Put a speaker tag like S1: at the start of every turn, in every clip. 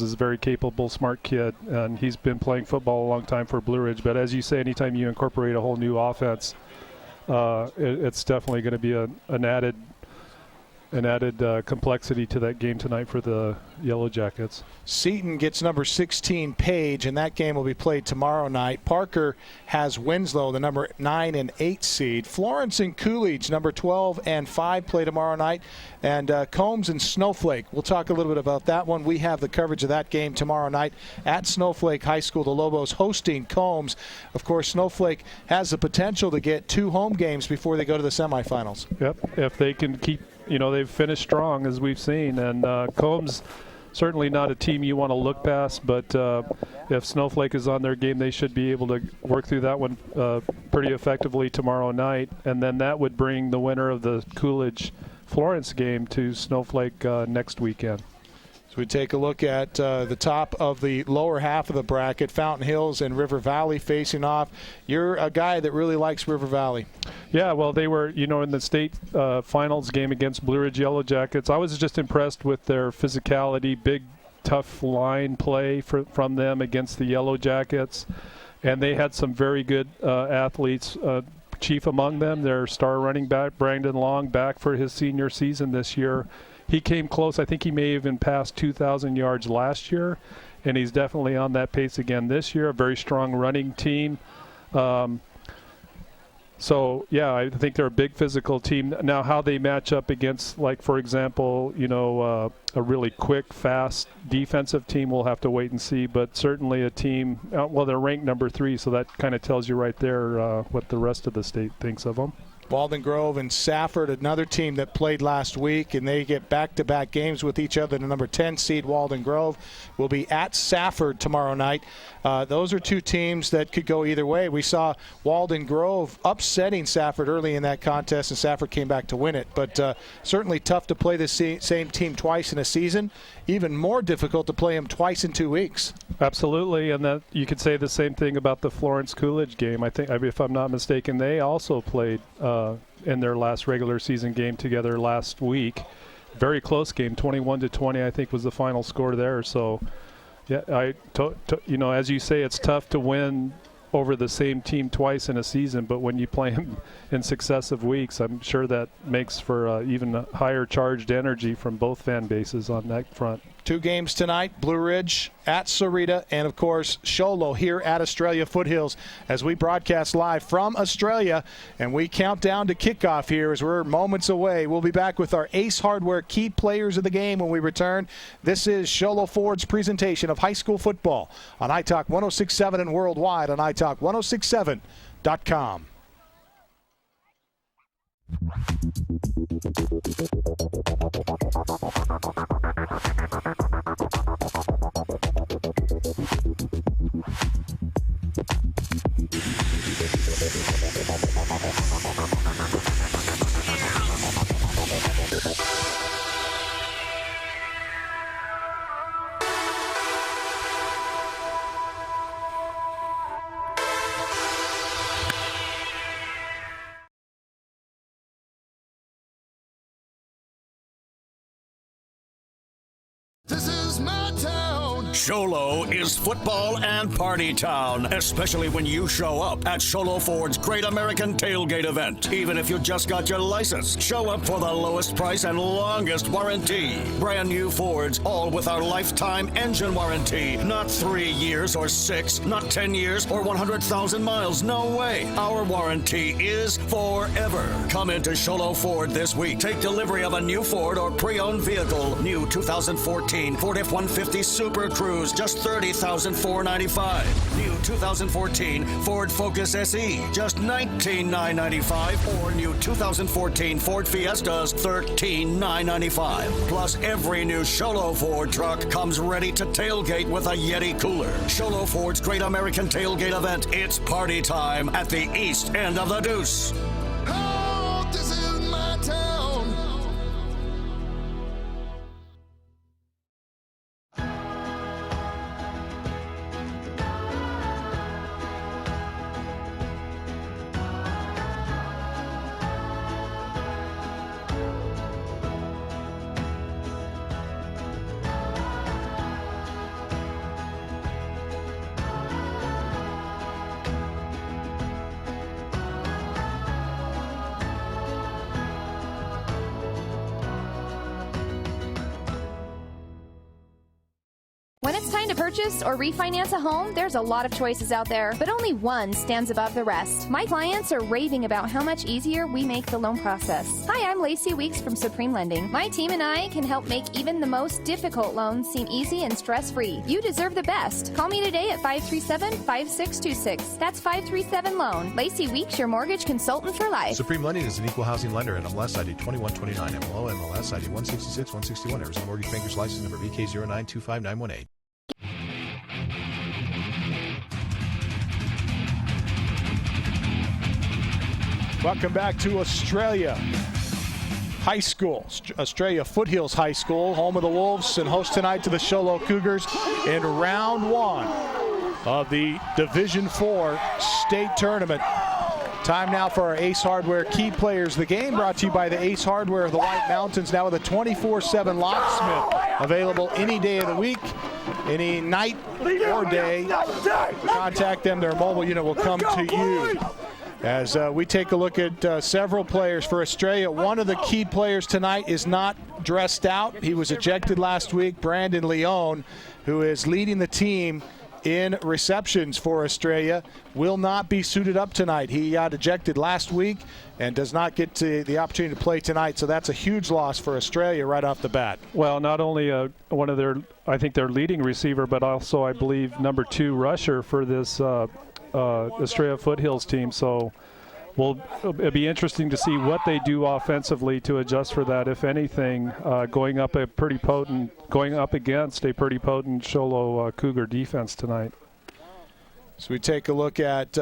S1: is a very capable, smart kid, and he's been playing football a long time for Blue Ridge. But as you say, anytime you incorporate a whole new offense, it's definitely going to be an added complexity to that game tonight for the Yellow Jackets.
S2: Seton gets number 16 Page, and that game will be played tomorrow night. Parker has Winslow, the number 9 and 8 seed. Florence and Coolidge, number 12 and 5, play tomorrow night. And Combs and Snowflake, we'll talk a little bit about that one. We have the coverage of that game tomorrow night at Snowflake High School. The Lobos hosting Combs. Of course, Snowflake has the potential to get 2 home games before they go to the semifinals.
S1: Yep, if they can keep, they've finished strong, as we've seen. And Combs, certainly not a team you want to look past, but if Snowflake is on their game, they should be able to work through that one pretty effectively tomorrow night. And then that would bring the winner of the Coolidge-Florence game to Snowflake next weekend.
S2: So we take a look at the top of the lower half of the bracket, Fountain Hills and River Valley facing off. You're a guy that really likes River Valley.
S1: Yeah, well, they were, in the state finals game against Blue Ridge Yellow Jackets. I was just impressed with their physicality, big, tough line play from them against the Yellow Jackets. And they had some very good athletes, chief among them, their star running back, Brandon Long, back for his senior season this year. He came close. I think he may have even passed 2,000 yards last year, and he's definitely on that pace again this year. A very strong running team. So, yeah, I think they're a big physical team. Now, how they match up against, like, for example, a really quick, fast defensive team, we'll have to wait and see. But certainly a team, well, they're ranked number 3, so that kind of tells you right there what the rest of the state thinks of them.
S2: Walden Grove and Safford, another team that played last week, and they get back-to-back games with each other. The number 10 seed, Walden Grove, will be at Safford tomorrow night. Those are two teams that could go either way. We saw Walden Grove upsetting Safford early in that contest, and Safford came back to win it. But certainly tough to play the same team twice in a season. Even more difficult to play them twice in 2 weeks.
S1: Absolutely, and that you could say the same thing about the Florence Coolidge game. I think, if I'm not mistaken, they also played in their last regular season game together last week. Very close game, 21-20, I think was the final score there. So, yeah, as you say, it's tough to win over the same team twice in a season, but when you play them in successive weeks, I'm sure that makes for even higher charged energy from both fan bases on that front.
S2: 2 games tonight, Blue Ridge at Sarita, and of course Show Low here at Estrella Foothills as we broadcast live from Australia, and we count down to kickoff here as we're moments away. We'll be back with our Ace Hardware key players of the game when we return. This is Show Low Ford's presentation of high school football on iTalk 106.7 and worldwide on iTalk1067.com.
S3: This is my town. Show Low is football and party town, especially when you show up at Show Low Ford's Great American Tailgate event. Even if you just got your license, show up for the lowest price and longest warranty. Brand new Fords, all with our lifetime engine warranty. Not 3 years or 6, not 10 years or 100,000 miles. No way. Our warranty is forever. Come into Show Low Ford this week. Take delivery of a new Ford or pre-owned vehicle. New 2014 Ford F-150 Super Cruise, just $30,495. New 2014 Ford Focus SE, just $19,995. Or new 2014 Ford Fiestas, $13,995. Plus, every new Show Low Ford truck comes ready to tailgate with a Yeti cooler. Show Low Ford's Great American Tailgate event. It's party time at the east end of the Deuce.
S4: Oh, this is my town.
S5: When it's time to purchase or refinance a home, there's a lot of choices out there, but only one stands above the rest. My clients are raving about how much easier we make the loan process. Hi, I'm Lacey Weeks from Supreme Lending. My team and I can help make even the most difficult loans seem easy and stress-free. You deserve the best. Call me today at 537-5626. That's 537-LOAN. Lacey Weeks, your mortgage consultant for life.
S6: Supreme Lending is an equal housing lender. NMLS ID 2129. MLO MLS ID 166-161. Arizona Mortgage Bankers License Number BK0925918.
S2: Welcome back to Estrella High School. Estrella Foothills High School, home of the Wolves, and host tonight to the Show Low Cougars in round one of the Division IV state tournament. Time now for our Ace Hardware key players. The game brought to you by the Ace Hardware of the White Mountains, now with a 24/7 locksmith available any day of the week, any night or day. Contact them. Their mobile unit will come to you. As we take a look at several players for Estrella, one of the key players tonight is not dressed out. He was ejected last week, Brandon Leone, who is leading the team in receptions for Estrella, will not be suited up tonight. He got ejected last week and does not get to the opportunity to play tonight, so that's a huge loss for Estrella right off the bat.
S1: Well, not only one of their, I think their leading receiver, but also I believe number 2 rusher for this Estrella Foothills team. So it'll be interesting to see what they do offensively to adjust for that, if anything, going up against a pretty potent Show Low Cougar defense tonight.
S2: So we take a look at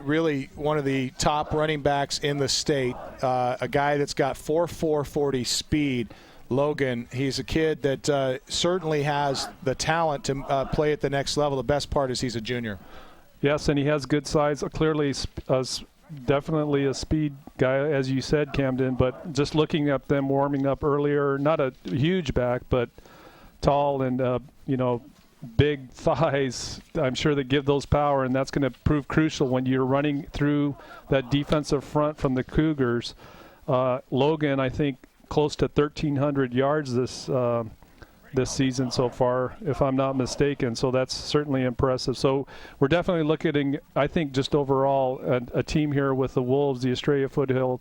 S2: really one of the top running backs in the state, a guy that's got 4.40 speed. Logan, he's a kid that certainly has the talent to play at the next level. The best part is he's a junior.
S1: Yes, and he has good size. Clearly, definitely a speed guy, as you said, Camden. But just looking at them warming up earlier, not a huge back, but tall and big thighs. I'm sure that give those power, and that's going to prove crucial when you're running through that defensive front from the Cougars. Logan, I think, close to 1,300 yards this season so far, if I'm not mistaken. So that's certainly impressive. So we're definitely looking at, I think, just overall a team here with the Wolves, the Estrella Foothills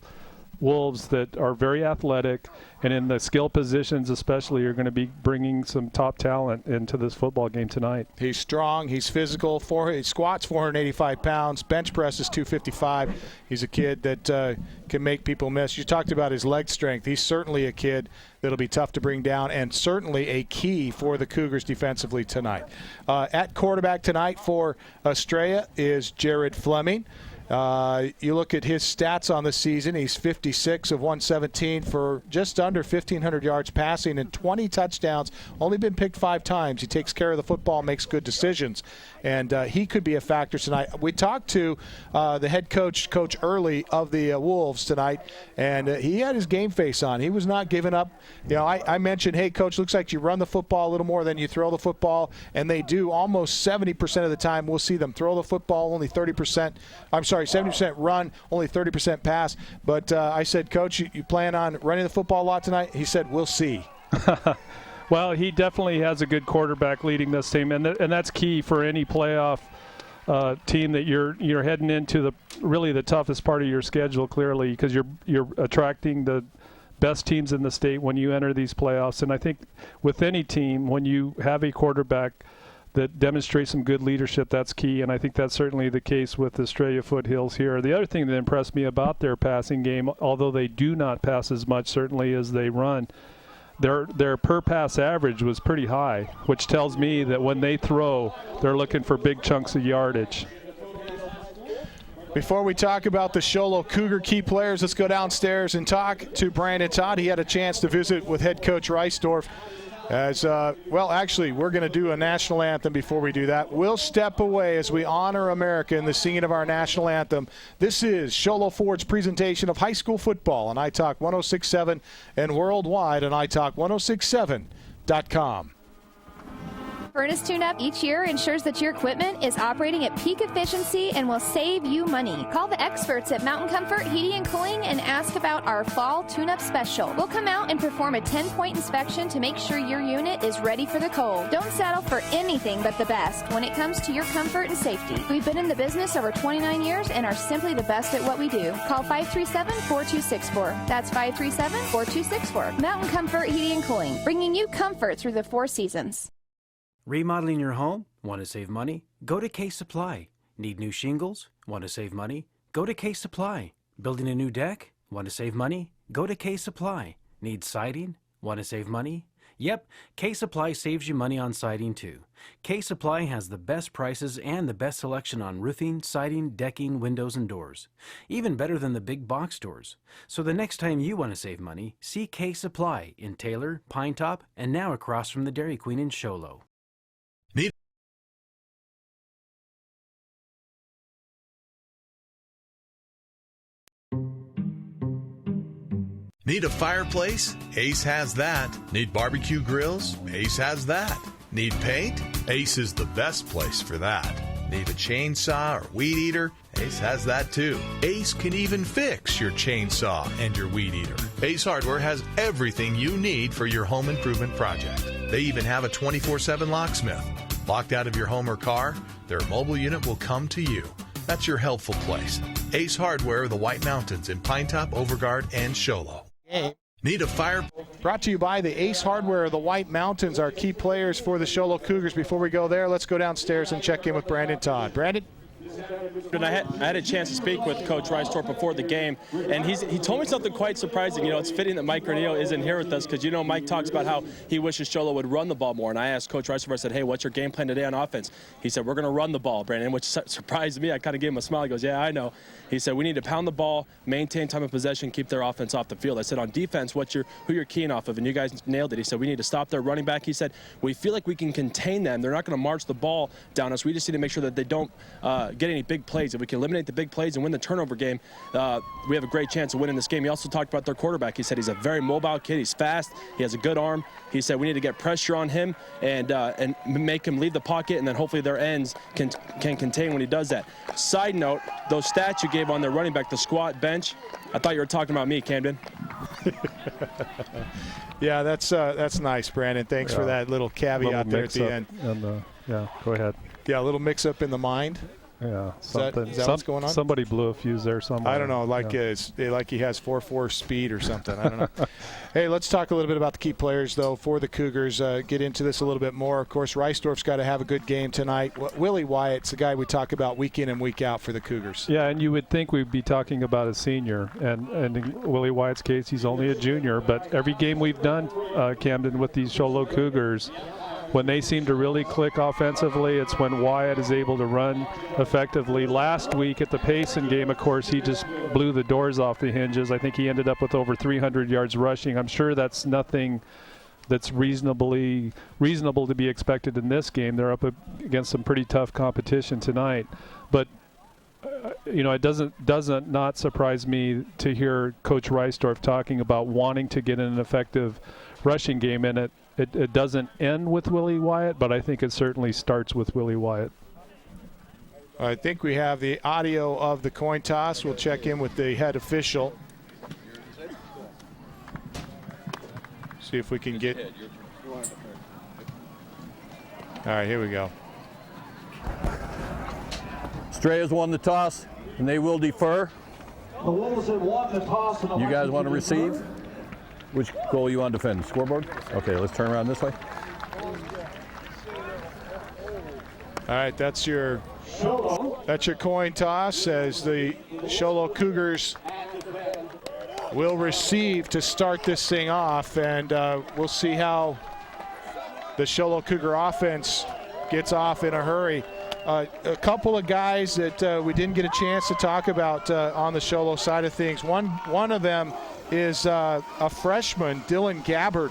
S1: Wolves, that are very athletic, and in the skill positions especially are going to be bringing some top talent into this football game tonight.
S2: He's strong. He's physical. He squats 485 pounds. Bench press is 255. He's a kid that can make people miss. You talked about his leg strength. He's certainly a kid that'll be tough to bring down, and certainly a key for the Cougars defensively tonight. At quarterback tonight for Estrella is Jared Fleming. You look at his stats on the season. He's 56 of 117 for just under 1,500 yards passing and 20 touchdowns. Only been picked 5 times. He takes care of the football, makes good decisions, and he could be a factor tonight. We talked to the head coach, Coach Early of the Wolves tonight, and he had his game face on. He was not giving up. I mentioned, hey, Coach, looks like you run the football a little more than you throw the football, and they do almost 70% of the time. We'll see them throw the football, only 30%. I'm sorry, 70% run, only 30% pass. But I said, Coach, you plan on running the football a lot tonight? He said, we'll see.
S1: Well, he definitely has a good quarterback leading this team, and that's key for any playoff team that you're heading into the toughest part of your schedule, clearly, because you're attracting the best teams in the state when you enter these playoffs. And I think with any team, when you have a quarterback that demonstrates some good leadership, that's key, and I think that's certainly the case with Estrella Foothills here. The other thing that impressed me about their passing game, although they do not pass as much certainly as they run, their per pass average was pretty high, which tells me that when they throw, they're looking for big chunks of yardage.
S2: Before we talk about the Show Low Cougar key players, let's go downstairs and talk to Brandon Todd. He had a chance to visit with head coach Reisdorf. Actually, we're going to do a national anthem before we do that. We'll step away as we honor America in the singing of our national anthem. This is Show Low Ford's presentation of high school football on iTalk 106.7 and worldwide on iTalk1067.com.
S5: Furnace tune-up each year ensures that your equipment is operating at peak efficiency and will save you money. Call the experts at Mountain Comfort Heating and Cooling and ask about our fall tune-up special. We'll come out and perform a 10-point inspection to make sure your unit is ready for the cold. Don't settle for anything but the best when it comes to your comfort and safety. We've been in the business over 29 years and are simply the best at what we do. Call 537-4264. That's 537-4264. Mountain Comfort Heating and Cooling, bringing you comfort through the 4 seasons.
S7: Remodeling your home? Want to save money? Go to Case Supply. Need new shingles? Want to save money? Go to Case Supply. Building a new deck? Want to save money? Go to Case Supply. Need siding? Want to save money? Yep, Case Supply saves you money on siding too. Case Supply has the best prices and the best selection on roofing, siding, decking, windows, and doors. Even better than the big box stores. So the next time you want to save money, see Case Supply in Taylor, Pine Top, and now across from the Dairy Queen in Show Low.
S6: Need a fireplace? Ace has that. Need barbecue grills? Ace has that. Need paint? Ace is the best place for that. Need a chainsaw or weed eater? Ace has that too. Ace can even fix your chainsaw and your weed eater. Ace Hardware has everything you need for your home improvement project. They even have a 24/7 locksmith. Locked out of your home or car, their mobile unit will come to you. That's your helpful place. Ace Hardware of the White Mountains in Pine Top, Overguard, and Show Low. Need a fire?
S2: Brought to you by the Ace Hardware of the White Mountains, our key players for the Show Low Cougars. Before we go there, let's go downstairs and check in with Brandon Todd. Brandon?
S8: And I had a chance to speak with Coach Reistorp before the game, and he told me something quite surprising. You know, it's fitting that Mike Granillo isn't here with us because, you know, Mike talks about how he wishes Show Low would run the ball more. And I asked Coach Reistorp, I said, hey, what's your game plan today on offense? He said, we're going to run the ball, Brandon, which surprised me. I kind of gave him a smile. He goes, yeah, I know. He said, we need to pound the ball, maintain time of possession, keep their offense off the field. I said, on defense, who you're keying off of? And you guys nailed it. He said, we need to stop their running back. He said, we feel like we can contain them. They're not going to march the ball down us. We just need to make sure that they don't get any big plays. If we can eliminate the big plays and win the turnover game, we have a great chance of winning this game. He also talked about their quarterback. He said he's a very mobile kid. He's fast. He has a good arm. He said we need to get pressure on him and make him leave the pocket, and then hopefully their ends can contain when he does that. Side note, those stats you gave on their running back, the squat, bench, I thought you were talking about me, Camden.
S2: Yeah, that's nice, Brandon. Thanks for that little caveat there at the end.
S1: And, yeah, go ahead.
S2: Yeah, a little mix-up in the mind.
S1: Yeah,
S2: is that what's going on?
S1: Somebody blew a fuse there somewhere.
S2: I don't know, like he has 4.4 speed or something. I don't know. Hey, let's talk a little bit about the key players, though, for the Cougars. Get into this a little bit more. Of course, Reisdorf's got to have a good game tonight. Willie Wyatt's the guy we talk about week in and week out for the Cougars.
S1: Yeah, and you would think we'd be talking about a senior. And in Willie Wyatt's case, he's only a junior. But every game we've done, Camden, with these Show Low Cougars, when they seem to really click offensively, it's when Wyatt is able to run effectively. Last week at the Payson game, of course, he just blew the doors off the hinges. I think he ended up with over 300 yards rushing. I'm sure that's nothing that's reasonable to be expected in this game. They're up against some pretty tough competition tonight. But you know, it doesn't not surprise me to hear Coach Reisdorf talking about wanting to get an effective rushing game in it. It doesn't end with Willie Wyatt, but I think it certainly starts with Willie Wyatt.
S2: I think we have the audio of the coin toss. We'll check in with the head official. See if we can get. All right, here we go.
S9: Estrella's won the toss, and they will defer.
S10: The Wolves have won the toss.
S9: You guys want to receive? Which goal you want to defend? Scoreboard? Okay, let's turn around this way.
S2: All right, that's your coin toss as the Show Low Cougars will receive to start this thing off, and we'll see how the Show Low Cougar offense gets off in a hurry. A couple of guys that we didn't get a chance to talk about on the Show Low side of things. One of them is a freshman, Dylan Gabbard,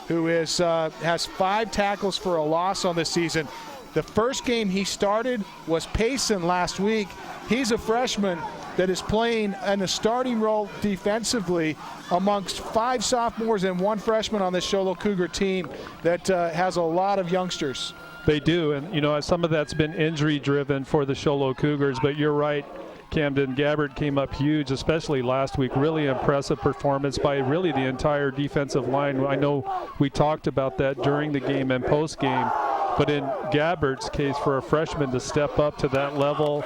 S2: who has 5 tackles for a loss on this season. The first game he started was Payson last week. He's a freshman that is playing in a starting role defensively amongst 5 sophomores and 1 freshman on this Show Low Cougar team that has a lot of youngsters.
S1: They do, and some of that's been injury-driven for the Show Low Cougars, but you're right, Camden. Gabbard came up huge, especially last week. Really impressive performance by really the entire defensive line. I know we talked about that during the game and post-game, but in Gabbard's case, for a freshman to step up to that level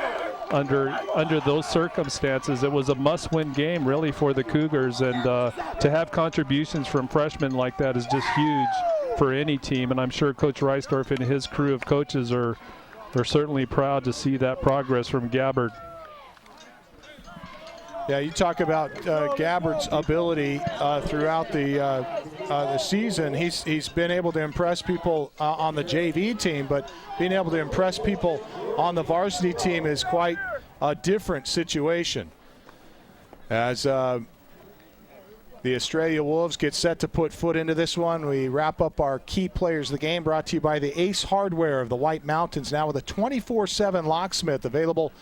S1: under those circumstances, it was a must-win game really for the Cougars, and to have contributions from freshmen like that is just huge for any team, and I'm sure Coach Reisdorf and his crew of coaches are certainly proud to see that progress from Gabbard.
S2: Yeah, you talk about Gabbard's ability throughout the season. He's been able to impress people on the JV team, but being able to impress people on the varsity team is quite a different situation. As the Estrella Wolves get set to put foot into this one, we wrap up our key players of the game, brought to you by the Ace Hardware of the White Mountains, now with a 24/7 locksmith available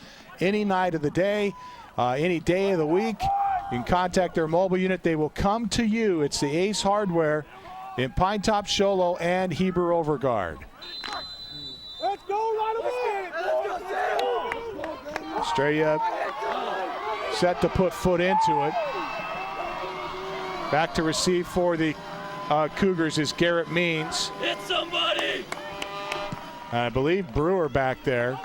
S2: any night of the day. Any day of the week. You can contact their mobile unit. They will come to you. It's the Ace Hardware in Pine Top, Show Low, and Heber Overguard.
S4: Let's go,
S2: Estrella set to put foot into it. Back to receive for the Cougars is Garrett Means.
S4: Hit somebody!
S2: I believe Brewer back there.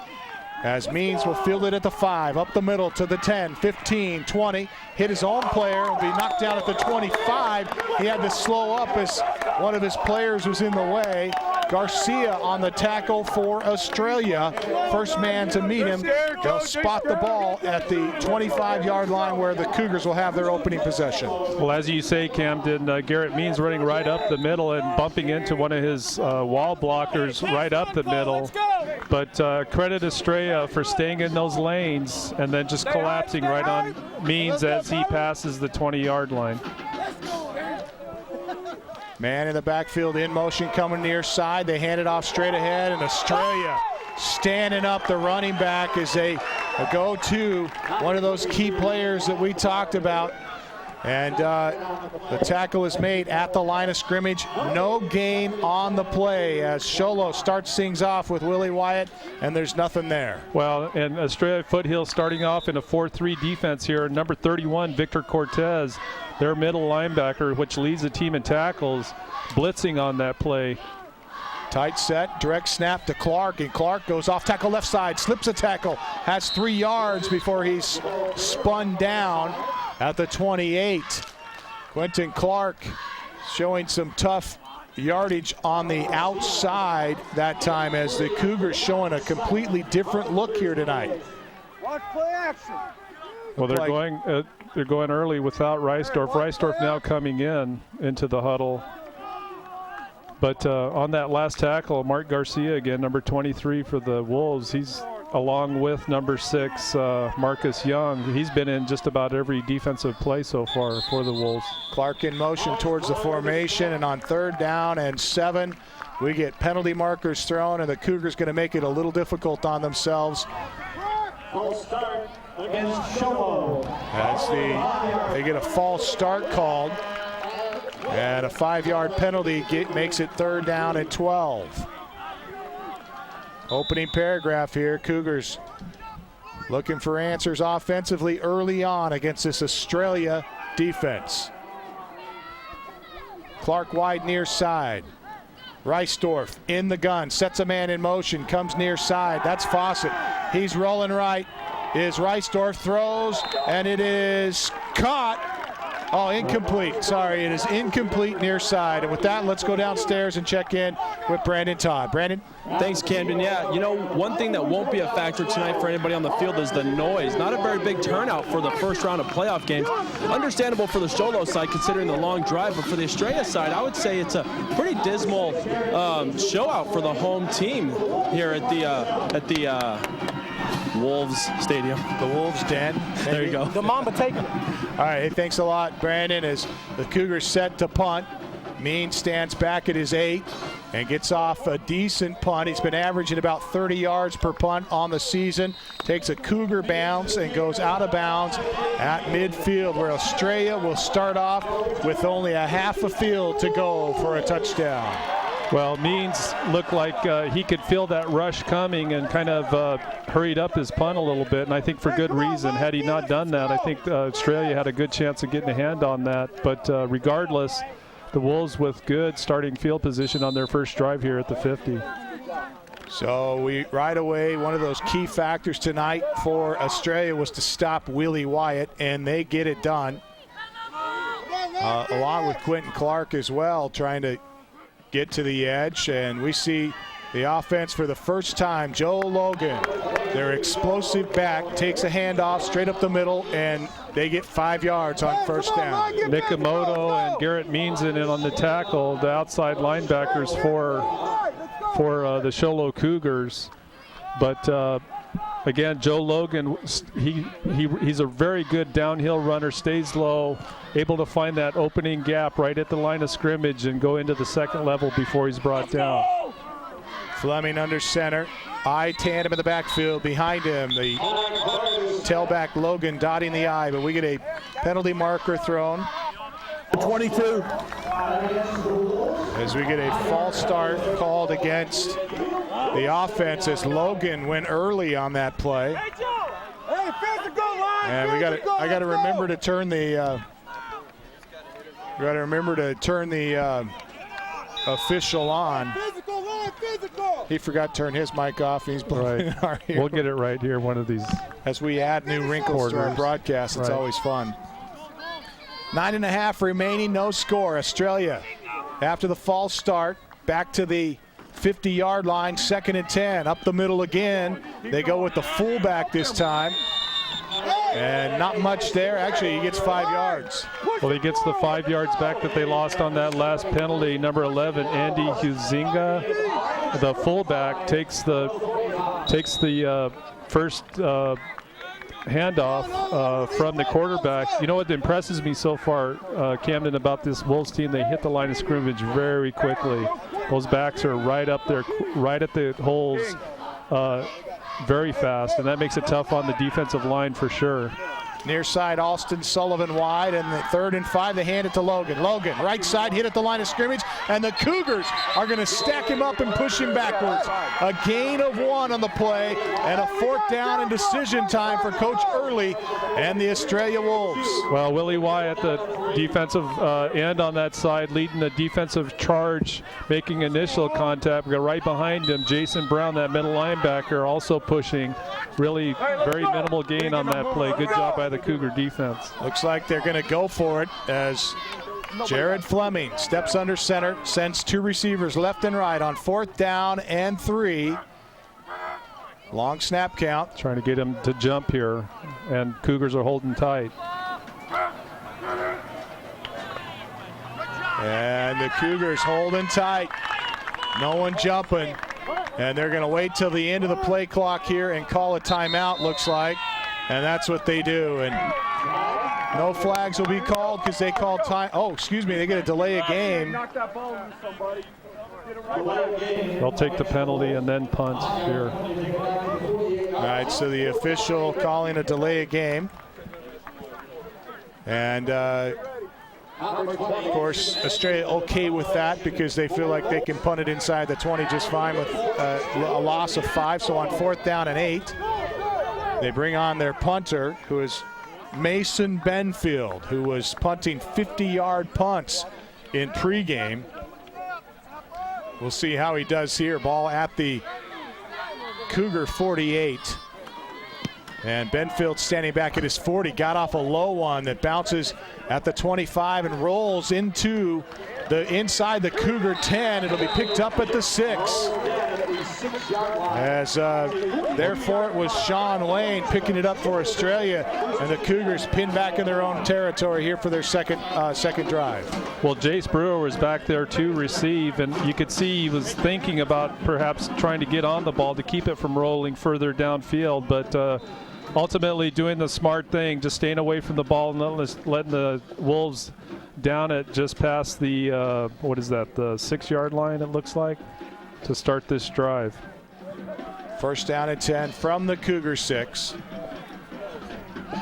S2: As Means will field it at the 5, up the middle to the 10, 15, 20. Hit his own player, will be knocked down at the 25. He had to slow up as one of his players was in the way. Garcia on the tackle for Estrella. First man to meet him. They'll spot the ball at the 25-yard line where the Cougars will have their opening possession.
S1: Well, as you say, Camden, Garrett Means running right up the middle and bumping into one of his wall blockers right up the middle. But credit Estrella for staying in those lanes and then just collapsing right on Means as he passes the 20-yard line.
S2: Man in the backfield in motion coming near side. They hand it off straight ahead, and Estrella standing up the running back is a go-to, one of those key players that we talked about. And the tackle is made at the line of scrimmage. No gain on the play as Show Low starts things off with Willie Wyatt, and there's nothing there.
S1: Well, and Estrella Foothills starting off in a 4-3 defense here. Number 31, Victor Cortez, their middle linebacker, which leads the team in tackles, blitzing on that play.
S2: Tight set, direct snap to Clark, and Clark goes off tackle left side, slips a tackle, has 3 yards before he's spun down at the 28. Quentin Clark showing some tough yardage on the outside that time as the Cougars showing a completely different look here tonight.
S10: Watch play action.
S1: Well, they're going early without Reisdorf. Reisdorf now coming into the huddle. But on that last tackle, Mark Garcia again, number 23 for the Wolves. He's along with number 6, Marcus Young. He's been in just about every defensive play so far for the Wolves.
S2: Clark in motion towards the formation, and on 3rd down and 7, we get penalty markers thrown, and the Cougars going to make it a little difficult on themselves.
S10: False start against Show Low.
S2: As they get a false start called, and a 5-yard penalty makes it 3rd down and 12. Opening paragraph here, Cougars looking for answers offensively early on against this Estrella defense. Clark wide near side. Reisdorf in the gun, sets a man in motion, comes near side. That's Fawcett. He's rolling right. Is Reisdorf, throws, and it is caught. Oh, incomplete. Sorry, it is incomplete near side. And with that, let's go downstairs and check in with Brandon Todd. Brandon?
S8: Thanks, Camden. Yeah, one thing that won't be a factor tonight for anybody on the field is the noise. Not a very big turnout for the first round of playoff games. Understandable for the Show Low side considering the long drive, but for the Estrella side, I would say it's a pretty dismal show out for the home team here at the Wolves Stadium.
S2: The Wolves Den. Maybe.
S8: There you go.
S10: The Mamba take it.
S2: All right, hey, thanks a lot, Brandon. As the Cougars set to punt, Means stands back at his 8 and gets off a decent punt. He's been averaging about 30 yards per punt on the season. Takes a Cougar bounce and goes out of bounds at midfield, where Estrella will start off with only a half a field to go for a touchdown.
S1: Well, Means looked like he could feel that rush coming and kind of hurried up his punt a little bit, and I think for good reason. Had he not done that, I think Australia had a good chance of getting a hand on that. But regardless, the Wolves with good starting field position on their first drive here at the 50.
S2: So right away, one of those key factors tonight for Australia was to stop Willie Wyatt, and they get it done. Along with Quentin Clark as well, trying to get to the edge, and we see the offense for the first time. Joe Logan, their explosive back, takes a handoff straight up the middle, and they get 5 yards on first down.
S1: Nikamoto and Garrett Means in on the tackle, the outside linebackers for the Show Low Cougars. But again, Joe Logan, he's a very good downhill runner, stays low, able to find that opening gap right at the line of scrimmage and go into the second level before he's brought down.
S2: Fleming under center, I tandem in the backfield behind him. The tailback Logan dotting the I, but we get a penalty marker thrown.
S9: 22.
S2: As we get a false start called against the offense as Logan went early on that play. And I got to remember to turn the official on. He forgot to turn his mic off. He's blowing in our ear.
S1: We'll get it right here one of these.
S2: As we add new wrinkles to our broadcast, it's always fun. 9.5 remaining, no score. Australia, after the false start, back to the 50-yard line, 2nd and 10. Up the middle again. They go with the fullback this time. And not much there. Actually, he gets 5 yards.
S1: Well, he gets the 5 yards back that they lost on that last penalty. Number 11, Andy Huizinga, the fullback, takes the first handoff from the quarterback. You know what impresses me so far, Camden, about this Wolves team? They hit the line of scrimmage very quickly. Those backs are right up there, right at the holes, very fast, and that makes it tough on the defensive line for sure.
S2: Near side, Alston Sullivan wide, and the 3rd and 5, they hand it to Logan. Logan, right side, hit at the line of scrimmage, and the Cougars are going to stack him up and push him backwards. A gain of 1 on the play, and a 4th down and decision time for Coach Early and the Estrella Wolves.
S1: Well, Willie Wyatt, the defensive end on that side, leading the defensive charge, making initial contact. We got right behind him, Jason Brown, that middle linebacker, also pushing. Really very minimal gain on that play. Good job by the Cougar defense.
S2: Looks like they're going to go for it as Jared Fleming steps under center, sends 2 receivers left and right on 4th down and 3. Long snap count.
S1: Trying to get him to jump here, and Cougars are holding tight.
S2: And the Cougars holding tight. No one jumping. And they're going to wait till the end of the play clock here and call a timeout, looks like. And that's what they do. And no flags will be called because they call time. Oh, excuse me, they get a delay of game.
S1: They'll take the penalty and then punt here.
S2: All right, so the official calling a delay of game. And of course, Australia okay with that because they feel like they can punt it inside the 20 just fine with a loss of 5. So on 4th down and 8, they bring on their punter, who is Mason Benfield, who was punting 50-yard punts in pregame. We'll see how he does here. Ball at the Cougar 48. And Benfield standing back at his 40, got off a low one that bounces at the 25 and rolls into the inside the Cougar 10. It'll be picked up at the 6. As therefore it was Sean Wayne picking it up for Australia, and the Cougars pinned back in their own territory here for their second drive.
S1: Well, Jace Brewer was back there to receive, and you could see he was thinking about perhaps trying to get on the ball to keep it from rolling further downfield, but ultimately doing the smart thing, just staying away from the ball and letting the Wolves down it just past the, what is that, the 6-yard line it looks like, to start this drive.
S2: 1st down and 10 from the Cougar 6.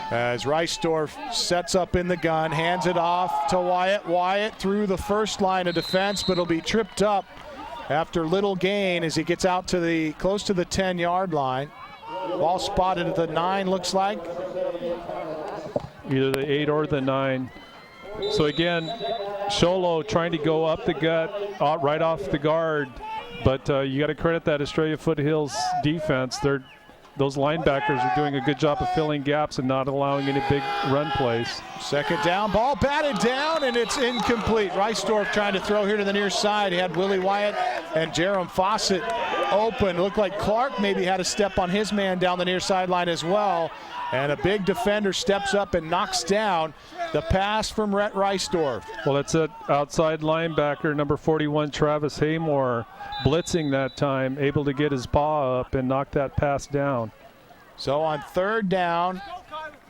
S2: As Reisdorf sets up in the gun, hands it off to Wyatt. Wyatt through the first line of defense, but it'll be tripped up after little gain as he gets out to the close to the 10-yard line. Ball spotted at the 9, looks like.
S1: Either the 8 or the 9. So again, Show Low trying to go up the gut right off the guard, but you got to credit that Estrella Foothills defense. Those linebackers are doing a good job of filling gaps and not allowing any big run plays.
S2: Second down, ball batted down, and it's incomplete. Reisdorf trying to throw here to the near side. He had Willie Wyatt and Jerem Fawcett open. It looked like Clark maybe had a step on his man down the near sideline as well. And a big defender steps up and knocks down the pass from Rhett Reisdorf.
S1: Well, it's an outside linebacker, number 41, Travis Haymore, blitzing that time, able to get his paw up and knock that pass down.
S2: So on 3rd down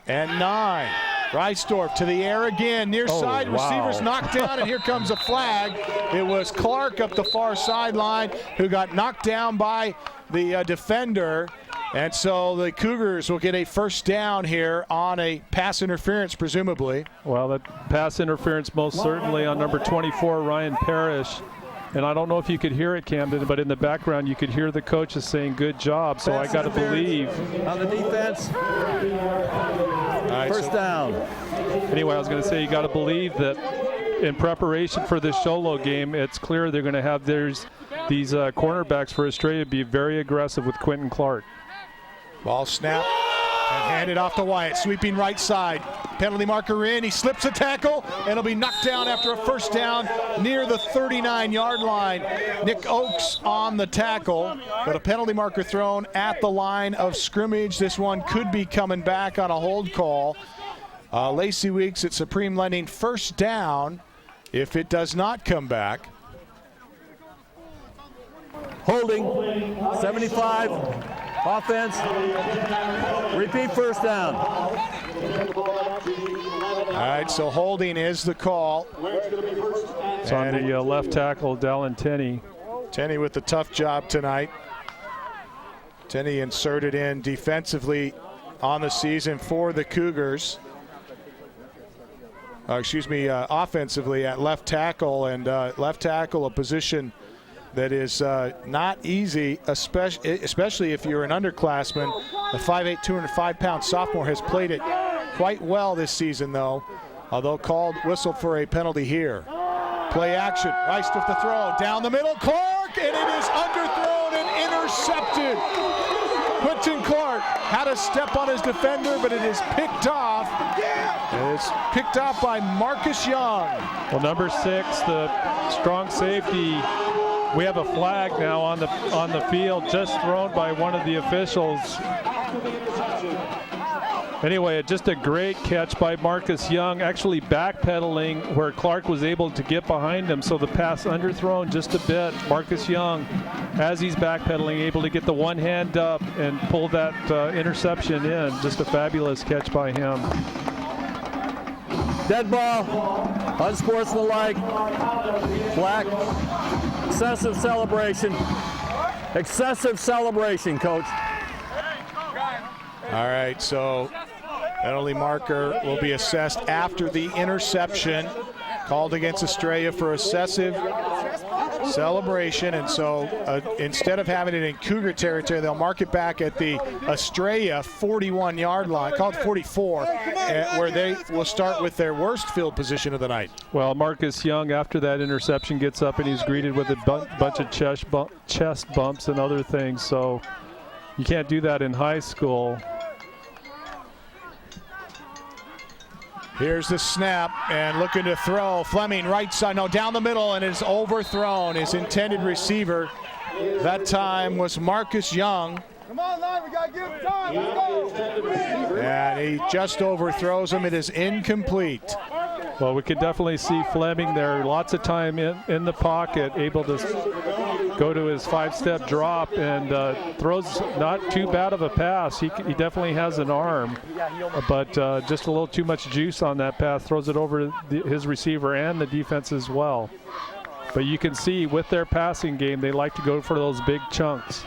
S2: and 9, Reisdorf to the air again, near side, receivers knocked down, and here comes a flag. It was Clark up the far sideline who got knocked down by the defender. And so the Cougars will get a first down here on a pass interference, presumably.
S1: Well, that pass interference most certainly on number 24, Ryan Parrish. And I don't know if you could hear it, Camden, but in the background you could hear the coaches saying good job. So I got to believe.
S9: On the defense. First down.
S1: Anyway, I was going to say you got to believe that in preparation for this Show Low game, it's clear they're going to have these cornerbacks for Estrella be very aggressive with Quentin Clark.
S2: Ball snap and handed off to Wyatt, sweeping right side. Penalty marker in, he slips a tackle, and he'll be knocked down after a first down near the 39-yard line. Nick Oakes on the tackle, but a penalty marker thrown at the line of scrimmage. This one could be coming back on a hold call. Lacey Weeks at Supreme Lending, first down if it does not come back.
S9: Holding. 75. Offense. Repeat first down.
S2: All right, so holding is the call.
S1: It's on the left tackle, Dallin Tenney.
S2: Tenney with the tough job tonight. Tenney inserted in defensively on the season for the Cougars. Offensively at left tackle, and left tackle, a position that is not easy, especially if you're an underclassman. The 5'8", 205-pound sophomore has played it quite well this season, though, although whistled for a penalty here. Play action, Reisdorf the throw, down the middle, Clark, and it is underthrown and intercepted. Quentin Clark had a step on his defender, but it is picked off. It's picked off by Marcus Young.
S1: Well, number 6, the strong safety. We have a flag now on the field, just thrown by one of the officials. Anyway, just a great catch by Marcus Young, actually backpedaling where Clark was able to get behind him, so the pass underthrown just a bit. Marcus Young, as he's backpedaling, able to get the one hand up and pull that interception in. Just a fabulous catch by him.
S9: Dead ball, unsportsmanlike, flag, excessive celebration, coach.
S2: All right, so penalty marker will be assessed after the interception, called against Estrella for excessive celebration, and so instead of having it in Cougar territory, they'll mark it back at the Estrella 41-yard line, called 44, where they will start with their worst field position of the night.
S1: Well, Marcus Young, after that interception, gets up and he's greeted with a bunch of chest bumps and other things, so you can't do that in high school.
S2: Here's the snap, and looking to throw. Fleming right side, no, down the middle, and is overthrown. His intended receiver that time was Marcus Young.
S10: Come on, line, we got to give him time. Let's go.
S2: And he just overthrows him. It is incomplete.
S1: Well, we could definitely see Fleming there. Lots of time in the pocket, able to go to his 5-step drop, and throws not too bad of a pass. He definitely has an arm, but just a little too much juice on that pass. Throws it over his receiver and the defense as well. But you can see with their passing game, they like to go for those big chunks.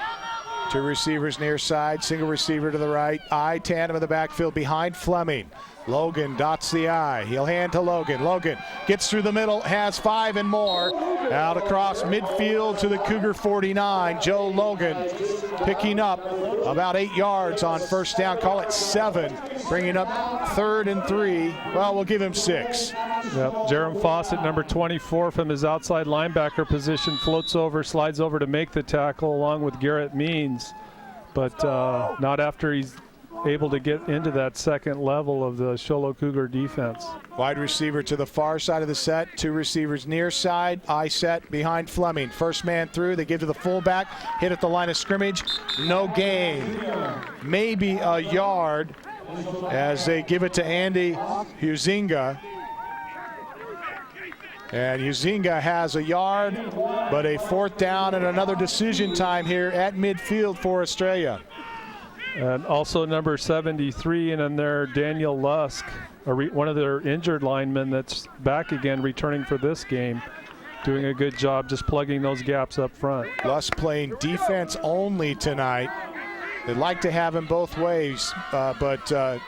S2: 2 receivers near side, single receiver to the right. I tandem in the backfield behind Fleming. Logan dots the I. He'll hand to Logan. Logan gets through the middle, has 5 and more, Out across midfield to the Cougar 49. Joe Logan picking up about 8 yards on first down. Call it 7. Bringing up 3rd and 3. Well, we'll give him 6.
S1: Yep. Jerem Fawcett, number 24, from his outside linebacker position, floats over, slides over to make the tackle along with Garrett Means. But not after he's able to get into that second level of the Show Low Cougar defense.
S2: Wide receiver to the far side of the set. 2 receivers near side. I set behind Fleming. First man through. They give to the fullback. Hit at the line of scrimmage. No gain. Maybe a yard as they give it to Andy Huizinga. And Huizinga has a yard, but a 4th down and another decision time here at midfield for Estrella.
S1: And also number 73 and in there, Daniel Lusk, one of their injured linemen that's back again, returning for this game, doing a good job just plugging those gaps up front.
S2: Lusk playing defense only tonight. They'd like to have him both ways, but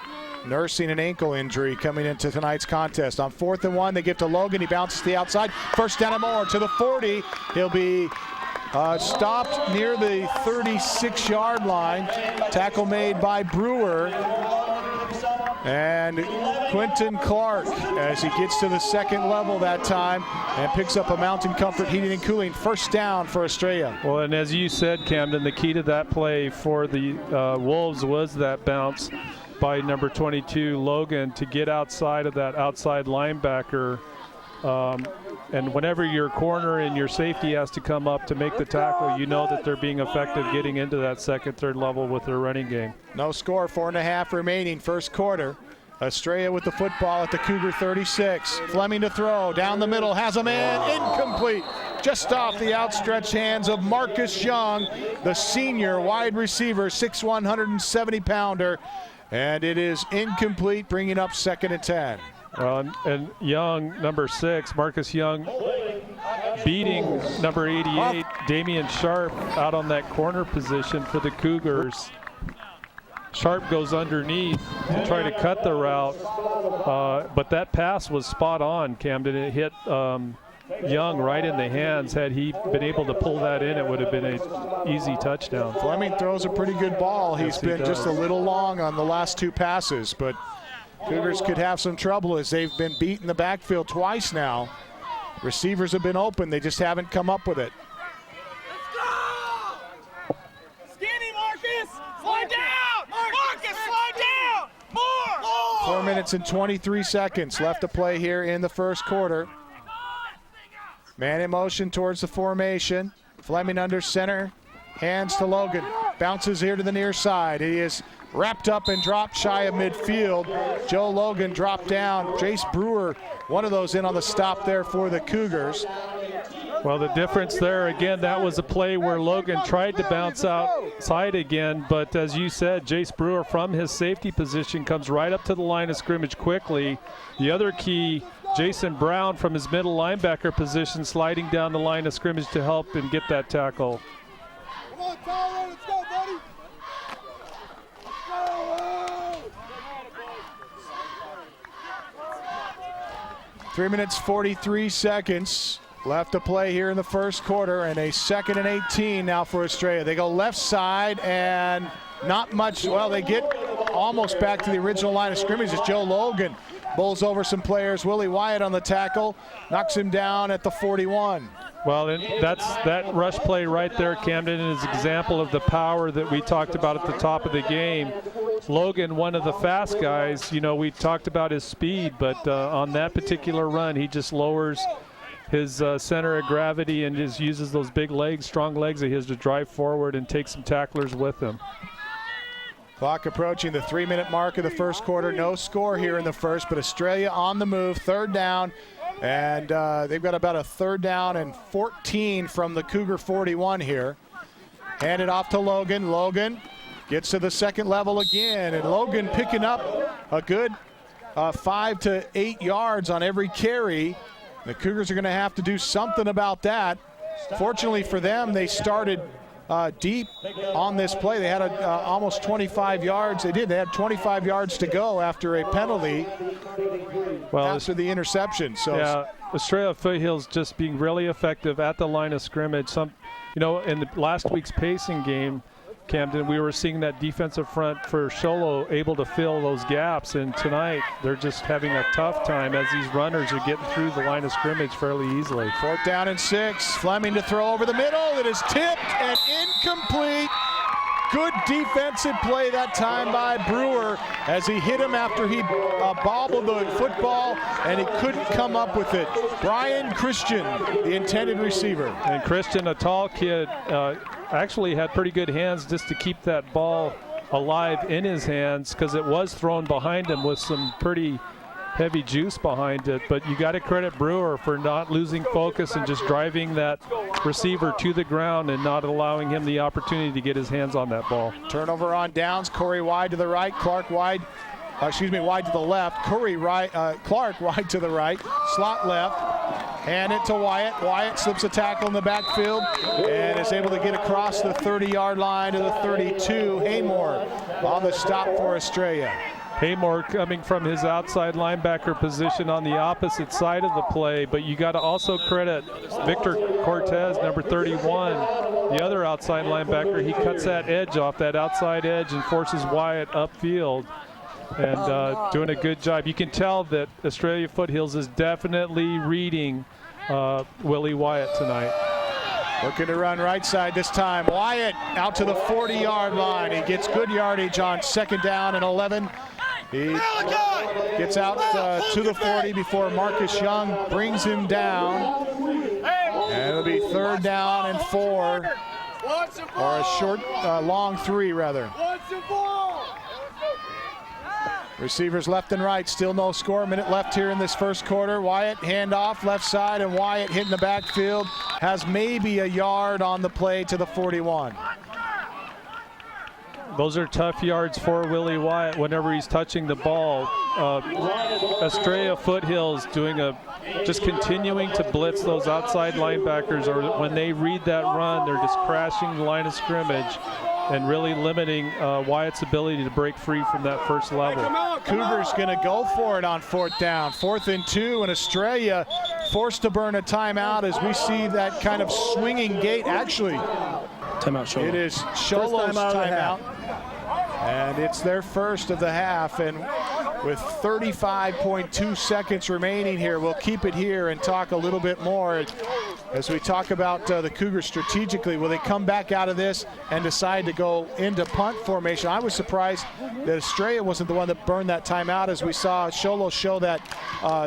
S2: nursing an ankle injury coming into tonight's contest. On 4th and 1, they give to Logan. He bounces to the outside. First down and more to the 40. He'll be stopped near the 36-yard line. Tackle made by Brewer. And Quentin Clark, as he gets to the second level that time and picks up a Mountain Comfort Heating and Cooling. First down for Estrella.
S1: Well, and as you said, Camden, the key to that play for the Wolves was that bounce by number 22, Logan, to get outside of that outside linebacker. And whenever your corner and your safety has to come up to make the tackle, you know that they're being effective getting into that second, third level with their running game.
S2: No score, 4.5 remaining, first quarter. Estrella with the football at the Cougar 36. Fleming to throw, down the middle, has a man, incomplete. Just off the outstretched hands of Marcus Young, the senior wide receiver, 6'1", 170-pounder. And it is incomplete, bringing up 2nd and 10.
S1: And Young, number 6, Marcus Young, beating number 88, Damian Sharp, out on that corner position for the Cougars. Sharp goes underneath to try to cut the route, but that pass was spot on, Camden. It hit Young right in the hands. Had he been able to pull that in, it would have been an easy touchdown.
S2: Fleming throws a pretty good ball. He's been just a little long on the last 2 passes, but Cougars could have some trouble as they've been beat in the backfield twice now. Receivers have been open. They just haven't come up with it.
S4: Let's go! Skinny, Marcus! Slide down! Marcus, slide down! More!
S2: 4 minutes and 23 seconds left to play here in the first quarter. Man in motion towards the formation. Fleming under center. Hands to Logan. Bounces here to the near side. He is wrapped up and dropped shy of midfield. Joe Logan dropped down. Jace Brewer, one of those in on the stop there for the Cougars.
S1: Well, the difference there, again, that was a play where Logan tried to bounce outside again, but as you said, Jace Brewer from his safety position comes right up to the line of scrimmage quickly. The other key, Jason Brown from his middle linebacker position, sliding down the line of scrimmage to help and get that tackle.
S10: Come on, Tyler, let's go, buddy.
S2: 3 minutes, 43 seconds left to play here in the first quarter, and a 2nd and 18 now for Estrella. They go left side and not much. Well, they get almost back to the original line of scrimmage as Joe Logan bowls over some players. Willie Wyatt on the tackle, knocks him down at the 41.
S1: Well, and that rush play right there, Camden, is an example of the power that we talked about at the top of the game. Logan, one of the fast guys, you know, we talked about his speed, but on that particular run, he just lowers his center of gravity and just uses those big legs, strong legs of his to drive forward and take some tacklers with him.
S2: Clock approaching the 3-minute mark of the first quarter. No score here in the first, but Estrella on the move, 3rd down. And they've got about a 3rd down and 14 from the Cougar 41 here. Handed off to Logan. Logan gets to the second level again, and Logan picking up a good 5 to 8 yards on every carry. The Cougars are going to have to do something about that. Fortunately for them, they started deep on this play. They had almost 25 yards. They had 25 yards to go after a penalty after the interception. So
S1: yeah, Estrella Foothills just being really effective at the line of scrimmage. In the last week's pacing game, Camden, we were seeing that defensive front for Show Low able to fill those gaps, and tonight they're just having a tough time as these runners are getting through the line of scrimmage fairly easily.
S2: 4th down and 6. Fleming to throw over the middle. It is tipped and incomplete. Good defensive play that time by Brewer as he hit him after he bobbled the football and he couldn't come up with it. Brian Christian, the intended receiver.
S1: And Christian, a tall kid, actually had pretty good hands just to keep that ball alive in his hands because it was thrown behind him with some pretty heavy juice behind it. But you got to credit Brewer for not losing focus and just driving that receiver to the ground and not allowing him the opportunity to get his hands on that ball.
S2: Turnover on downs. Corey wide to the right. Clark wide. Wide to the left. Clark wide to the right. Slot left. Hand it to Wyatt. Wyatt slips a tackle in the backfield and is able to get across the 30-yard line to the 32. Haymore on the stop for Estrella.
S1: Haymore coming from his outside linebacker position on the opposite side of the play, but you got to also credit Victor Cortez, number 31, the other outside linebacker. He cuts that edge off, that outside edge, and forces Wyatt upfield. And doing a good job. You can tell that Estrella Foothills is definitely reading Willie Wyatt tonight.
S2: Looking to run right side this time. Wyatt out to the 40-yard line. He gets good yardage on 2nd down and 11. He gets out to the 40 before Marcus Young brings him down. And it'll be 3rd down and 4. Or a long 3, rather. Receivers left and right, still no score. A minute left here in this first quarter. Wyatt handoff left side, and Wyatt hitting the backfield. Has maybe a yard on the play to the 41.
S1: Those are tough yards for Willie Wyatt whenever he's touching the ball. Estrella Foothills just continuing to blitz those outside linebackers, or when they read that run, they're just crashing the line of scrimmage and really limiting Wyatt's ability to break free from that first level.
S2: Cougars going to go for it on 4th down. 4th and 2, and Estrella forced to burn a timeout as we see that kind of swinging gate. Actually,
S8: timeout Show Low.
S2: It is Show Low's timeout. And it's their first of the half. And with 35.2 seconds remaining here, we'll keep it here and talk a little bit more as we talk about the Cougars strategically. Will they come back out of this and decide to go into punt formation? I was surprised that Estrella wasn't the one that burned that timeout, as we saw Show Low show that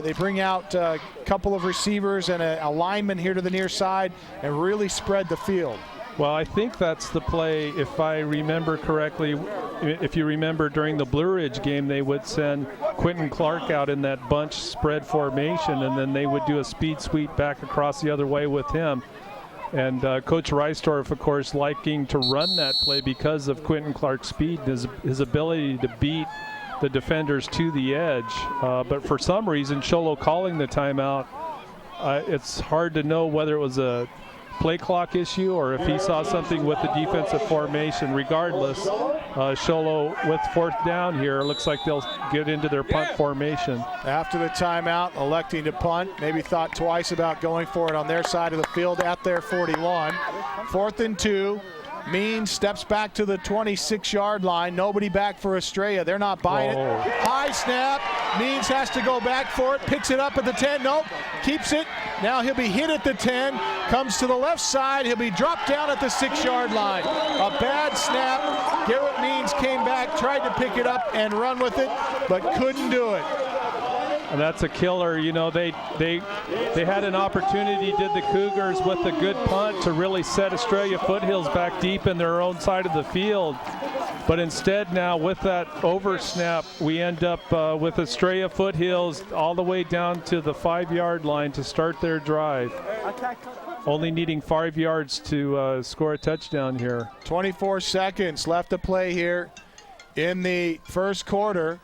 S2: they bring out a couple of receivers and a lineman here to the near side and really spread the field.
S1: Well, I think that's the play, if I remember correctly. If you remember during the Blue Ridge game, they would send Quentin Clark out in that bunch spread formation, and then they would do a speed sweep back across the other way with him. And Coach Reisdorf, of course, liking to run that play because of Quentin Clark's speed, his ability to beat the defenders to the edge. But for some reason, Show Low calling the timeout, it's hard to know whether it was a play clock issue or if he saw something with the defensive formation. Regardless, Show Low with 4th down here, looks like they'll get into their punt formation.
S2: After the timeout, electing to punt, maybe thought twice about going for it on their side of the field at their 41. 4th and 2. Means steps back to the 26-yard line. Nobody back for Estrella. They're not buying it. High snap. Means has to go back for it. Picks it up at the 10. Nope. Keeps it. Now he'll be hit at the 10. Comes to the left side. He'll be dropped down at the 6-yard line. A bad snap. Garrett Means came back, tried to pick it up and run with it, but couldn't do it.
S1: And that's a killer. You know, they had an opportunity, did the Cougars, with a good punt to really set Estrella Foothills back deep in their own side of the field. But instead now, with that over snap, we end up with Estrella Foothills all the way down to the 5-yard line to start their drive. Only needing 5 yards to score a touchdown here.
S2: 24 seconds left to play here in the first quarter.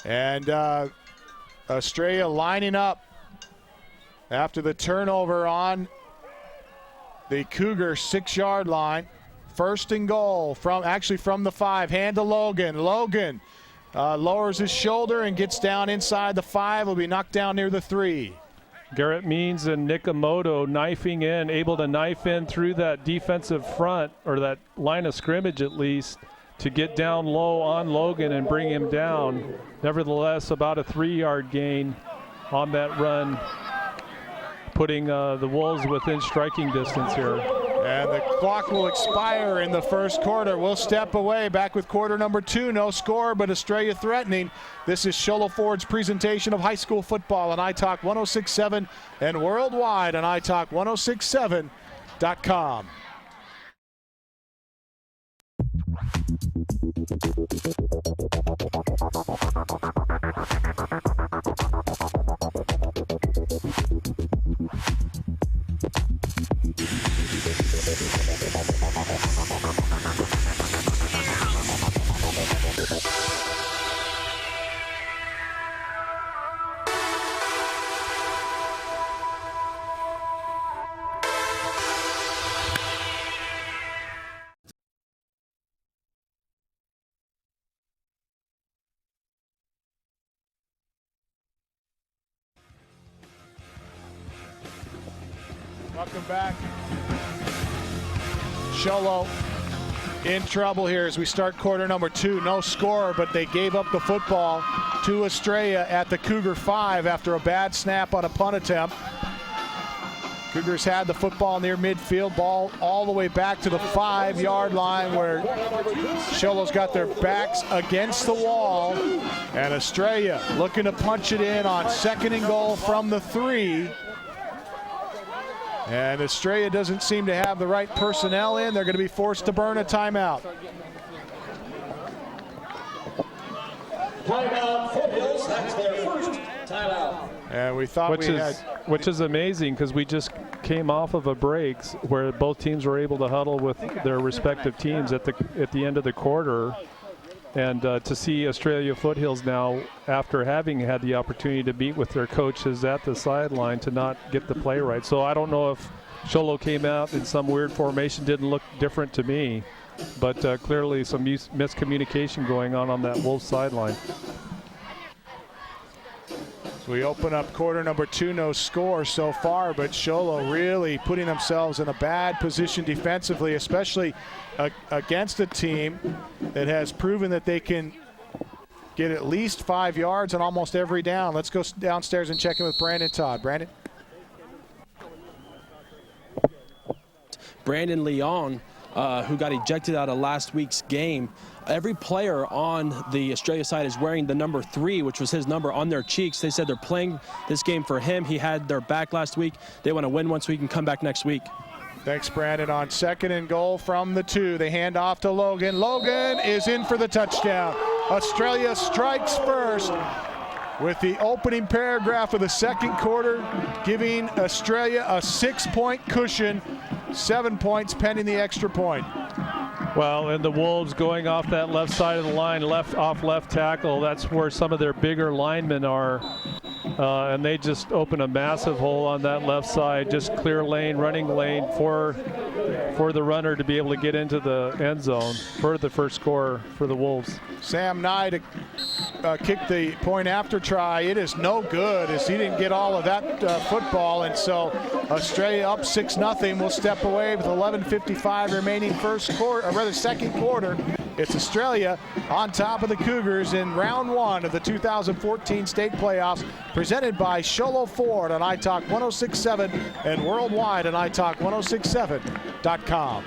S2: And Estrella lining up after the turnover on the Cougar 6-yard line. First and goal from the 5. Hand to Logan. Logan lowers his shoulder and gets down inside the 5. Will be knocked down near the 3.
S1: Garrett Means and Nikamoto knifing in, able to knife in through that defensive front, or that line of scrimmage at least, to get down low on Logan and bring him down. Nevertheless, about a 3-yard gain on that run, putting the Wolves within striking distance here.
S2: And the clock will expire in the first quarter. We'll step away. Back with quarter number 2. No score, but Estrella threatening. This is Show Low Ford's presentation of high school football on iTalk 106.7 and worldwide on iTalk1067.com. Welcome back. Show Low in trouble here as we start quarter number 2. No score, but they gave up the football to Estrella at the Cougar 5 after a bad snap on a punt attempt. Cougars had the football near midfield, ball all the way back to the 5-yard line where Show Low's got their backs against the wall, and Estrella looking to punch it in on second and goal from the 3. And Estrella doesn't seem to have the right personnel in. They're going to be forced to burn a timeout.
S11: Timeout, Foothills. That's their first timeout.
S2: And we thought
S1: which is amazing, because we just came off of a break where both teams were able to huddle with their respective teams at the end of the quarter. And to see Estrella Foothills now, after having had the opportunity to meet with their coaches at the sideline, to not get the play right. So I don't know if Show Low came out in some weird formation, didn't look different to me, but clearly some miscommunication going on that Wolves sideline.
S2: So we open up quarter number 2, no score so far, but Show Low really putting themselves in a bad position defensively, especially against a team that has proven that they can get at least 5 yards on almost every down. Let's go downstairs and check in with Brandon Todd. Brandon?
S8: Brandon Leon, who got ejected out of last week's game. Every player on the Estrella side is wearing the number 3, which was his number, on their cheeks. They said they're playing this game for him. He had their back last week. They want to win once we can come back next week.
S2: Thanks, Brandon. On second and goal from the 2, they hand off to Logan. Logan is in for the touchdown. Estrella strikes first with the opening paragraph of the second quarter, giving Estrella a 6-point cushion, 7 points pending the extra point.
S1: Well, and the Wolves going off that left side of the line, left tackle, that's where some of their bigger linemen are. And they just open a massive hole on that left side, just clear lane, running lane for the runner to be able to get into the end zone for the first score for the Wolves.
S2: Sam Nye to kick the point after try. It is no good, as he didn't get all of that football, and so Estrella up 6-0. We'll step away with 11:55 remaining second quarter. It's Estrella on top of the Cougars in round 1 of the 2014 state playoffs, presented by Show Low Ford on iTalk 106.7 and worldwide on iTalk1067.com.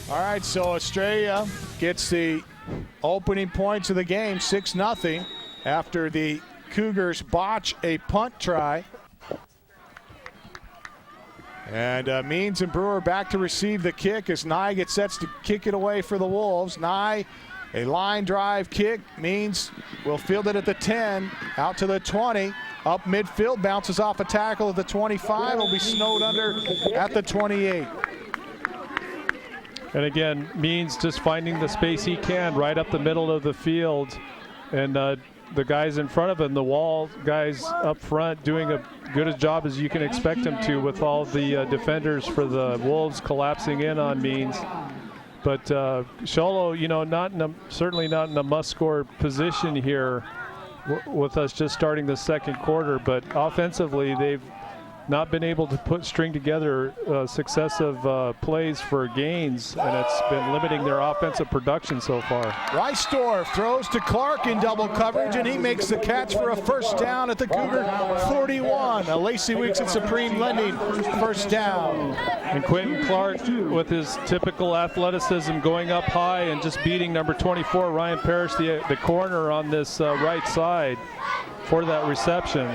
S2: All right, so Estrella gets the opening points of the game, 6-0, after the Cougars botch a punt try. And Means and Brewer back to receive the kick as Nye gets set to kick it away for the Wolves. Nye, a line drive kick. Means will field it at the 10, out to the 20. Up midfield, bounces off a tackle at the 25. Will be snowed under at the 28.
S1: And again, Means just finding the space he can right up the middle of the field. And the guys in front of him, the wall guys up front, doing a good a job as you can expect them to with all the defenders for the Wolves collapsing in on Means. But Show Low, you know, certainly not in a must-score position here with us just starting the second quarter. But offensively, they've not been able to string together successive plays for gains, and it's been limiting their offensive production so far.
S2: Reisdorf throws to Clark in double coverage, and he makes the catch for a first down at the Cougar 41. A Lacey Weeks at Supreme Lending first down.
S1: And Quentin Clark, with his typical athleticism, going up high and just beating number 24, Ryan Parrish, the corner on this right side for that reception.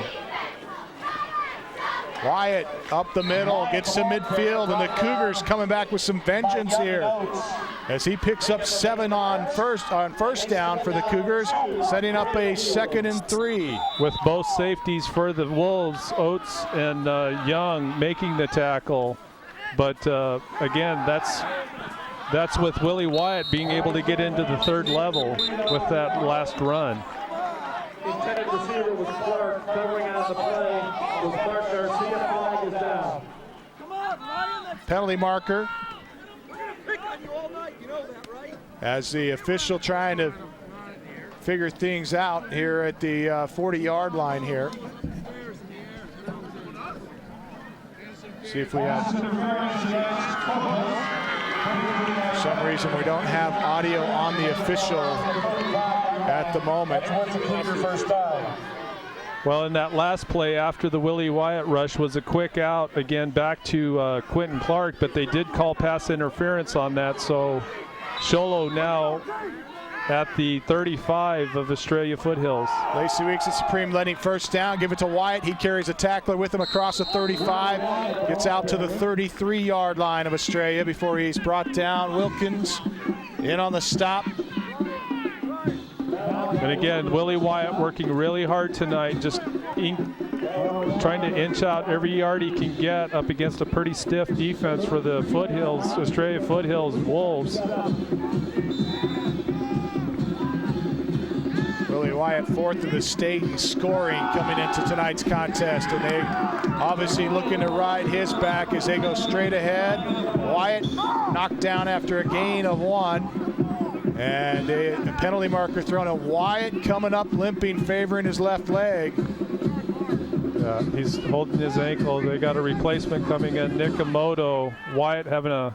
S2: Wyatt up the middle, gets to midfield, and the Cougars coming back with some vengeance here as he picks up 7 on first down for the Cougars, setting up a 2nd and 3.
S1: With both safeties for the Wolves, Oates and Young, making the tackle. But again, that's with Willie Wyatt being able to get into the third level with that last run.
S11: Intended receiver was Clark, covering out the play was Clark Garcia. Flag is down.
S4: Come on, Ryan.
S2: Penalty marker.
S4: We're going to pick on you all night. You know that, right?
S2: As the official trying to figure things out here at the 40-yard line here. See if we have. For some reason, we don't have audio on the official at the moment.
S1: Well, in that last play after the Willie Wyatt rush was a quick out, again back to Quentin Clark, but they did call pass interference on that, so Show Low now at the 35 of Estrella Foothills.
S2: Lacey Weeks at Supreme Lending first down, give it to Wyatt. He carries a tackler with him across the 35, gets out to the 33-yard line of Estrella before he's brought down. Wilkins in on the stop.
S1: And again, Willie Wyatt working really hard tonight, just trying to inch out every yard he can get up against a pretty stiff defense for the Foothills, Estrella Foothills Wolves.
S2: Willie Wyatt, 4th in the state in scoring coming into tonight's contest, and they obviously looking to ride his back as they go straight ahead. Wyatt knocked down after a gain of 1, and a penalty marker thrown at Wyatt, coming up limping, favoring his left leg.
S1: He's holding his ankle. They got a replacement coming in, Nikamoto. Wyatt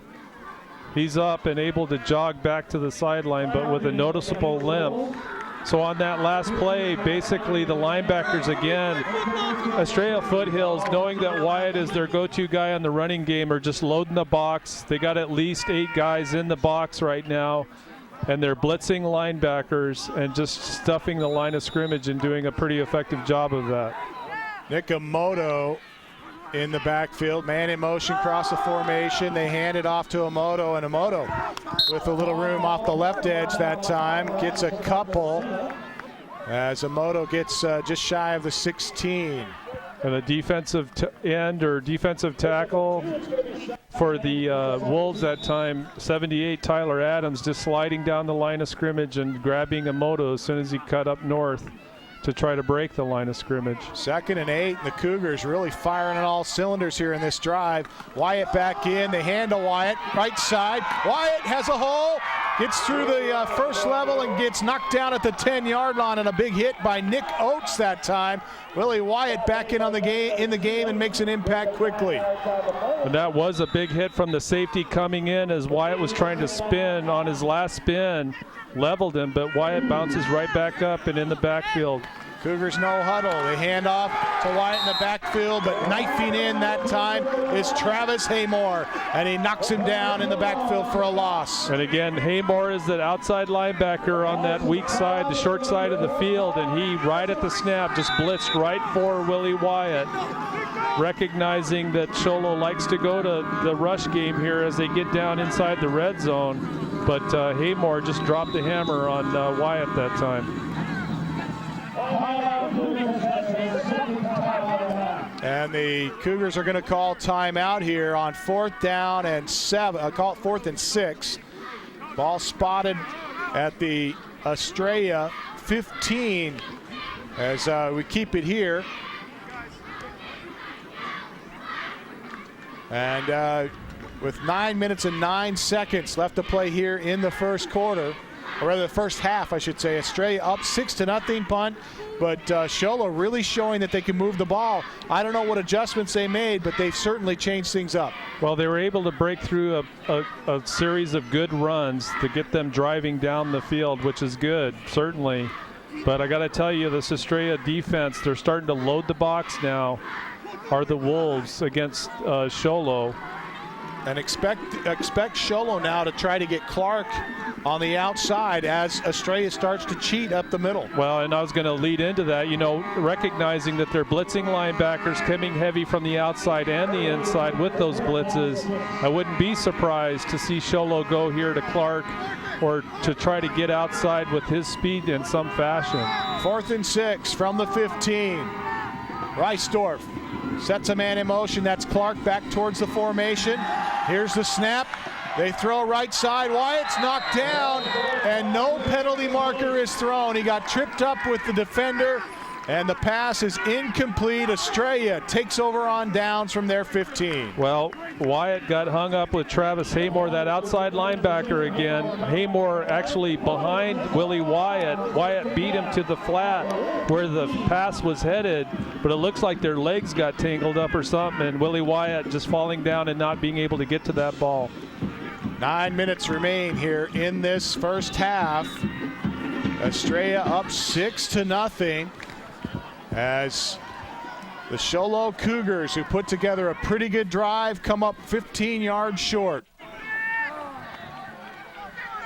S1: he's up and able to jog back to the sideline, but with a noticeable limp. So on that last play, basically the linebackers again, Estrella Foothills, knowing that Wyatt is their go-to guy on the running game, are just loading the box. They got at least 8 guys in the box right now, and they're blitzing linebackers and just stuffing the line of scrimmage and doing a pretty effective job of that.
S2: Nikamoto in the backfield, man in motion, cross the formation. They hand it off to Emoto, and Emoto with a little room off the left edge that time gets a couple as Emoto gets just shy of the 16.
S1: And a defensive end or defensive tackle for the Wolves that time, 78, Tyler Adams, just sliding down the line of scrimmage and grabbing Emoto as soon as he cut up north to try to break the line of scrimmage.
S2: 2nd and 8, and the Cougars really firing on all cylinders here in this drive. Wyatt back in, they hand to Wyatt, right side. Wyatt has a hole, gets through the first level and gets knocked down at the 10-yard line, and a big hit by Nick Oates that time. Willie Wyatt back in the game and makes an impact quickly.
S1: And that was a big hit from the safety coming in as Wyatt was trying to spin on his last spin, leveled him, but Wyatt bounces right back up and in the backfield.
S2: Cougars no huddle. They hand off to Wyatt in the backfield, but knifing in that time is Travis Haymore, and he knocks him down in the backfield for a loss.
S1: And again, Haymore is that outside linebacker on that weak side, the short side of the field, and he, right at the snap, just blitzed right for Willie Wyatt, recognizing that Show Low likes to go to the rush game here as they get down inside the red zone. But Haymore just dropped the hammer on Wyatt that time.
S2: And the Cougars are going to call timeout here on 4th down and 7. Call it 4th and 6. Ball spotted at the Estrella 15 as we keep it here. And with 9 minutes and 9 seconds left to play here in the first quarter, or rather the first half, I should say. Estrella up 6-0 punt, but Show Low really showing that they can move the ball. I don't know what adjustments they made, but they've certainly changed things up.
S1: Well, they were able to break through a series of good runs to get them driving down the field, which is good, certainly. But I got to tell you, this Estrella defense, they're starting to load the box now, are the Wolves against Show Low.
S2: And expect Show Low now to try to get Clark on the outside as Estrella starts to cheat up the middle.
S1: Well, and I was going to lead into that, you know, recognizing that they're blitzing linebackers coming heavy from the outside and the inside with those blitzes. I wouldn't be surprised to see Show Low go here to Clark or to try to get outside with his speed in some fashion.
S2: 4th and 6 from the 15. Reisdorf sets a man in motion. That's Clark back towards the formation. Here's the snap. They throw right side. Wyatt's knocked down, and no penalty marker is thrown. He got tripped up with the defender, and the pass is incomplete. Estrella takes over on downs from their 15.
S1: Well, Wyatt got hung up with Travis Haymore, that outside linebacker again. Haymore actually behind Willie Wyatt. Wyatt beat him to the flat where the pass was headed, but it looks like their legs got tangled up or something, and Willie Wyatt just falling down and not being able to get to that ball.
S2: 9 minutes remain here in this first half. Estrella up 6-0 as the Show Low Cougars, who put together a pretty good drive, come up 15 yards short.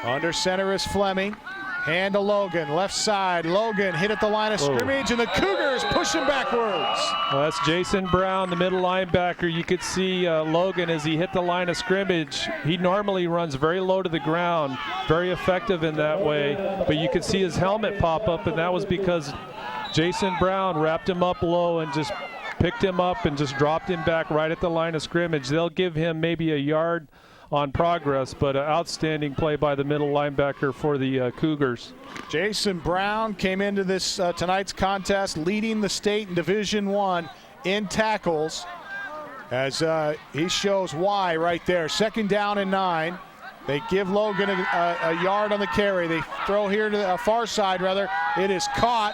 S2: Under center is Fleming. Hand to Logan, left side. Logan hit at the line of scrimmage, and the Cougars push him backwards.
S1: Well, that's Jason Brown, the middle linebacker. You could see Logan as he hit the line of scrimmage. He normally runs very low to the ground, very effective in that way. But you could see his helmet pop up, and that was because Jason Brown wrapped him up low and just picked him up and just dropped him back right at the line of scrimmage. They'll give him maybe a yard on progress, but an outstanding play by the middle linebacker for the Cougars.
S2: Jason Brown came into this tonight's contest leading the state in Division I in tackles, as he shows why right there. 2nd down and 9. They give Logan a yard on the carry. They throw here to the far side, rather. It is caught,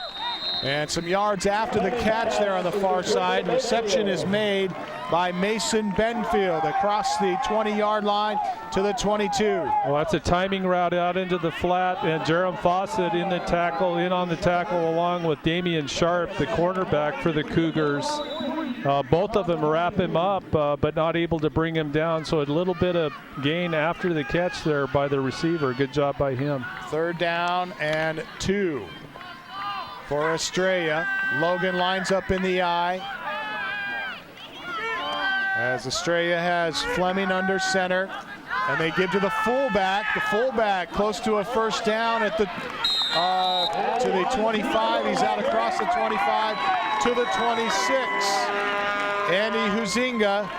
S2: and some yards after the catch there on the far side. Reception is made by Mason Benfield across the 20-yard line to the 22.
S1: Well, that's a timing route out into the flat, and Jerem Fawcett in on the tackle along with Damian Sharp, the cornerback for the Cougars. Both of them wrap him up, but not able to bring him down. So a little bit of gain after the catch there by the receiver. Good job by him.
S2: 3rd down and 2 for Estrella. Logan lines up in the eye, as Estrella has Fleming under center, and they give to the fullback. The fullback close to a 1st down at the to the 25. He's out across the 25 to the 26. Andy Huizinga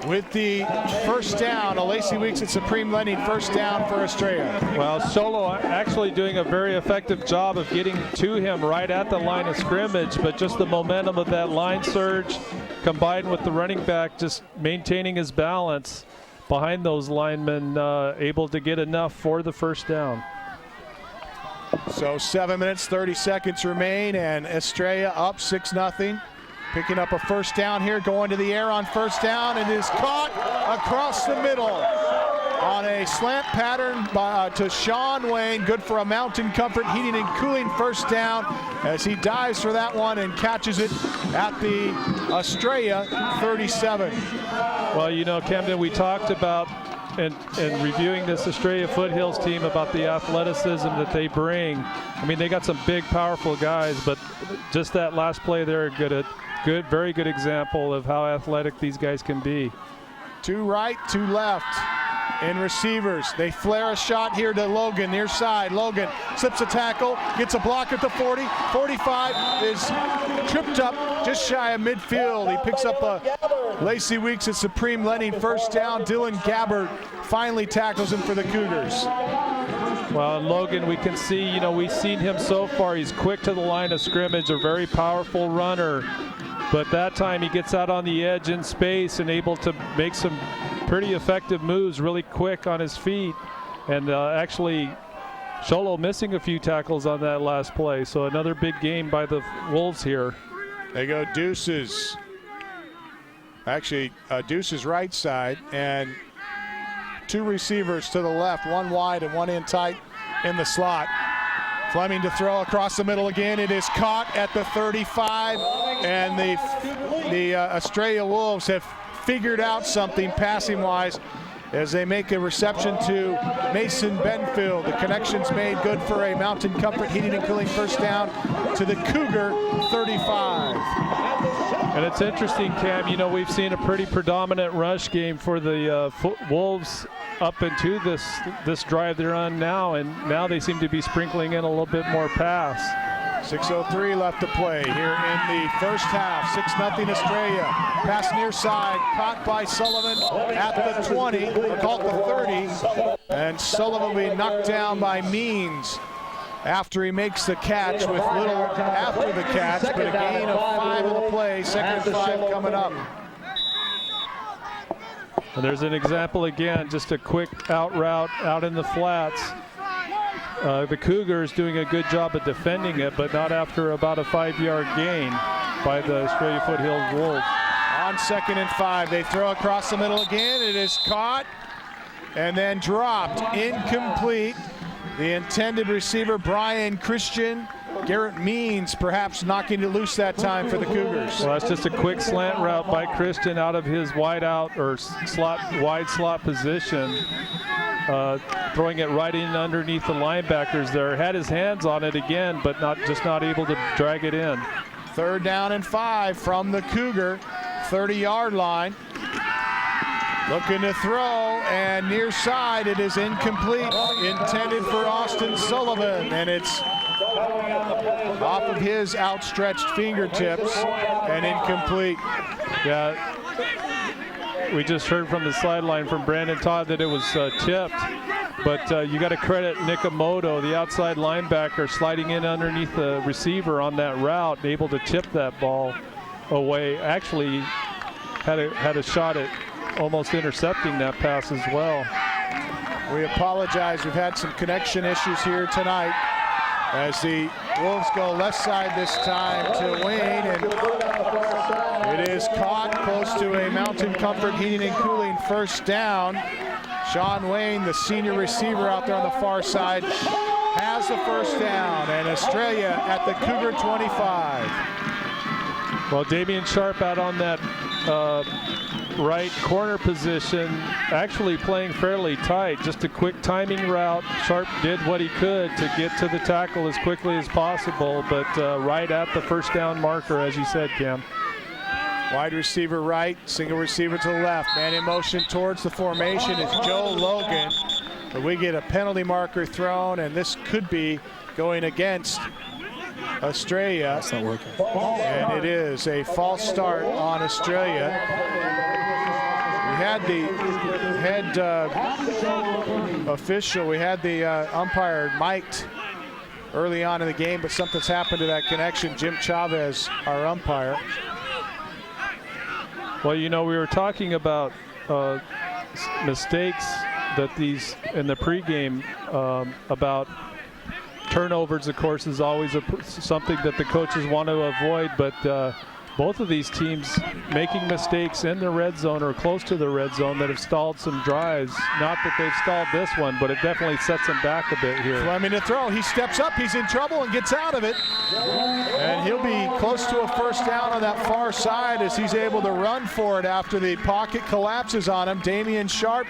S2: with the 1st down. Lacey Weeks at Supreme Lending, 1st down for Estrella.
S1: Well, Show Low actually doing a very effective job of getting to him right at the line of scrimmage, but just the momentum of that line surge combined with the running back just maintaining his balance behind those linemen, able to get enough for the 1st down.
S2: So 7 minutes, 30 seconds remain, and Estrella up 6-0. Picking up a 1st down here, going to the air on 1st down, and is caught across the middle. on a slant pattern to Sean Wayne. Good for a Mountain Comfort Heating and Cooling first down as he dives for that one and catches it at the Estrella 37.
S1: Well, you know, Camden, we talked about and reviewing this Estrella Foothills team about the athleticism that they bring. I mean, they got some big, powerful guys, but just that last play there, very good example of how athletic these guys can be.
S2: Two right, two left. In receivers, they flare a shot here to Logan, near side. Logan slips a tackle, gets a block at the 40. 45 is tripped up just shy of midfield. He picks up a Lacey Weeks at Supreme Lending first down. Dylan Gabbard finally tackles him for the Cougars.
S1: Well, Logan, we can see, you know, we've seen him so far. He's quick to the line of scrimmage, a very powerful runner. But that time he gets out on the edge in space and able to make some pretty effective moves really quick on his feet. And actually, Show Low missing a few tackles on that last play. So another big game by the Wolves here.
S2: They go Deuces. Actually, Deuces right side. And two receivers to the left, one wide and one in tight in the slot. Fleming to throw across the middle again. It is caught at the 35. And the Estrella Wolves have figured out something passing-wise as they make a reception to Mason Benfield. The connection's made good for a Mountain Comfort Heating and Cooling first down to the Cougar 35.
S1: And it's interesting, Cam, you know, we've seen a pretty predominant rush game for the Wolves up into this drive they're on now, and now they seem to be sprinkling in a little bit more pass.
S2: 6:03 left to play here in the first half. 6-0 Estrella. Pass near side, caught by Sullivan at the 20, or caught the 30. And Sullivan will be knocked down by Means after he makes the catch with little after the catch, but a gain of 5 of the play. Second and 5 coming up.
S1: And there's an example again, just a quick out route out in the flats. The Cougars doing a good job of defending it, but not after about a 5-yard gain by the Estrella Foothills Wolves.
S2: On 2nd and 5, they throw across the middle again. It is caught and then dropped. Incomplete. The intended receiver, Brian Christian. Garrett Means perhaps knocking it loose that time for the Cougars.
S1: Well, that's just a quick slant route by Christian out of his wide out or wide slot position. Throwing it right in underneath the linebackers there. Had his hands on it again, but just not able to drag it in.
S2: 3rd down and 5 from the Cougar 30-yard line. Looking to throw, and near side it is incomplete. Intended for Austin Sullivan, and it's off of his outstretched fingertips and incomplete.
S1: Yeah. We just heard from the sideline from Brandon Todd that it was tipped, but you got to credit Nikamoto, the outside linebacker, sliding in underneath the receiver on that route, able to tip that ball away. Actually had a shot at almost intercepting that pass as well.
S2: We apologize. We've had some connection issues here tonight as the Wolves go left side this time to Wayne, and it is caught close to a Mountain Comfort Heating and Cooling first down. Sean Wayne, the senior receiver out there on the far side, has the first down, and Estrella at the Cougar 25.
S1: Well, Damian Sharp out on that right corner position, actually playing fairly tight. Just a quick timing route. Sharp did what he could to get to the tackle as quickly as possible, but right at the first down marker, as you said, Cam.
S2: Wide receiver right, single receiver to the left. Man in motion towards the formation is Joe Logan. But we get a penalty marker thrown, and this could be going against Estrella.
S8: That's not working.
S2: And it is a false start on Estrella. We had the head official, we had the umpire mic'd early on in the game, but something's happened to that connection. Jim Chavez, our umpire.
S1: Well, you know, we were talking about mistakes that these in the pregame about turnovers, of course, is always something that the coaches want to avoid, but both of these teams making mistakes in the red zone or close to the red zone that have stalled some drives. Not that they've stalled this one, but it definitely sets them back a bit here.
S2: Fleming to throw. He steps up. He's in trouble and gets out of it. And he'll be close to a first down on that far side as he's able to run for it after the pocket collapses on him. Damian Sharp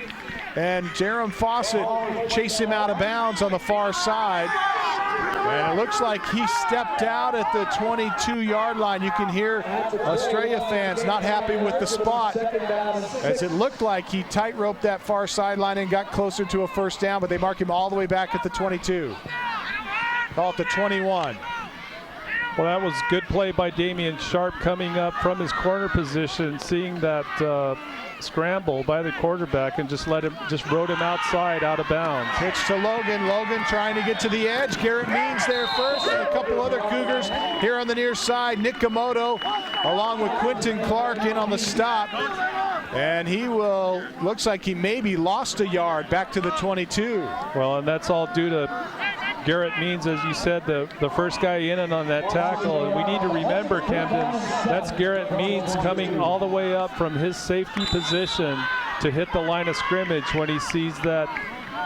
S2: and Jerem Fawcett chase him out of bounds on the far side. And it looks like he stepped out at the 22-yard line. You can hear Estrella fans not happy with the spot, as it looked like he tight-roped that far sideline and got closer to a first down, but they mark him all the way back at the 22. Call it the 21.
S1: Well, that was good play by Damian Sharp coming up from his corner position, seeing that scramble by the quarterback and just rode him outside, out of bounds.
S2: Pitch to Logan. Logan trying to get to the edge. Garrett Means there first, and a couple other Cougars here on the near side. Nick Komodo along with Quentin Clark in on the stop. And he looks like he maybe lost a yard back to the 22.
S1: Well, and that's all due to Garrett Means, as you said, the first guy in and on that tackle. And we need to remember, Camden, that's Garrett Means coming all the way up from his safety position to hit the line of scrimmage when he sees that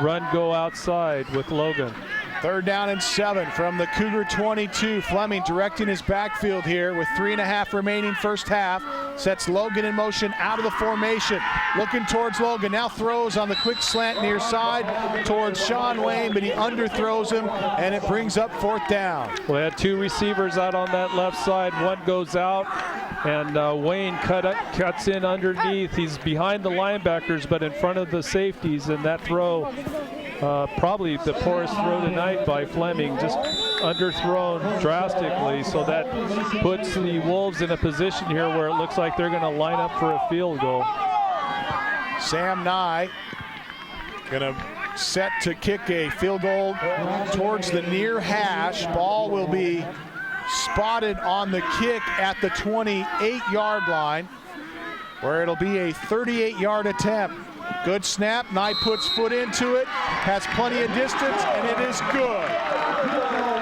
S1: run go outside with Logan.
S2: 3rd down and 7 from the Cougar 22. Fleming directing his backfield here with 3.5 remaining first half. Sets Logan in motion out of the formation. Looking towards Logan. Now throws on the quick slant near side towards Sean Wayne, but he underthrows him, and it brings up 4th down.
S1: Well, they had 2 receivers out on that left side. One goes out, and Wayne cuts in underneath. He's behind the linebackers, but in front of the safeties, and that throw, probably the poorest throw tonight by Fleming, just underthrown drastically, so that puts the Wolves in a position here where it looks like they're going to line up for a field goal.
S2: Sam Nye going to set to kick a field goal towards the near hash. Ball will be spotted on the kick at the 28-yard line, where it'll be a 38-yard attempt. Good snap. Nye puts foot into it, has plenty of distance, and it is good.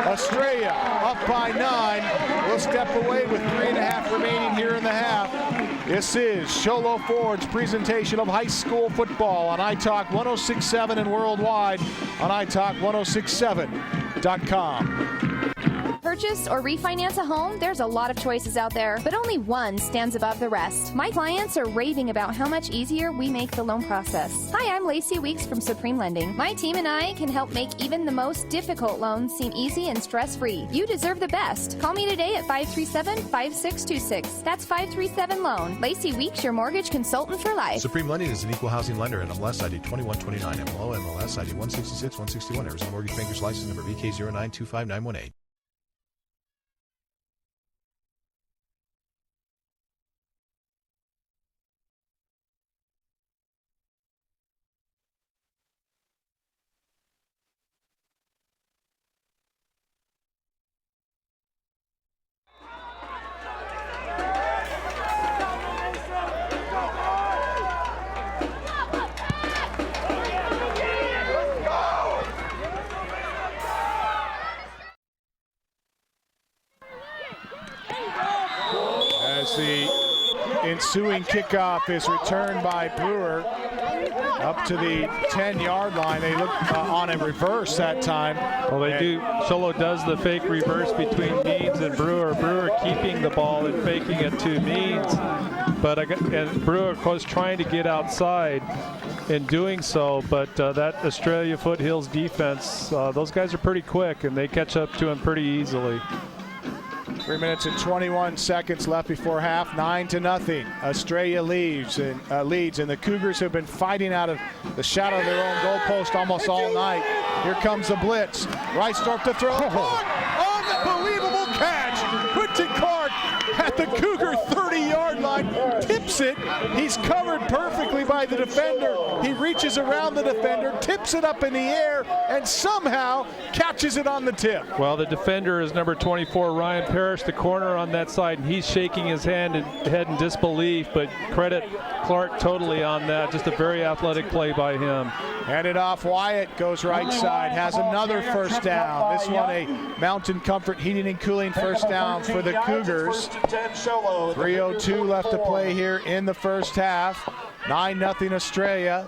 S2: Estrella up by 9. We'll step away with 3.5 remaining here in the half. This is Show Low Ford's presentation of high school football on iTalk 106.7 and worldwide on iTalk1067.com.
S5: Purchase or refinance a home? There's a lot of choices out there, but only one stands above the rest. My clients are raving about how much easier we make the loan process. Hi, I'm Lacey Weeks from Supreme Lending. My team and I can help make even the most difficult loans seem easy and stress-free. You deserve the best. Call me today at 537-5626. That's 537-LOAN. Lacey Weeks, your mortgage consultant for life.
S6: Supreme Lending is an equal housing lender, NMLS ID 2129, MLO MLS ID 166-161, Arizona Mortgage Bankers License Number VK0925918.
S2: The ensuing kickoff is returned by Brewer up to the 10-yard line. They look on a reverse that time.
S1: Well, they do. Sholo does the fake reverse between Means and Brewer. Brewer keeping the ball and faking it to Means. And Brewer, of course, trying to get outside in doing so. But that Estrella Foothills defense, those guys are pretty quick, and they catch up to him pretty easily.
S2: 3 minutes and 21 seconds left before half. 9-0. Estrella leads, and the Cougars have been fighting out of the shadow of their own goalpost almost all night. Here comes the blitz. Reisdorf to throw. Unbelievable catch. Quentin Clark at the Cougar 30-yard line. tips it. He's covered perfectly by the defender. He reaches around the defender, tips it up in the air, and somehow catches it on the tip.
S1: Well, the defender is number 24, Ryan Parrish, the corner on that side, and he's shaking his head in disbelief, but credit Clark totally on that. Just a very athletic play by him.
S2: Handed off, Wyatt goes right side, has another first down. This one a Mountain Comfort Heating and Cooling first down for the Cougars. 3:02 left to play here in the first half. 9-0 Estrella.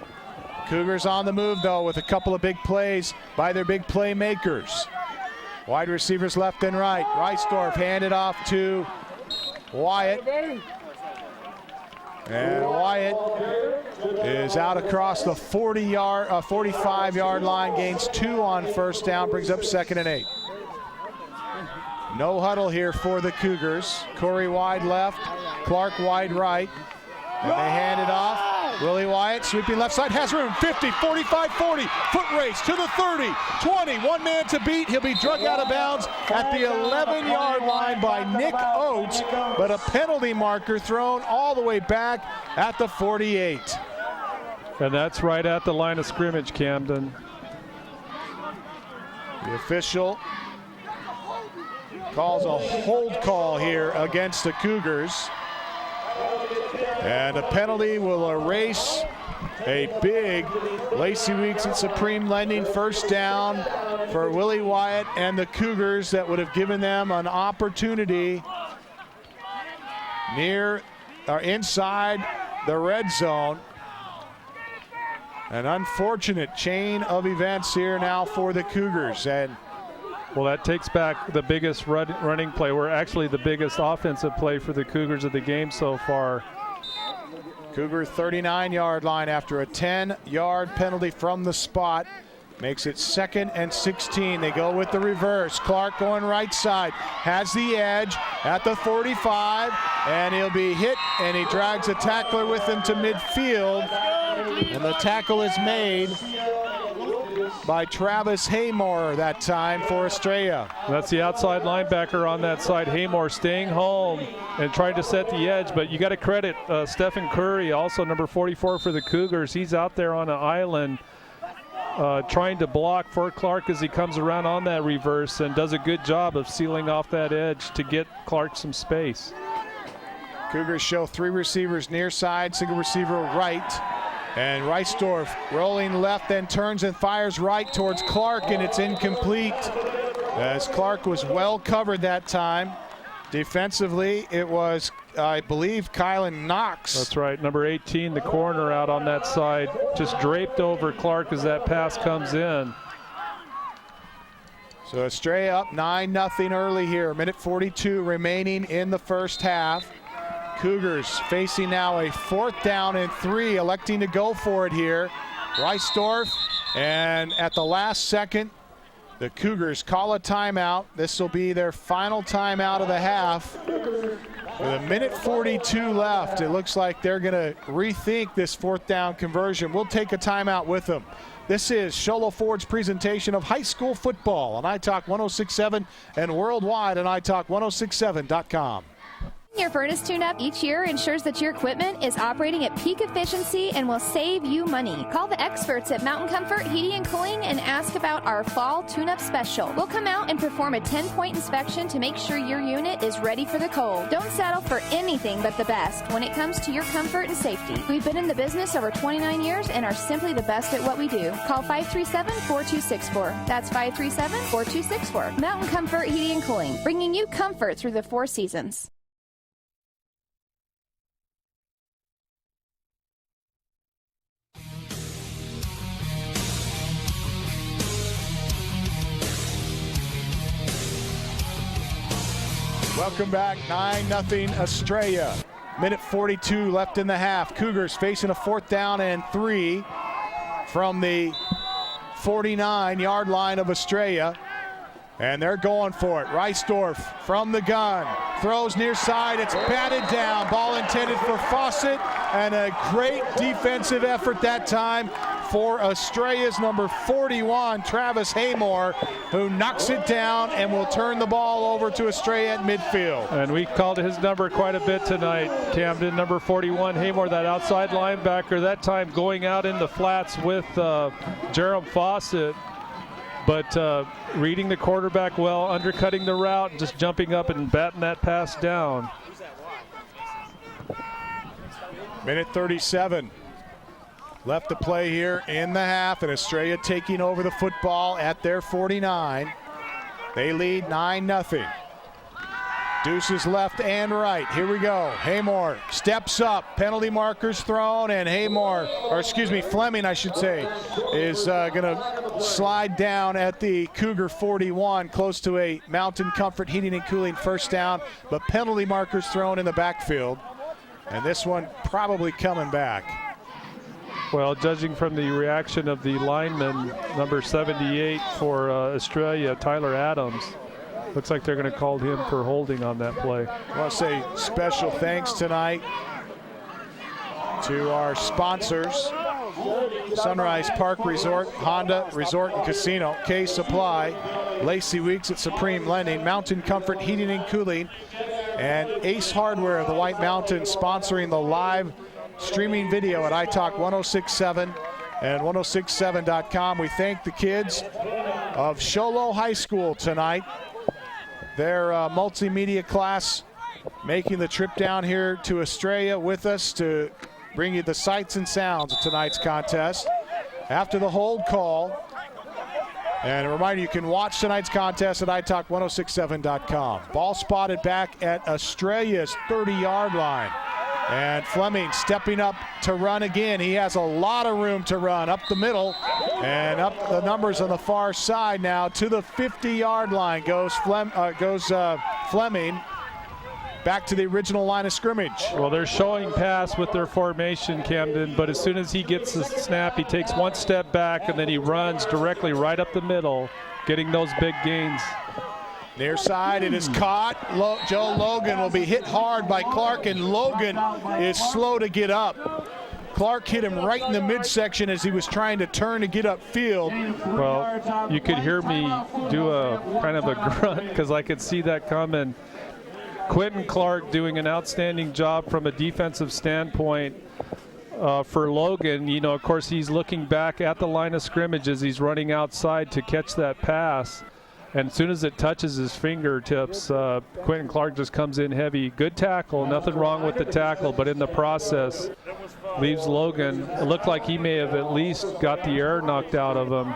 S2: Cougars on the move though with a couple of big plays by their big playmakers. Wide receivers left and right. Reisdorf handed off to Wyatt. And Wyatt is out across the 45-yard line, gains 2 on first down, brings up 2nd and 8. No huddle here for the Cougars. Corey wide left, Clark wide right. And they hand it off. Willie Wyatt sweeping left side, has room, 50, 45, 40, foot race to the 30, 20, one man to beat. He'll be drug out of bounds at the 11-yard line by Nick Oates, but a penalty marker thrown all the way back at the 48.
S1: And that's right at the line of scrimmage, Camden.
S2: The official calls a hold call here against the Cougars. And a penalty will erase a big Lacey Weeks and Supreme Lending first down for Willie Wyatt and the Cougars that would have given them an opportunity near or inside the red zone. An unfortunate chain of events here now for the Cougars. And
S1: well, that takes back the biggest running play, or actually the biggest offensive play for the Cougars of the game so far.
S2: Cougar 39-yard line after a 10-yard penalty from the spot. Makes it 2nd and 16. They go with the reverse. Clark going right side. Has the edge at the 45. And he'll be hit, and he drags a tackler with him to midfield. And the tackle is made by Travis Haymore that time for Estrella.
S1: That's the outside linebacker on that side. Haymore staying home and trying to set the edge, but you got to credit Stephen Curry, also number 44 for the Cougars. He's out there on an island trying to block for Clark as he comes around on that reverse and does a good job of sealing off that edge to get Clark some space.
S2: Cougars show 3 receivers near side, single receiver right. And Reisdorf rolling left, then turns and fires right towards Clark, and it's incomplete. As Clark was well covered that time. Defensively, it was, I believe, Kylan Knox.
S1: That's right, number 18, the corner out on that side, just draped over Clark as that pass comes in.
S2: So Estrella up 9-0 early here. 1:42 remaining in the first half. Cougars facing now a 4th down and 3, electing to go for it here. Reisdorf, and at the last second, the Cougars call a timeout. This will be their final timeout of the half. With 1:42 left, it looks like they're going to rethink this 4th down conversion. We'll take a timeout with them. This is Show Low Ford's presentation of high school football on iTalk 106.7 and worldwide on iTalk1067.com.
S5: Your furnace tune-up each year ensures that your equipment is operating at peak efficiency and will save you money. Call the experts at Mountain Comfort Heating and Cooling and ask about our fall tune-up special. We'll come out and perform a 10-point inspection to make sure your unit is ready for the cold. Don't settle for anything but the best when it comes to your comfort and safety. We've been in the business over 29 years and are simply the best at what we do. Call 537-4264. That's 537-4264. Mountain Comfort Heating and Cooling, bringing you comfort through the 4 seasons.
S2: Welcome back, 9-0 Estrella. 1:42 left in the half. Cougars facing a 4th down and 3 from the 49-yard line of Estrella. And they're going for it. Reisdorf from the gun. Throws near side. It's batted down. Ball intended for Fawcett. And a great defensive effort that time for Estrella's number 41, Travis Haymore, who knocks it down and will turn the ball over to Estrella at midfield.
S1: And we called his number quite a bit tonight, Camden. Number 41, Haymore, that outside linebacker, that time going out in the flats with Jerome Fawcett. But reading the quarterback well, undercutting the route, and just jumping up and batting that pass down.
S2: Minute 37 left to play here in the half, and Estrella taking over the football at their 49. They lead 9-0. Deuces left and right. Here we go. Haymore steps up. Penalty markers thrown, and Fleming, I should say, is going to slide down at the Cougar 41, close to a Mountain Comfort Heating and Cooling first down, but penalty markers thrown in the backfield. And this one probably coming back.
S1: Well, judging from the reaction of the lineman, number 78 for Estrella, Tyler Adams, looks like they're going to call him for holding on that play.
S2: I want to say special thanks tonight to our sponsors, Sunrise Park Resort, Honda Resort and Casino, K Supply, Lacey Weeks at Supreme Lending, Mountain Comfort Heating and Cooling, and Ace Hardware of the White Mountains sponsoring the live streaming video at iTalk 1067 and 1067.com. We thank the kids of Show Low High School tonight. Their multimedia class making the trip down here to Estrella with us to bring you the sights and sounds of tonight's contest. After the hold call, and a reminder, you can watch tonight's contest at iTalk1067.com. Ball spotted back at Estrella's 30-yard line. And Fleming stepping up to run again. He has a lot of room to run up the middle and up the numbers on the far side now to the 50-yard line goes Fleming back to the original line of scrimmage.
S1: Well, they're showing pass with their formation, Camden, but as soon as he gets the snap, he takes one step back and then he runs directly right up the middle, getting those big gains.
S2: Near side, it is caught. Joe Logan will be hit hard by Clark, and Logan is slow to get up. Clark hit him right in the midsection as he was trying to turn to get upfield.
S1: Well, you could hear me do a kind of a grunt because I could see that coming. Quentin Clark doing an outstanding job from a defensive standpoint for Logan. You know, of course, he's looking back at the line of scrimmage as he's running outside to catch that pass. And as soon as it touches his fingertips, Quentin Clark just comes in heavy. Good tackle, nothing wrong with the tackle, but in the process, leaves Logan. It looked like he may have at least got the air knocked out of him,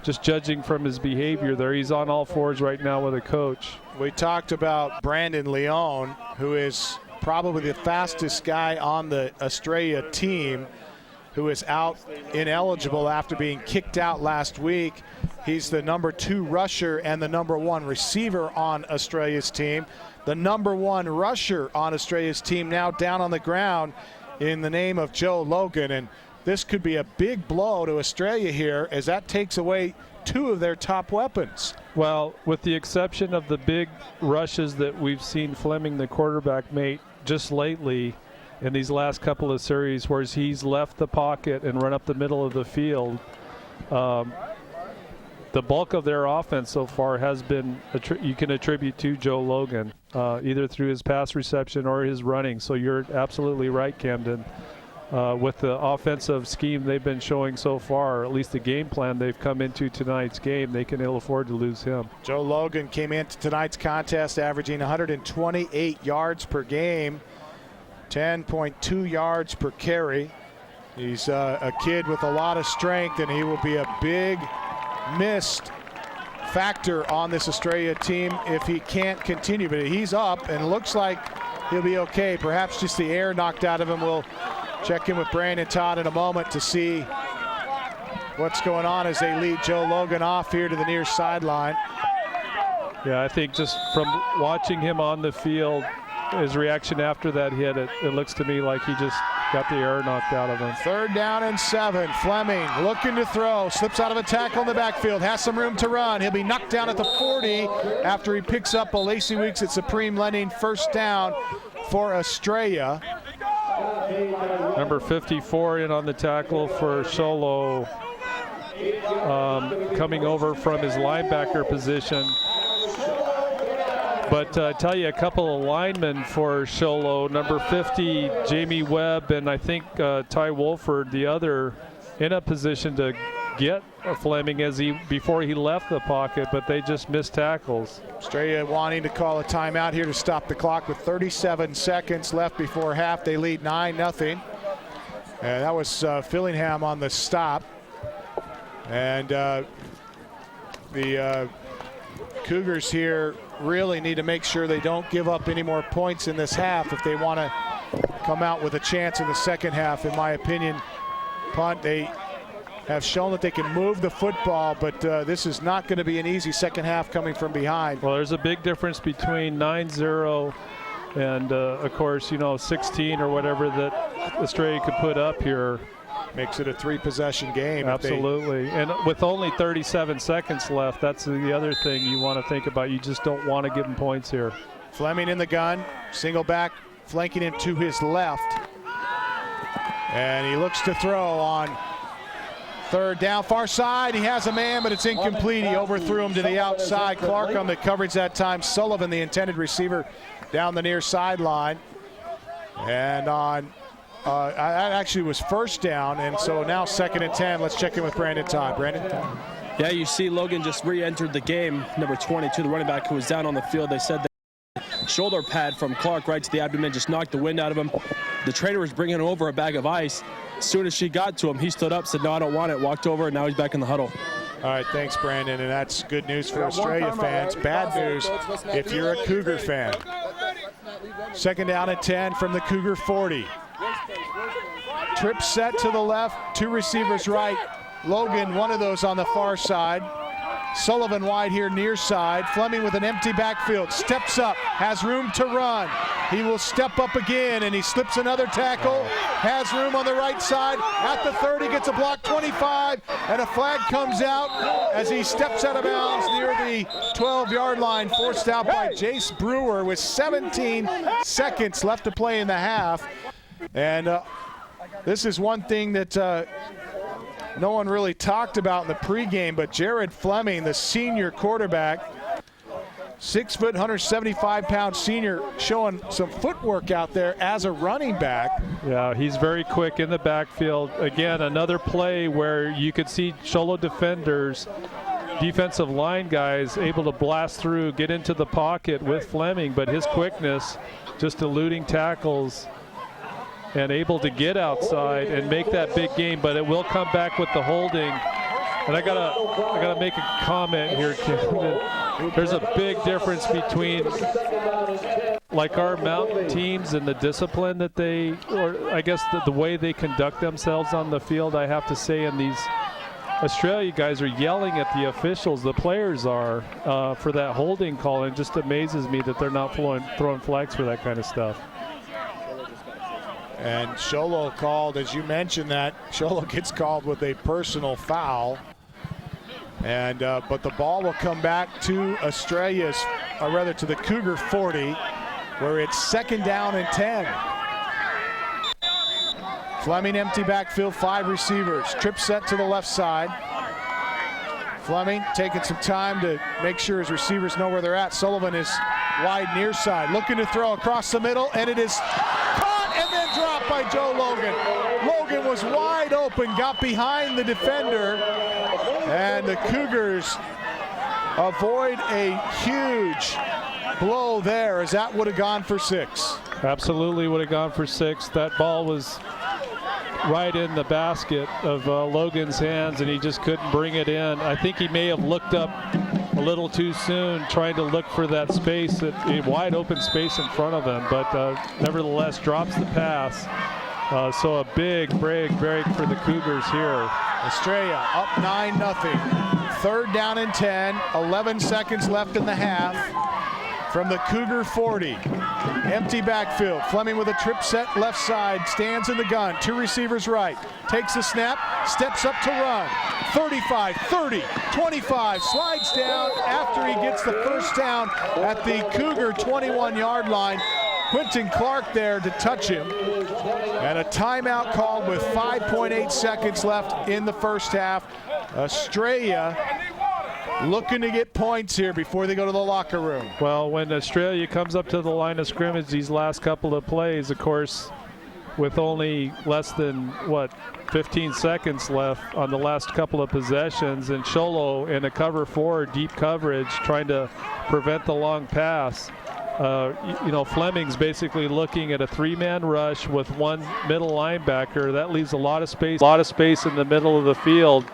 S1: just judging from his behavior there. He's on all fours right now with a coach.
S2: We talked about Brandon Leon, who is probably the fastest guy on the Estrella team, who is out ineligible after being kicked out last week. He's the number 2 rusher and the number 1 receiver on Estrella's team. The number 1 rusher on Estrella's team now down on the ground in the name of Joe Logan. And this could be a big blow to Estrella here as that takes away 2 of their top weapons.
S1: Well, with the exception of the big rushes that we've seen Fleming, the quarterback, make just lately in these last couple of series where he's left the pocket and run up the middle of the field, the bulk of their offense so far has been, you can attribute to Joe Logan, either through his pass reception or his running. So you're absolutely right, Camden. With the offensive scheme they've been showing so far, or at least the game plan they've come into tonight's game, they can ill afford to lose him.
S2: Joe Logan came into tonight's contest averaging 128 yards per game, 10.2 yards per carry. He's a kid with a lot of strength, and he will be a big missed factor on this Estrella team if he can't continue. But he's up and looks like he'll be okay. Perhaps just the air knocked out of him. We'll check in with Brandon Todd in a moment to see what's going on as they lead Joe Logan off here to the near sideline.
S1: Yeah, I think just from watching him on the field, his reaction after that hit, it looks to me like he just got the air knocked out of him.
S2: 3rd down and 7. Fleming looking to throw, slips out of a tackle in the backfield, has some room to run. He'll be knocked down at the 40 after he picks up a Lacey Weeks at Supreme Lending first down for Estrella.
S1: Number 54 in on the tackle for Show Low, coming over from his linebacker position. But I tell you, a couple of linemen for Show Low, number 50, Jamie Webb, and I think Ty Wolford, the other, in a position to get Fleming before he left the pocket, but they just missed tackles.
S2: Estrella wanting to call a timeout here to stop the clock with 37 seconds left before half. They lead 9-0. And that was Fillingham on the stop. And the Cougars here really need to make sure they don't give up any more points in this half if they want to come out with a chance in the second half, in my opinion. Punt, they have shown that they can move the football, but this is not going to be an easy second half coming from behind.
S1: Well, there's a big difference between 9-0 and, of course, 16 or whatever that Estrella could put up here.
S2: Makes it a 3-possession game.
S1: Absolutely. And with only 37 seconds left, that's the other thing you want to think about. You just don't want to give them points here.
S2: Fleming in the gun, single back, flanking him to his left. And he looks to throw on third down, far side. He has a man, but it's incomplete. He overthrew him to the outside. Clark on the coverage that time. Sullivan, the intended receiver, down the near sideline. And on that actually was first down, and so now 2nd and 10. Let's check in with Brandon Todd. Brandon?
S8: Yeah, you see Logan just re-entered the game, number 22, the running back who was down on the field. They said that shoulder pad from Clark right to the abdomen just knocked the wind out of him. The trainer was bringing over a bag of ice. As soon as she got to him, he stood up, said, "No, I don't want it," walked over, and now he's back in the huddle.
S2: All right, thanks, Brandon, and that's good news for Australia fans. Bad news if you're a Cougar fan. 2nd down and 10 from the Cougar 40. Trip set to the left, 2 receivers right. Logan, one of those on the far side. Sullivan wide here near side. Fleming with an empty backfield, steps up, has room to run. He will step up again, and he slips another tackle. Has room on the right side. At the 30, gets a block, 25, and a flag comes out as he steps out of bounds near the 12-yard line, forced out by Jace Brewer with 17 seconds left to play in the half. And this is one thing that no one really talked about in the pregame, but Jared Fleming, the senior quarterback, 6 foot, 175-pound senior, showing some footwork out there as a running back.
S1: Yeah, he's very quick in the backfield. Again, another play where you could see Show Low defenders, defensive line guys, able to blast through, get into the pocket with Fleming, but his quickness, just eluding tackles and able to get outside and make that big game, but it will come back with the holding. And I gotta make a comment here, Kim. There's a big difference between like our mountain teams and the discipline that they, or I guess the way they conduct themselves on the field, I have to say, and these Australia guys are yelling at the officials, the players are, for that holding call, and it just amazes me that they're not throwing flags for that kind of stuff.
S2: And Show Low called, as you mentioned, that Show Low gets called with a personal foul. And but the ball will come back to Australia's, or rather to the Cougar 40, where it's 2nd down and 10. Fleming empty backfield, 5 receivers. Trip set to the left side. Fleming taking some time to make sure his receivers know where they're at. Sullivan is wide near side, looking to throw across the middle, and it is caught and then dropped by Joe Logan. Logan was wide open, got behind the defender, and the Cougars avoid a huge blow there, as that would have gone for 6.
S1: Absolutely would have gone for 6. That ball was right in the basket of Logan's hands, and he just couldn't bring it in. I think he may have looked up a little too soon, trying to look for that space, a wide open space in front of him, but nevertheless drops the pass. So a big break for the Cougars here.
S2: Estrella up 9-0. 3rd down and 10, 11 seconds left in the half. From the Cougar 40, empty backfield. Fleming with a trip set left side, stands in the gun. 2 receivers right, takes the snap, steps up to run. 35, 30, 25, slides down after he gets the first down at the Cougar 21-yard line. Quentin Clark there to touch him. And a timeout called with 5.8 seconds left in the first half. Estrella looking to get points here before they go to the locker room.
S1: Well, when Estrella comes up to the line of scrimmage these last couple of plays, of course, with only less than, 15 seconds left on the last couple of possessions, and Show Low in a cover 4, deep coverage, trying to prevent the long pass. Fleming's basically looking at a 3-man rush with one middle linebacker. That leaves a lot of space in the middle of the field.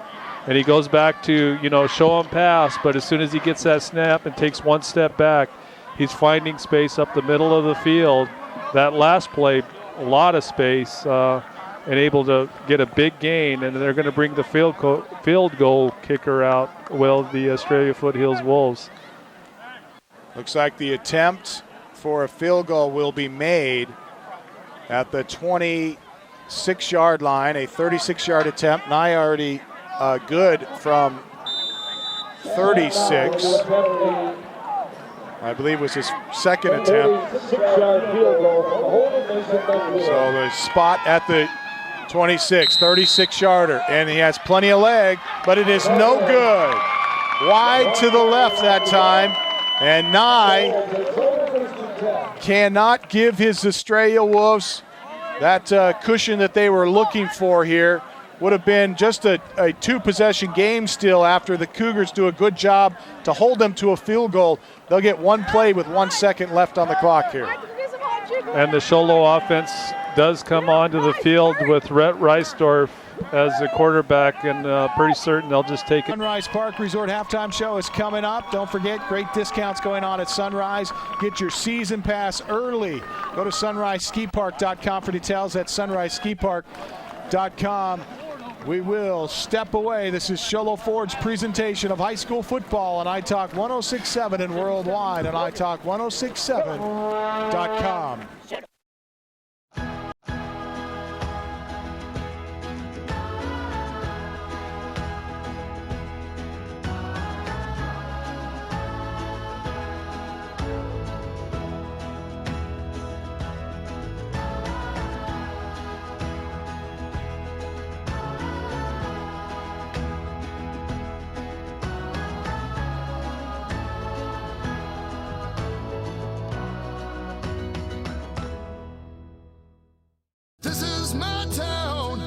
S1: And he goes back to, show him pass, but as soon as he gets that snap and takes one step back, he's finding space up the middle of the field. That last play, a lot of space, and able to get a big gain, and they're going to bring the field goal kicker out, the Estrella Foothills Wolves.
S2: Looks like the attempt for a field goal will be made at the 26-yard line, a 36-yard attempt. Nye already good from 36. I believe was his second attempt. So the spot at the 26, 36-yarder, and he has plenty of leg, but it is no good. Wide to the left that time, and Nye cannot give his Estrella Wolves that cushion that they were looking for here. Would have been just a 2-possession game still after the Cougars do a good job to hold them to a field goal. They'll get one play with 1 second left on the clock here.
S1: And the Show Low offense does come onto the field with Rhett Reisdorf as the quarterback, and pretty certain they'll just take it.
S2: Sunrise Park Resort halftime show is coming up. Don't forget, great discounts going on at Sunrise. Get your season pass early. Go to sunriseskipark.com for details. At sunriseskipark.com. We will step away. This is Show Low Ford's presentation of high school football on iTalk 106.7 and worldwide on iTalk1067.com.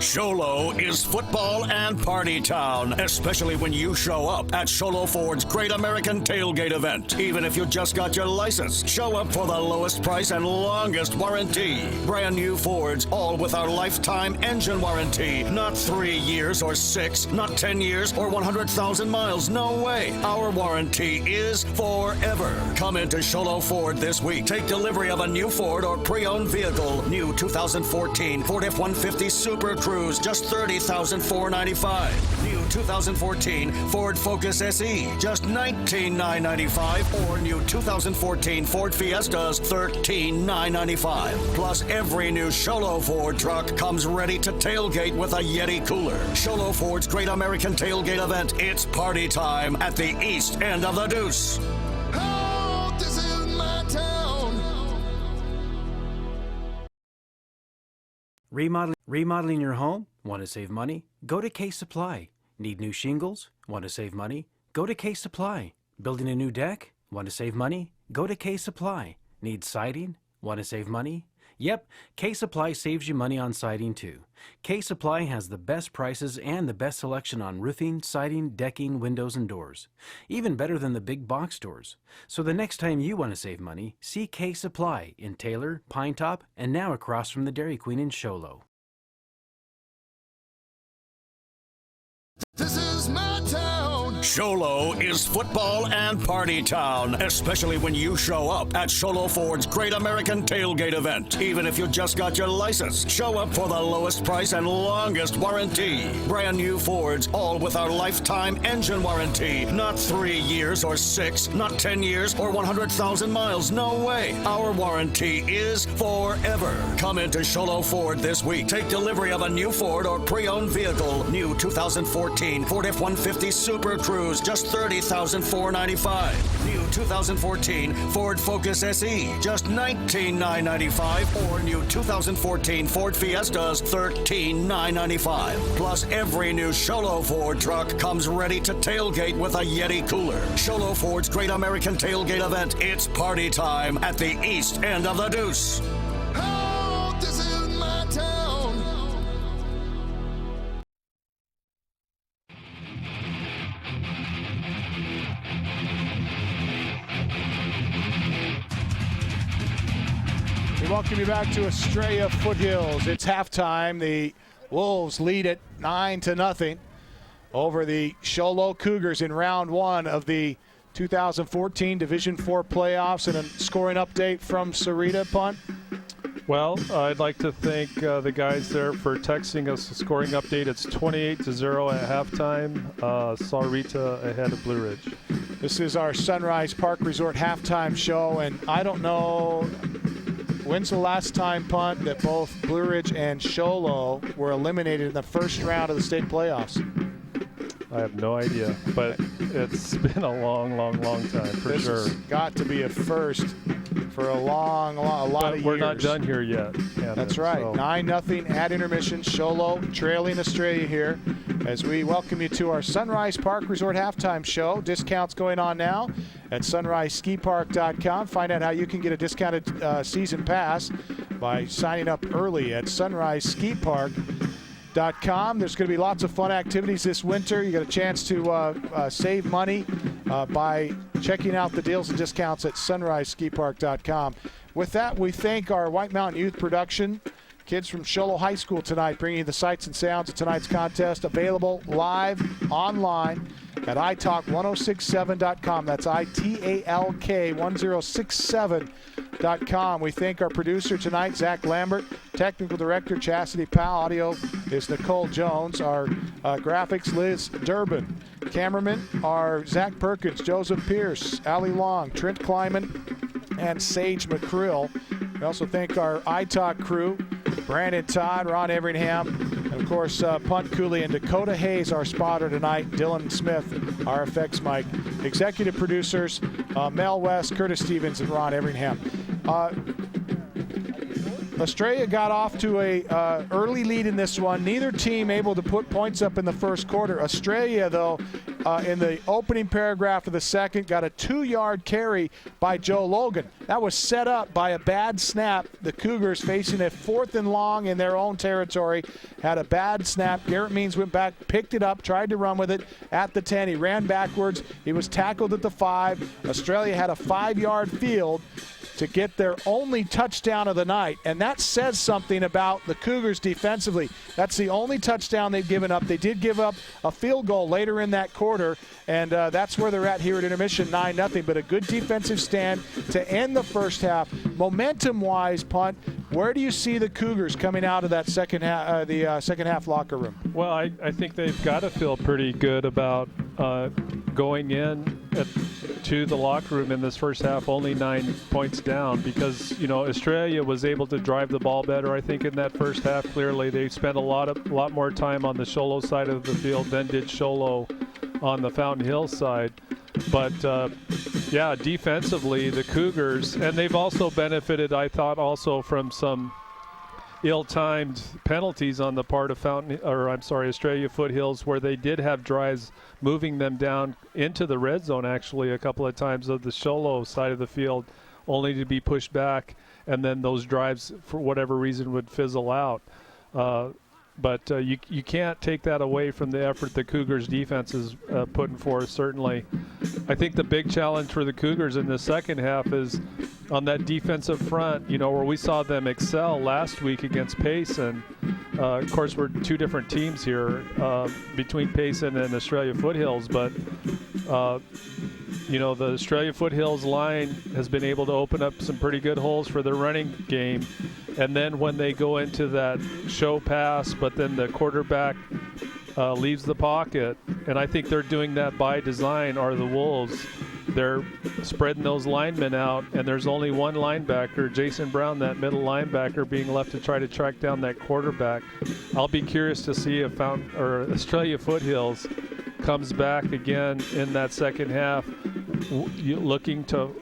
S3: Show Low is football and party town, especially when you show up at Show Low Ford's Great American Tailgate event. Even if you just got your license, show up for the lowest price and longest warranty. Brand new Fords, all with our lifetime engine warranty. Not 3 years or 6, not 10 years or 100,000 miles. No way. Our warranty is forever. Come into Show Low Ford this week. Take delivery of a new Ford or pre-owned vehicle. New 2014 Ford F-150 Super Cruise, just $30,495. New 2014 Ford Focus SE, just $19,995. Or new 2014 Ford Fiestas, $13,995. Plus, every new Show Low Ford truck comes ready to tailgate with a Yeti cooler. Show Low Ford's Great American Tailgate event. It's party time at the east end of the Deuce.
S10: Oh, this is my town.
S7: Remodeling your home? Want to save money? Go to Case Supply. Need new shingles? Want to save money? Go to Case Supply. Building a new deck? Want to save money? Go to Case Supply. Need siding? Want to save money? Yep, Case Supply saves you money on siding too. Case Supply has the best prices and the best selection on roofing, siding, decking, windows, and doors. Even better than the big box stores. So the next time you want to save money, see Case Supply in Taylor, Pine Top, and now across from the Dairy Queen in Show Low.
S10: This is my town.
S3: Show Low is football and party town, especially when you show up at Show Low Ford's Great American Tailgate event. Even if you just got your license, show up for the lowest price and longest warranty. Brand new Fords, all with our lifetime engine warranty. Not 3 years or 6, not 10 years or 100,000 miles. No way. Our warranty is forever. Come into Show Low Ford this week. Take delivery of a new Ford or pre-owned vehicle. New 2014 Ford F-150 Super Cruise, Cruise, just $30,495. New 2014 Ford Focus SE, just $19,995. Or new 2014 Ford Fiestas, $13,995. Plus, every new Show Low Ford truck comes ready to tailgate with a Yeti cooler. Show Low Ford's Great American Tailgate event. It's party time at the east end of the Deuce.
S10: Oh, this is my town.
S2: We welcome you back to Estrella Foothills. It's halftime. The Wolves lead it 9-0 over the Show Low Cougars in round one of the 2014 Division IV playoffs. And a scoring update from Sarita, Punt.
S1: Well, I'd like to thank the guys there for texting us a scoring update. It's 28-0 at halftime. Sarita ahead of Blue Ridge.
S2: This is our Sunrise Park Resort halftime show, and I don't know, when's the last time, Punt, that both Blue Ridge and Show Low were eliminated in the first round of the state playoffs?
S1: I have no idea, but it's been a long time for
S2: this
S1: sure.
S2: Has got to be a first for a lot of years.
S1: We're not done here yet.
S2: That's right. So. 9-0 at intermission. Show Low trailing Estrella here as we welcome you to our Sunrise Park Resort halftime show. Discounts going on now at sunriseskipark.com. Find out how you can get a discounted season pass by signing up early at sunriseskipark.com. There's going to be lots of fun activities this winter. You got a chance to save money by checking out the deals and discounts at sunriseskipark.com. With that, we thank our White Mountain Youth Production, kids from Show Low High School tonight, bringing you the sights and sounds of tonight's contest, available live online at italk1067.com. That's ITALK1067.com. We thank our producer tonight, Zach Lambert, technical director Chastity Powell. Audio is Nicole Jones. Our graphics, Liz Durbin. Cameramen are Zach Perkins, Joseph Pierce, Ali Long, Trent Kleiman, and Sage McCrill. We also thank our iTalk crew, Brandon Todd, Ron Everingham, and of course Punt Cooley and Dakota Hayes, our spotter tonight, Dylan Smith, our effects mic. Executive producers, Mel West, Curtis Stevens, and Ron Everingham. Estrella got off to a early lead in this one. Neither team able to put points up in the first quarter. Estrella, though, in the opening paragraph of the second, got a 2-yard carry by Joe Logan. That was set up by a bad snap. The Cougars, facing a 4th and long in their own territory, had a bad snap. Garrett Means went back, picked it up, tried to run with it at the 10. He ran backwards. He was tackled at the 5. Estrella had a 5-yard field to get their only touchdown of the night, and that says something about the Cougars defensively. That's the only touchdown they've given up. They did give up a field goal later in that quarter, and that's where they're at here at intermission, 9-0, but a good defensive stand to end the first half. Momentum-wise, Punt, where do you see the Cougars coming out of that second half locker room?
S1: Well, I think they've got to feel pretty good about going in to the locker room in this first half only 9 points down, because Estrella was able to drive the ball better, I think, in that first half. Clearly they spent a lot more time on the Show Low side of the field than did Show Low on the Fountain Hill side. But yeah, defensively the Cougars, and they've also benefited, I thought, also from some ill-timed penalties on the part of Estrella Foothills, where they did have drives moving them down into the red zone actually a couple of times of the Show Low side of the field, only to be pushed back, and then those drives for whatever reason would fizzle out. But you can't take that away from the effort the Cougars defense is putting forth, certainly. I think the big challenge for the Cougars in the second half is on that defensive front, where we saw them excel last week against Payson. Of course, we're two different teams here between Payson and Estrella Foothills, but the Estrella Foothills line has been able to open up some pretty good holes for their running game. And then when they go into that show pass, but then the quarterback leaves the pocket, and I think they're doing that by design, are the Wolves. They're spreading those linemen out, and there's only one linebacker, Jason Brown, that middle linebacker, being left to try to track down that quarterback. I'll be curious to see if Estrella Foothills comes back again in that second half, looking to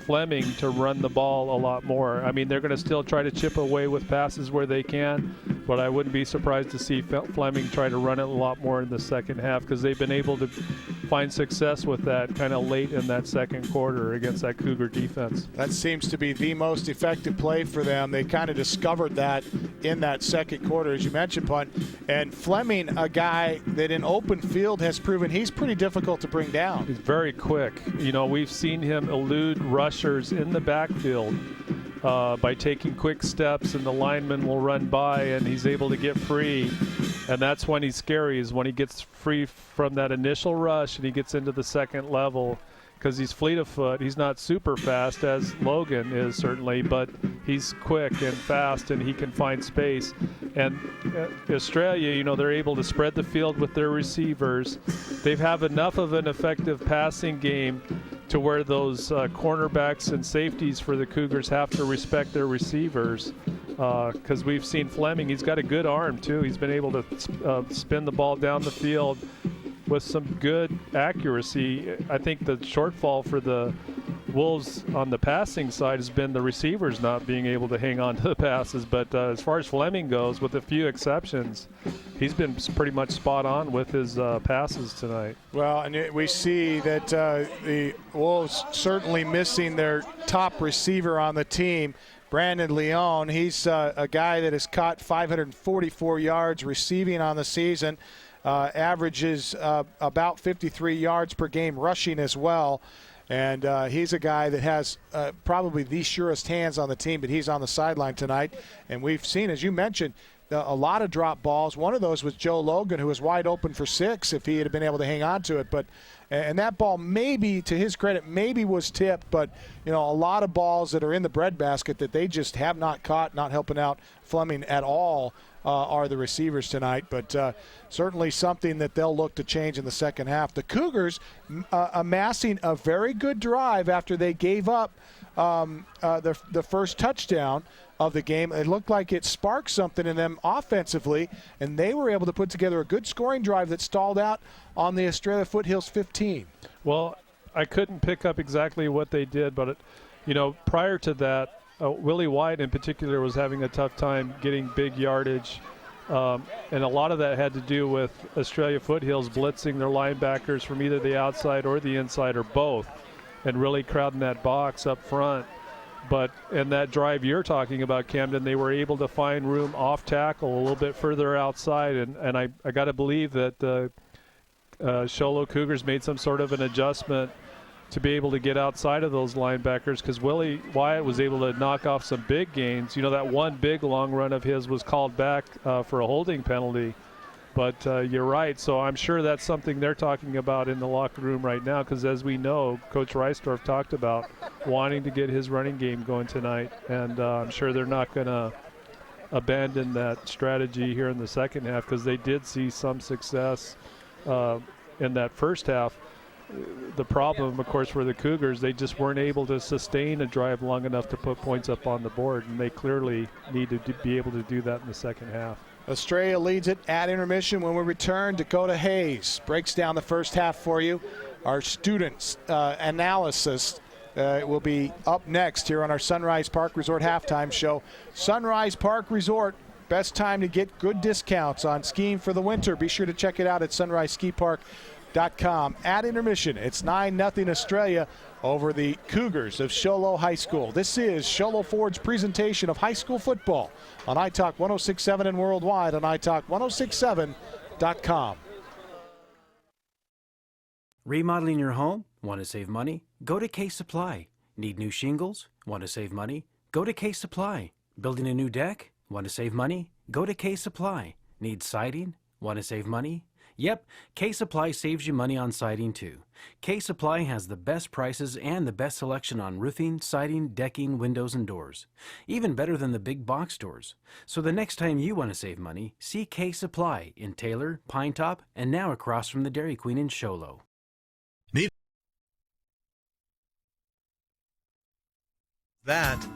S1: Fleming to run the ball a lot more. I mean, they're going to still try to chip away with passes where they can, but I wouldn't be surprised to see Fleming try to run it a lot more in the second half, because they've been able to find success with that kind of late in that second quarter against that Cougar defense.
S2: That seems to be the most effective play for them. They kind of discovered that in that second quarter, as you mentioned, Punt. And Fleming, a guy that in open field has proven he's pretty difficult to bring down.
S1: He's very quick. You know, we've seen him elude rushers in the backfield by taking quick steps, and the lineman will run by and he's able to get free. And that's when he's scary, is when he gets free from that initial rush and he gets into the second level, because he's fleet of foot. He's not super fast, as Logan is certainly, but he's quick and fast, and he can find space. And Estrella, you know, they're able to spread the field with their receivers. They have enough of an effective passing game to where those cornerbacks and safeties for the Cougars have to respect their receivers, because we've seen Fleming. He's got a good arm, too. He's been able to spin the ball down the field with some good accuracy. I think the shortfall for the Wolves on the passing side has been the receivers not being able to hang on to the passes. But as far as Fleming goes, with a few exceptions, he's been pretty much spot on with his passes tonight.
S2: Well, and we see that the Wolves certainly missing their top receiver on the team, Brandon Leon. He's a guy that has caught 544 yards receiving on the season. Averages about 53 yards per game rushing as well. And he's a guy that has probably the surest hands on the team, but he's on the sideline tonight. And we've seen, as you mentioned, a lot of drop balls. One of those was Joe Logan, who was wide open for 6 if he had been able to hang on to it. And that ball, maybe, to his credit, maybe was tipped, but, you know, a lot of balls that are in the breadbasket that they just have not caught, not helping out Fleming at all, are the receivers tonight. But certainly something that they'll look to change in the second half. The Cougars amassing a very good drive after they gave up the first touchdown of the game. It looked like it sparked something in them offensively, and they were able to put together a good scoring drive that stalled out on the Estrella Foothills 15.
S1: Well, I couldn't pick up exactly what they did, but, you know, prior to that, Willie White in particular was having a tough time getting big yardage, and a lot of that had to do with Estrella Foothills blitzing their linebackers from either the outside or the inside or both, and really crowding that box up front. But in that drive you're talking about, Camden, they were able to find room off tackle a little bit further outside, and I got to believe that the Show Low Cougars made some sort of an adjustment to be able to get outside of those linebackers, because Willie Wyatt was able to knock off some big gains. You know, that one big long run of his was called back for a holding penalty. But you're right. So I'm sure that's something they're talking about in the locker room right now, because as we know, Coach Reisdorf talked about wanting to get his running game going tonight. And I'm sure they're not going to abandon that strategy here in the second half, because they did see some success in that first half. The problem, of course, for the Cougars, they just weren't able to sustain a drive long enough to put points up on the board, and they clearly need to be able to do that in the second half.
S2: Estrella leads it at intermission. When we return, Dakota Hayes breaks down the first half for you. Our students' analysis will be up next here on our Sunrise Park Resort halftime show. Sunrise Park Resort, best time to get good discounts on skiing for the winter. Be sure to check it out at sunriseskipark.com. At intermission, it's 9-0 Estrella over the Cougars of Show Low High School. This is Show Low Ford's presentation of high school football on iTalk 106.7 and worldwide on iTalk1067.com.
S7: Remodeling your home? Want to save money? Go to Case Supply. Need new shingles? Want to save money? Go to Case Supply. Building a new deck? Want to save money? Go to Case Supply. Need siding? Want to save money? Yep, Case Supply saves you money on siding too. Case Supply has the best prices and the best selection on roofing, siding, decking, windows, and doors. Even better than the big box stores. So the next time you want to save money, see Case Supply in Taylor, Pine Top, and now across from the Dairy Queen in Show Low.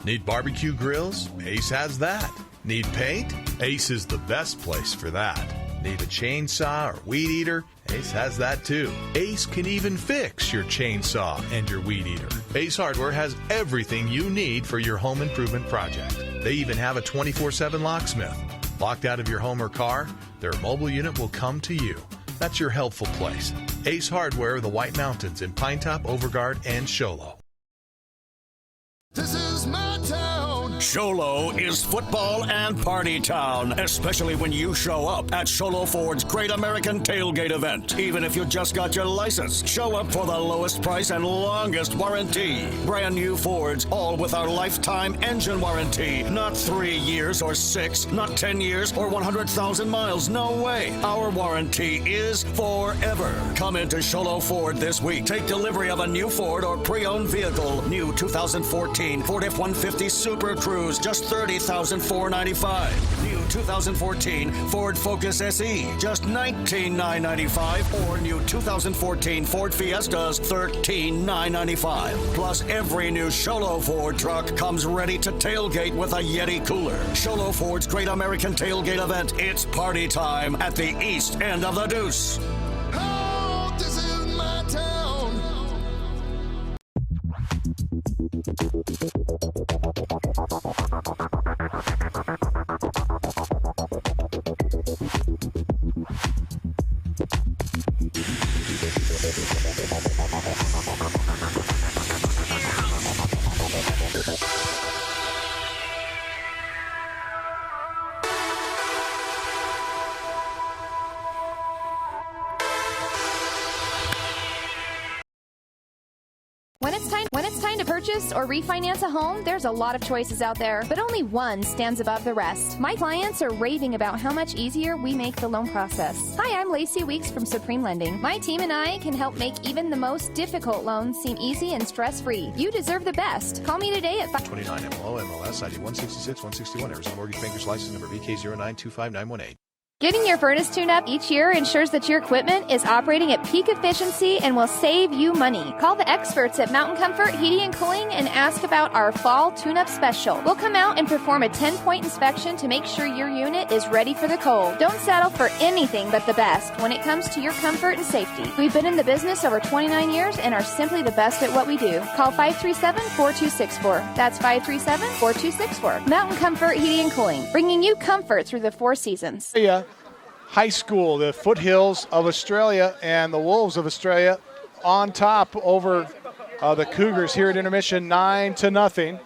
S6: Need barbecue grills? Ace has that. Need paint? Ace is the best place for that. Need a chainsaw or weed eater? Ace has that too. Ace can even fix your chainsaw and your weed eater. Ace Hardware has everything you need for your home improvement project. They even have a 24/7 locksmith. Locked out of your home or car? Their mobile unit will come to you. That's your helpful place. Ace Hardware, the White Mountains in Pinetop, Overguard, and Show Low.
S3: This is my town. Show Low is football and party town, especially when you show up at Show Low Ford's Great American Tailgate event. Even if you just got your license, show up for the lowest price and longest warranty. Brand new Fords, all with our lifetime engine warranty. Not 3 years or 6, not 10 years or 100,000 miles. No way. Our warranty is forever. Come into Show Low Ford this week. Take delivery of a new Ford or pre-owned vehicle. New 2014 Ford F-150 Super Cruise, just $30,495. New 2014 Ford Focus SE, just $19,995. Or new 2014 Ford Fiestas, $13,995. Plus, every new Show Low Ford truck comes ready to tailgate with a Yeti cooler. Show Low Ford's Great American Tailgate event. It's party time at the east end of the Deuce. Oh, this is my town.
S5: When it's time to purchase or refinance a home, there's a lot of choices out there, but only one stands above the rest. My clients are raving about how much easier we make the loan process. Hi, I'm Lacey Weeks from Supreme Lending. My team and I can help make even the most difficult loans seem easy and stress-free. You deserve the best. Call me today at
S12: 29 MLO MLS ID 166-161, Arizona Mortgage Bankers License Number VK0925918.
S5: Getting your furnace tuned up each year ensures that your equipment is operating at peak efficiency and will save you money. Call the experts at Mountain Comfort Heating and Cooling and ask about our fall tune-up special. We'll come out and perform a 10-point inspection to make sure your unit is ready for the cold. Don't settle for anything but the best when it comes to your comfort and safety. We've been in the business over 29 years and are simply the best at what we do. Call 537-4264. That's 537-4264. Mountain Comfort Heating and Cooling, bringing you comfort through the 4 seasons.
S2: Yeah. High School, the Foothills of Estrella and the Wolves of Estrella on top over the Cougars here at intermission, 9-0.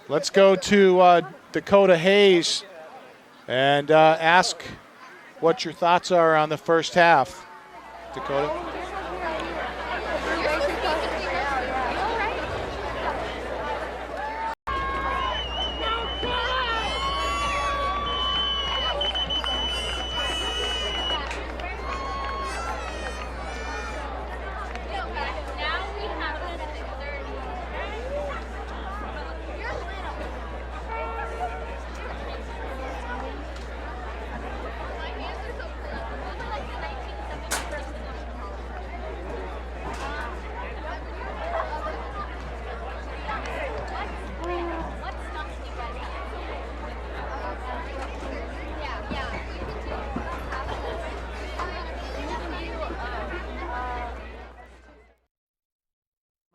S2: Let's go to Dakota Hayes and ask what your thoughts are on the first half. Dakota?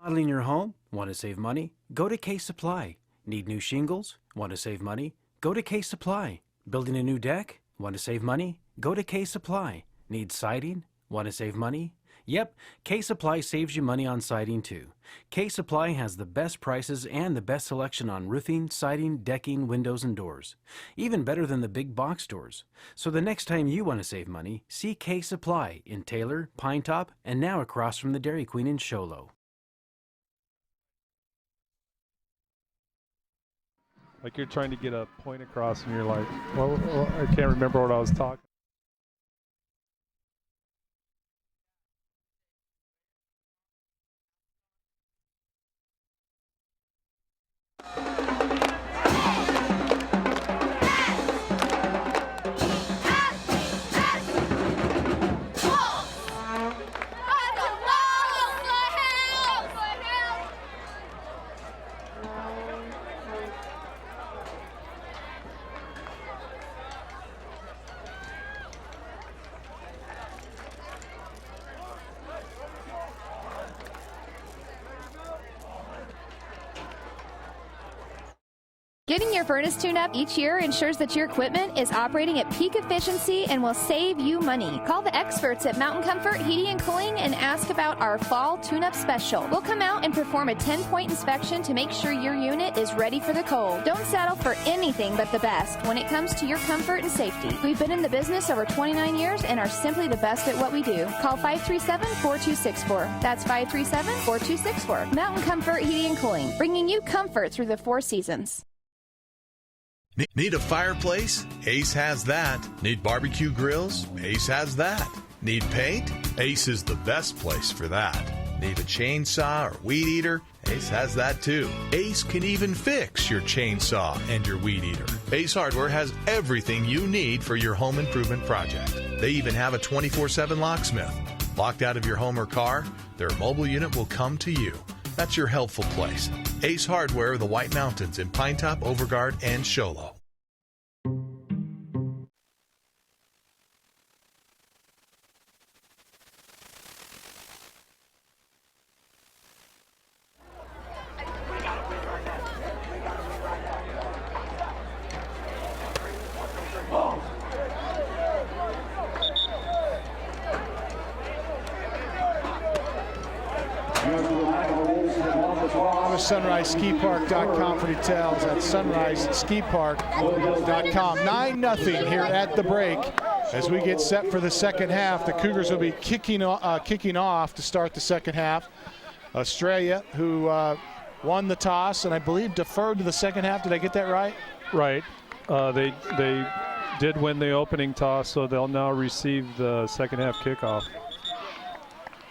S7: Modeling your home? Want to save money? Go to Case Supply. Need new shingles? Want to save money? Go to Case Supply. Building a new deck? Want to save money? Go to Case Supply. Need siding? Want to save money? Yep, Case Supply saves you money on siding too. Case Supply has the best prices and the best selection on roofing, siding, decking, windows, and doors. Even better than the big box stores. So the next time you want to save money, see Case Supply in Taylor, Pinetop, and now across from the Dairy Queen in Show Low.
S1: Like you're trying to get a point across and you're like, well, I can't remember what I was talking.
S5: Getting your furnace tuned up each year ensures that your equipment is operating at peak efficiency and will save you money. Call the experts at Mountain Comfort Heating and Cooling and ask about our fall tune-up special. We'll come out and perform a 10-point inspection to make sure your unit is ready for the cold. Don't settle for anything but the best when it comes to your comfort and safety. We've been in the business over 29 years and are simply the best at what we do. Call 537-4264. That's 537-4264. Mountain Comfort Heating and Cooling, bringing you comfort through the 4 seasons.
S6: Need a fireplace? Ace has that. Need barbecue grills? Ace has that. Need paint? Ace is the best place for that. Need a chainsaw or weed eater? Ace has that too. Ace can even fix your chainsaw and your weed eater. Ace Hardware has everything you need for your home improvement project. They even have a 24/7 locksmith. Locked out of your home or car, their mobile unit will come to you. That's your helpful place. Ace Hardware, the White Mountains in Pinetop, Overguard, and Show Low.
S2: SunriseSkiPark.com for details at SunriseSkiPark.com. 9-0 here at the break. As we get set for the second half, the Cougars will be kicking off to start the second half. Estrella, who won the toss and I believe deferred to the second half. Did I get that right?
S1: Right. They did win the opening toss, so they'll now receive the second half kickoff.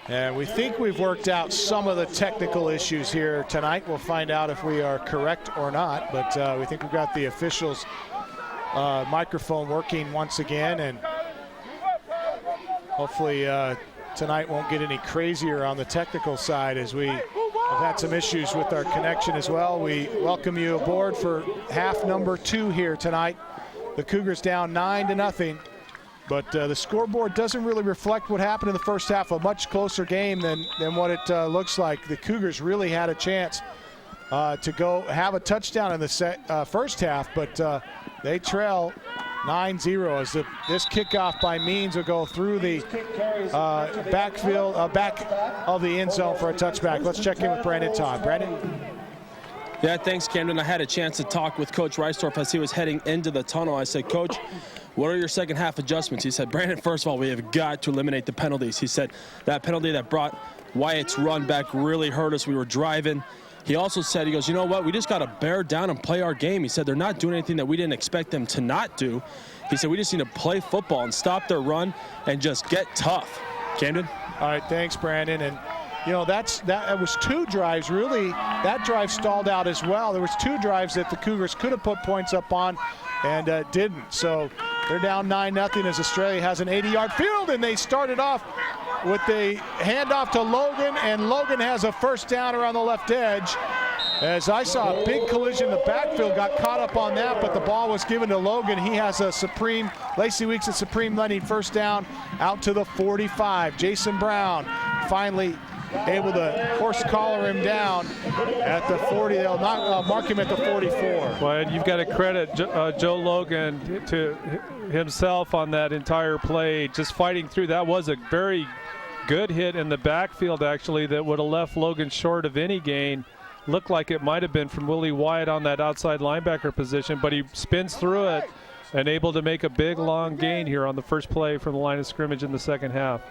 S2: And we think we've worked out some of the technical issues here tonight. We'll find out if we are correct or not, but we think we've got the officials' microphone working once again, and hopefully tonight won't get any crazier on the technical side as we have had some issues with our connection as well. We welcome you aboard for half number 2 here tonight. The Cougars down 9-0. But the scoreboard doesn't really reflect what happened in the first half. A much closer game than what it looks like. The Cougars really had a chance to go have a touchdown in the first half, but they trail 9-0 as this kickoff by Means will go through the backfield, back of the end zone for a touchback. Let's check in with Brandon Todd. Brandon?
S8: Yeah, thanks, Camden. I had a chance to talk with Coach Reisdorf as he was heading into the tunnel. I said, Coach, what are your second half adjustments? He said, Brandon, first of all, we have got to eliminate the penalties. He said that penalty that brought Wyatt's run back really hurt us. We were driving. He also said, he goes, you know what, we just got to bear down and play our game. He said they're not doing anything that we didn't expect them to not do. He said we just need to play football and stop their run and just get tough. Camden?
S2: All right, thanks, Brandon. And you know, that was 2 drives, really. That drive stalled out as well. There was 2 drives that the Cougars could have put points up on and didn't. So they're down 9-0 as Estrella has an 80-yard field, and they started off with the handoff to Logan, and Logan has a first down around the left edge. As I saw a big collision in the backfield, got caught up on that, but the ball was given to Logan. He has a Lacey Weeks at Supreme Lending first down out to the 45. Jason Brown finally able to horse collar him down at the 40. They'll not mark him at the 44.
S1: Well, and you've got to credit Joe Logan to himself on that entire play, just fighting through. That was a very good hit in the backfield, actually, that would have left Logan short of any gain. Looked like it might have been from Willie Wyatt on that outside linebacker position, but he spins through it and able to make a big, long gain here on the first play from the line of scrimmage in the second half.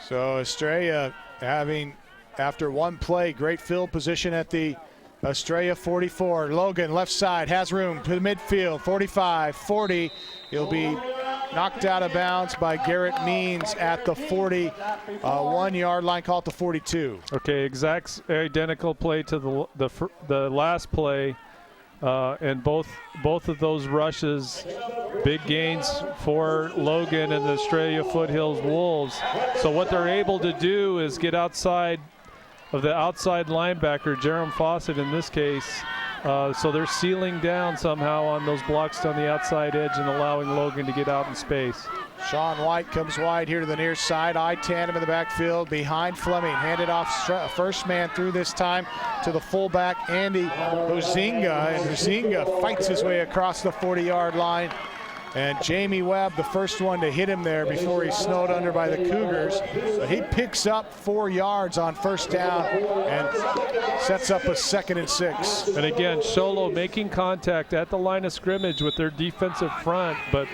S2: So Estrella having, after one play, great field position at the Estrella 44. Logan left side has room to the midfield, 45, 40. He'll be knocked out of bounds by Garrett Means at the 40, 1 yard line, call it the 42.
S1: Okay, exact identical play to the last play, and both of those rushes, big gains for Logan and the Estrella Foothills Wolves. So what they're able to do is get outside of the outside linebacker, Jerome Fawcett in this case, So they're sealing down somehow on those blocks on the outside edge and allowing Logan to get out in space.
S2: Sean White comes wide here to the near side. I tandem in the backfield behind Fleming. Handed off first man through this time to the fullback, Andy Huizinga. And Huizinga fights his way across the 40-yard line. And Jamie Webb, the first one to hit him there before he's snowed under by the Cougars. But he picks up 4 yards on first down and sets up a 2nd and 6.
S1: And again, Show Low making contact at the line of scrimmage with their defensive front, but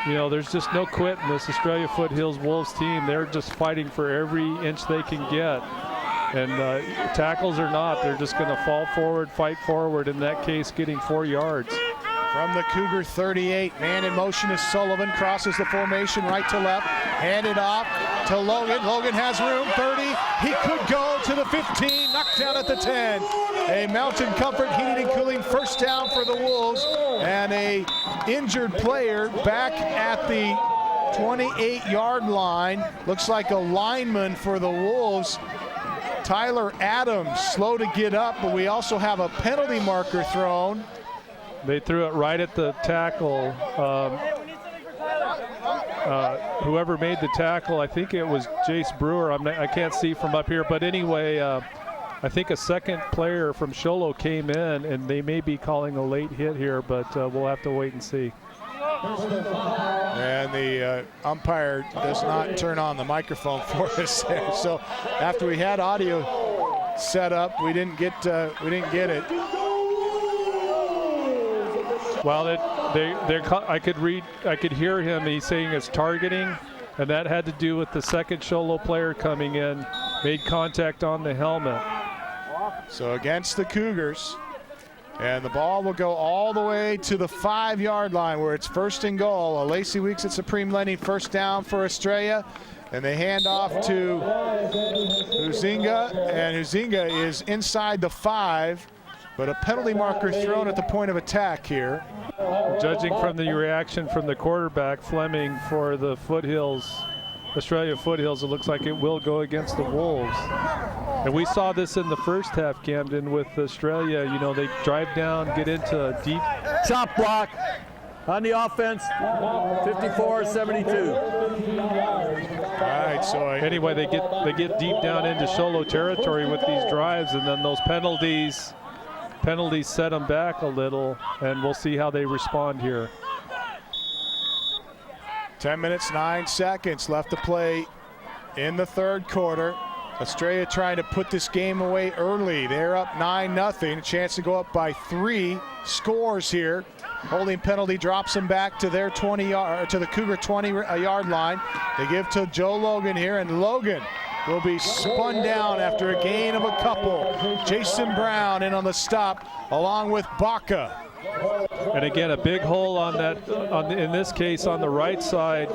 S1: you know, there's just no quit in this Estrella Foothills Wolves team. They're just fighting for every inch they can get. And tackles or not, they're just going to fall forward, fight forward, in that case getting 4 yards.
S2: From the Cougar 38, man in motion is Sullivan, crosses the formation right to left, handed off to Logan. Logan has room, 30, he could go to the 15, knocked down at the 10. A Mountain Comfort Heating and Cooling first down for the Wolves, and a injured player back at the 28-yard line. Looks like a lineman for the Wolves. Tyler Adams, slow to get up, but we also have a penalty marker thrown.
S1: They threw it right at the tackle. Whoever made the tackle, I think it was Jace Brewer. I can't see from up here, but anyway, I think a second player from Show Low came in, and they may be calling a late hit here, but we'll have to wait and see.
S2: And the umpire does not turn on the microphone for us there. So after we had audio set up, we didn't get it.
S1: Well, I could hear him. He's saying it's targeting, and that had to do with the second Show Low player coming in, made contact on the helmet.
S2: So against the Cougars, and the ball will go all the way to the 5-yard line where it's 1st and goal. Lacey Weeks at Supreme Lending, first down for Estrella, and they hand off to Huizinga, and Huizinga is inside the 5. But a penalty marker thrown at the point of attack here.
S1: Judging from the reaction from the quarterback, Fleming, for the Foothills, Estrella Foothills, it looks like it will go against the Wolves. And we saw this in the first half, Camden, with Estrella. You know, they drive down, get into a deep
S9: chop block on the offense, 54-72.
S2: All right, so
S1: anyway, they get deep down into Show Low territory with these drives, and then those penalties set them back a little, and we'll see how they respond here.
S2: 10 minutes, 9 seconds left to play in the 3rd quarter. Estrella trying to put this game away early. They're up 9-0, a chance to go up by 3 scores here. Holding penalty drops them back to their to the Cougar 20-yard line. They give to Joe Logan here, and Logan will be spun down after a gain of a couple. Jason Brown in on the stop, along with Baca.
S1: And again, a big hole on that, in this case on the right side.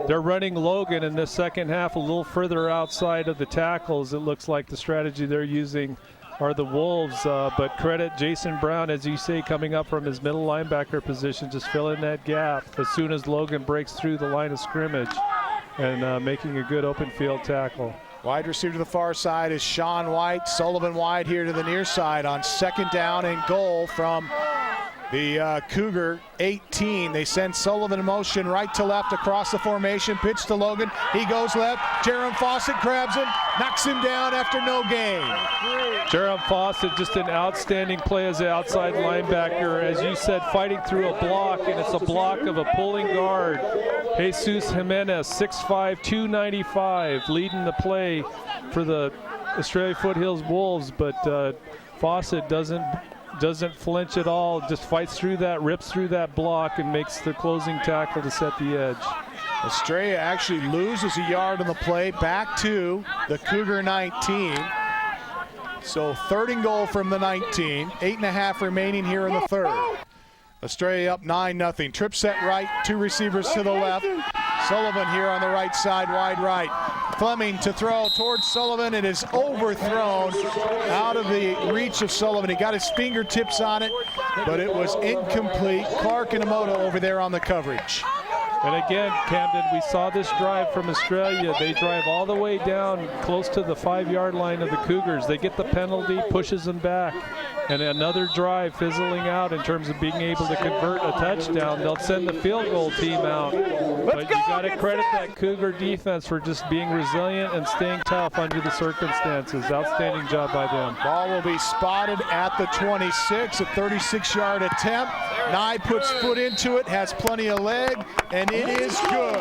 S1: They're running Logan in this second half a little further outside of the tackles. It looks like the strategy they're using are the Wolves, but credit Jason Brown, as you say, coming up from his middle linebacker position, just filling that gap as soon as Logan breaks through the line of scrimmage and making a good open field tackle.
S2: Wide receiver to the far side is Sean White. Sullivan wide here to the near side on 2nd down and goal from the Cougar 18. They send Sullivan in motion right to left across the formation. Pitch to Logan. He goes left. Jerem Fawcett grabs him, knocks him down after no gain.
S1: Jerem Fawcett, just an outstanding play as an outside linebacker. As you said, fighting through a block, and it's a block of a pulling guard. Jesus Jimenez, 6'5", 295, leading the play for the Estrella Foothills Wolves, but Fawcett doesn't flinch at all, just fights through that, rips through that block, and makes the closing tackle to set the edge.
S2: Estrella actually loses a yard on the play, back to the Cougar 19. So 3rd and goal from the 19, 8.5 remaining here in the 3rd. Estrella up 9-0. Trip set right, 2 receivers to the left. Sullivan here on the right side, wide right. Fleming to throw towards Sullivan. It is overthrown out of the reach of Sullivan. He got his fingertips on it, but it was incomplete. Clark and Emoto over there on the coverage.
S1: And again, Camden, we saw this drive from Estrella. They drive all the way down close to the 5-yard line of the Cougars. They get the penalty, pushes them back. And another drive fizzling out in terms of being able to convert a touchdown. They'll send the field goal team out. But you got to credit that Cougar defense for just being resilient and staying tough under the circumstances. Outstanding job by them.
S2: Ball will be spotted at the 26, a 36-yard attempt. Nye puts foot into it, has plenty of leg, and it is good.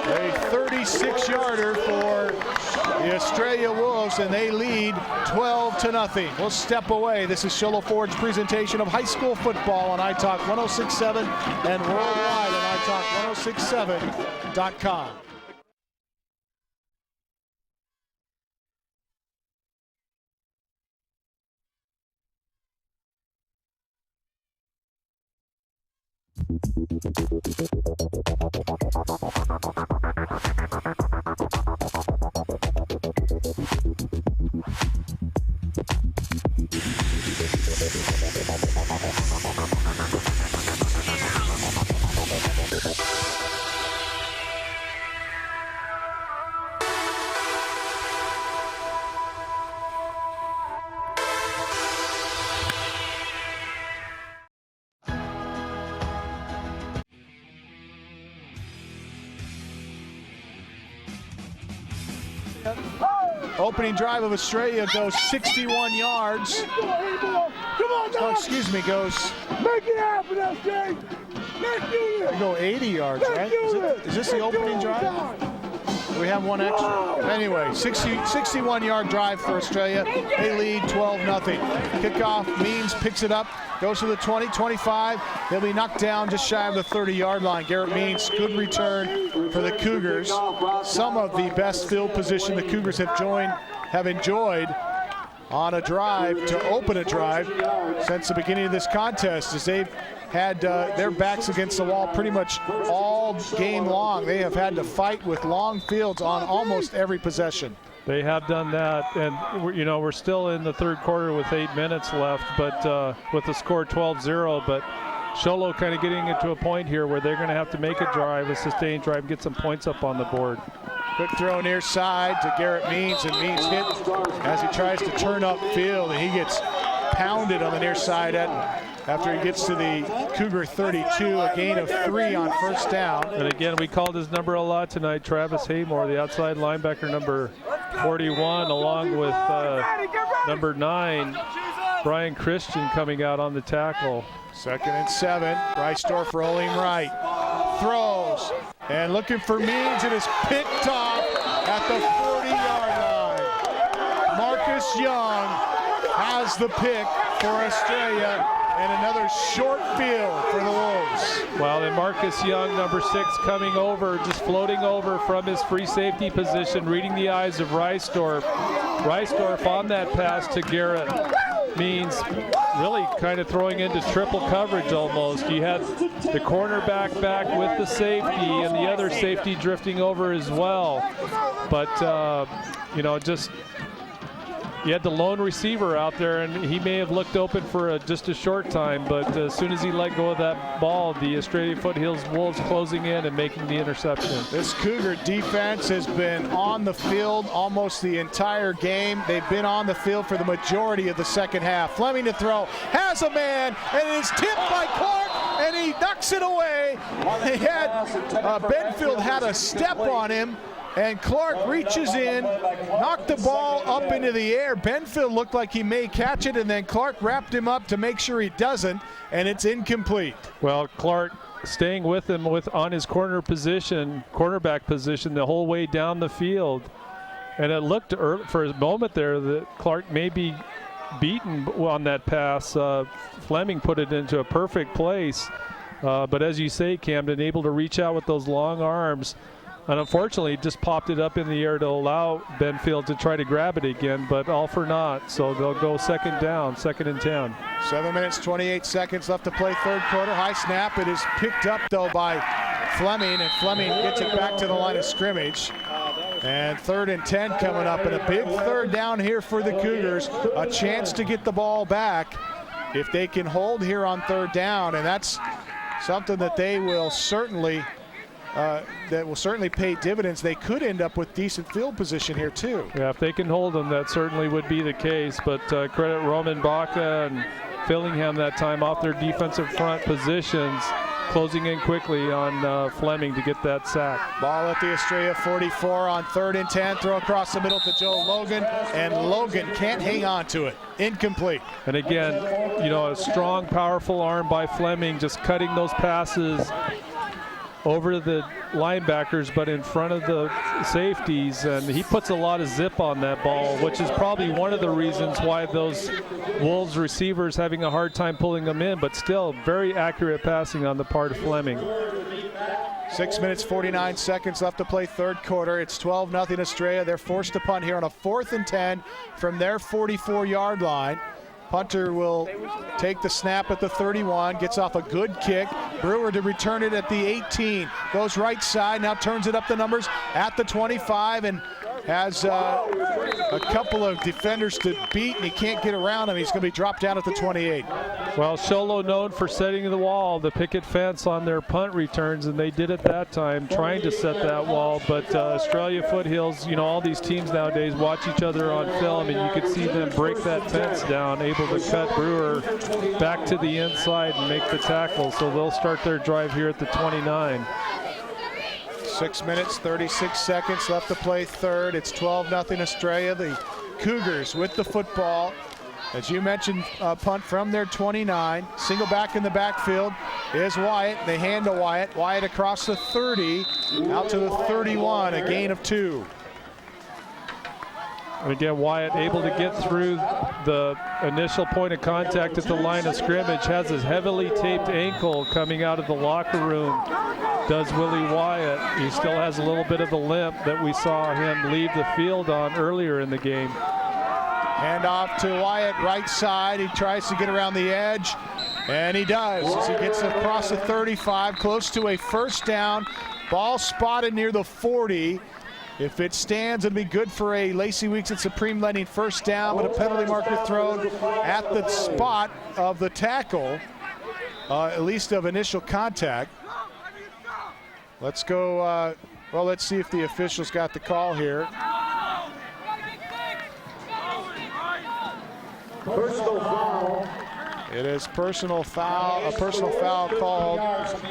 S2: A 36-yarder for the Estrella Wolves, and they lead 12-0. We'll step away. This is Show Low Ford's presentation of high school football on iTalk 106.7 and worldwide on iTalk1067.com. Opening drive of Estrella goes 61 yards.
S10: Come on,
S2: Oh, excuse me, goes.
S10: make it happen, SJ. Let's do this.
S2: They go 80 yards, right? Is this the opening drive? We have one extra. Anyway, 61-yard drive for Estrella. They lead 12-0. Kickoff, Means picks it up, goes to the 20, 25. They'll be knocked down just shy of the 30-yard line. Garrett Means, good return for the Cougars. Some of the best field position the Cougars have enjoyed on a drive to open a drive since the beginning of this contest, as they've had their backs against the wall pretty much all game long. They have had to fight with long fields on almost every possession.
S1: They have done that, and we're still in the third quarter with 8 minutes left, but with the score 12-0. But Show Low kind of getting into a point here where they're going to have to make a drive, a sustained drive, and get some points up on the board.
S2: Quick throw near side to Garrett Means, and Means hit as he tries to turn upfield, and he gets pounded on the near side after he gets to the Cougar 32, a gain of 3 on first down.
S1: And again, we called his number a lot tonight, Travis Haymore, the outside linebacker, number 41, along with number 9, Brian Christian, coming out on the tackle.
S2: 2nd and 7, Reisdorf rolling right, throws, and looking for Means, and is picked off at the 40-yard line. Marcus Young has the pick for Estrella, and another short field for the Wolves.
S1: Well, and Marcus Young, number 6, coming over, just floating over from his free safety position, reading the eyes of Reisdorf. Reisdorf on that pass to Garrett Means, really kind of throwing into triple coverage almost. You had the cornerback back with the safety and the other safety drifting over as well. But, just you had the lone receiver out there, and he may have looked open for just a short time, but as soon as he let go of that ball, the Estrella Foothills Wolves closing in and making the interception.
S2: This Cougar defense has been on the field almost the entire game. They've been on the field for the majority of the second half. Fleming to throw, has a man, and it is tipped by Clark, and he knocks it away. They had Benfield had a step on him, and Clark reaches in, knocked the ball up into the air. Benfield looked like he may catch it, and then Clark wrapped him up to make sure he doesn't, and it's incomplete.
S1: Well, Clark staying with him on his cornerback position the whole way down the field. And it looked for a moment there that Clark may be beaten on that pass. Fleming put it into a perfect place. But as you say, Camden, able to reach out with those long arms. And unfortunately, just popped it up in the air to allow Benfield to try to grab it again, but all for naught. So they'll go second down, 2nd and 10.
S2: 7 minutes, 28 seconds left to play third quarter. High snap. It is picked up, though, by Fleming, and Fleming gets it back to the line of scrimmage. And 3rd and 10 coming up, and a big third down here for the Cougars. A chance to get the ball back if they can hold here on 3rd down, and that's something that they will certainly pay dividends. They could end up with decent field position here too.
S1: Yeah, if they can hold them, that certainly would be the case. But credit Roman Baca and Fillingham that time off their defensive front positions, closing in quickly on Fleming to get that sack.
S2: Ball at the Estrella 44 on 3rd and 10. Throw across the middle to Joe Logan, and Logan can't hang on to it. Incomplete.
S1: And again, a strong, powerful arm by Fleming, just cutting those passes over the linebackers, but in front of the safeties, and he puts a lot of zip on that ball, which is probably one of the reasons why those Wolves receivers having a hard time pulling them in, but still very accurate passing on the part of Fleming.
S2: 6 minutes, 49 seconds left to play third quarter. It's 12-0 Estrella. They're forced to punt here on a 4th and 10 from their 44-yard line. Punter will take the snap at the 31, gets off a good kick. Brewer to return it at the 18. Goes right side, now turns it up the numbers at the 25 and has a couple of defenders to beat, and he can't get around him. He's going to be dropped down at the 28.
S1: Well, Show Low known for setting the wall, the picket fence on their punt returns, and they did it that time, trying to set that wall. But Estrella Foothills, all these teams nowadays watch each other on film, and you could see them break that fence down, able to cut Brewer back to the inside and make the tackle. So they'll start their drive here at the 29.
S2: 6 minutes, 36 seconds left to play third. It's 12-0 Estrella. The Cougars with the football. As you mentioned, punt from their 29. Single back in the backfield is Wyatt. They hand to Wyatt. Wyatt across the 30, out to the 31, a gain of 2.
S1: And again, Wyatt able to get through the initial point of contact at the line of scrimmage, has his heavily taped ankle coming out of the locker room. Does Willie Wyatt. He still has a little bit of the limp that we saw him leave the field on earlier in the game.
S2: Hand off to Wyatt, right side. He tries to get around the edge, and he does as he gets across the 35, close to a first down. Ball spotted near the 40. If it stands, it'll be good for a Lacey Weeks at Supreme Lending first down, but a penalty marker thrown at the spot of the tackle, at least of initial contact. Let's go, let's see if the officials got the call here.
S11: Personal foul.
S2: It is a personal foul called.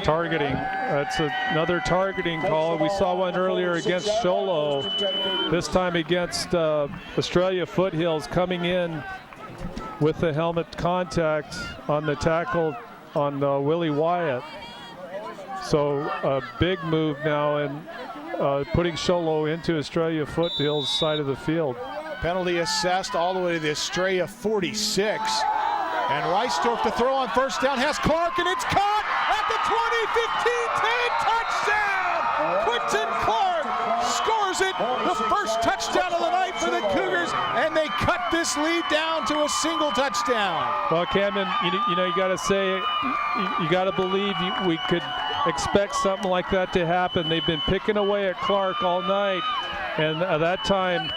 S1: Targeting. That's another targeting call. We saw one earlier against Show Low. This time against Estrella Foothills, coming in with the helmet contact on the tackle on Willie Wyatt. So a big move now and putting Show Low into Estrella Foothills side of the field.
S2: Penalty assessed all the way to the Estrella 46. And Reisdorf to throw on first down, has Clark, and it's caught at the 20, 15, 10, touchdown! Quentin Clark scores it, the first touchdown of the night for the Cougars, and they cut this lead down to a single touchdown.
S1: Well, Camden, you got to say, you got to believe we could expect something like that to happen. They've been picking away at Clark all night, and at that time,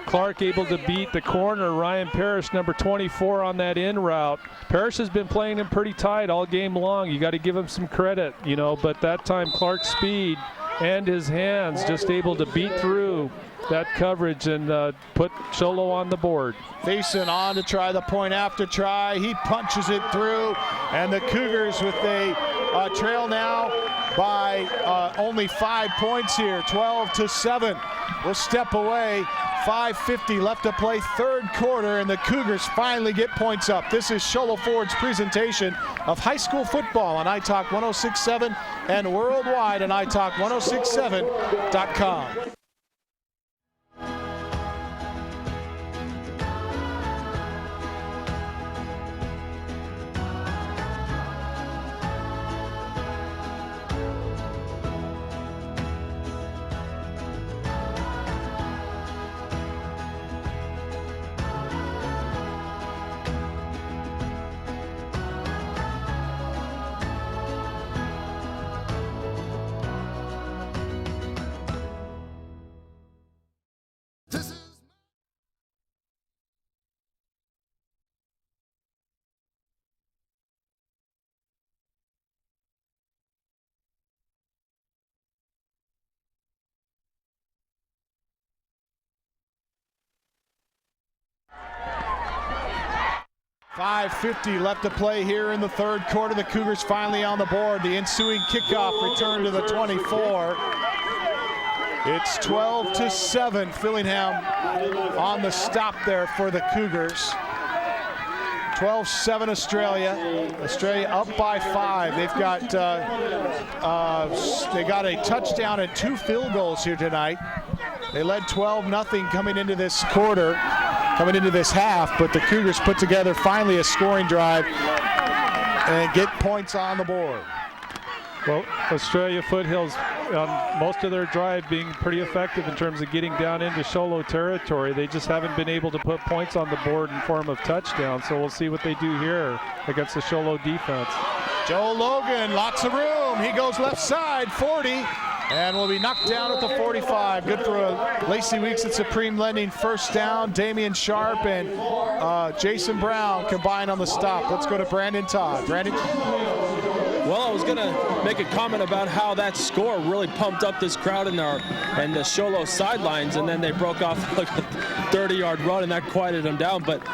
S1: Clark able to beat the corner, Ryan Parrish, number 24, on that in route. Parrish has been playing him pretty tight all game long. You got to give him some credit, but that time Clark's speed and his hands just able to beat through that coverage and put Show Low on the board.
S2: Thiessen on to try the point after try. He punches it through, and the Cougars with a trail now by only 5 points here, 12-7. We'll step away. 5:50 left to play third quarter, and the Cougars finally get points up. This is Show Low Ford's presentation of high school football on iTalk 106.7 and worldwide on iTalk1067.com. 5:50 left to play here in the third quarter. The Cougars finally on the board. The ensuing kickoff return to the 24. It's 12-7. Fillingham on the stop there for the Cougars. 12-7 Australia. Australia up by 5. They've got they got a touchdown and 2 field goals here tonight. They led 12-0 coming into this quarter, coming into this half, but the Cougars put together finally a scoring drive and get points on the board.
S1: Well, Estrella Foothills, on most of their drive, being pretty effective in terms of getting down into Show Low territory. They just haven't been able to put points on the board in form of touchdowns, so we'll see what they do here against the Show Low defense.
S2: Joe Logan, lots of room. He goes left side, 40, and will be knocked down at the 45. Good for Lacey Weeks at Supreme Lending. First down. Damian Sharp and Jason Brown combined on the stop. Let's go to Brandon Todd. Brandon?
S8: Well, I was going to make a comment about how that score really pumped up this crowd in the Show Low sidelines, and then they broke off like a 30-yard run, and that quieted them down. But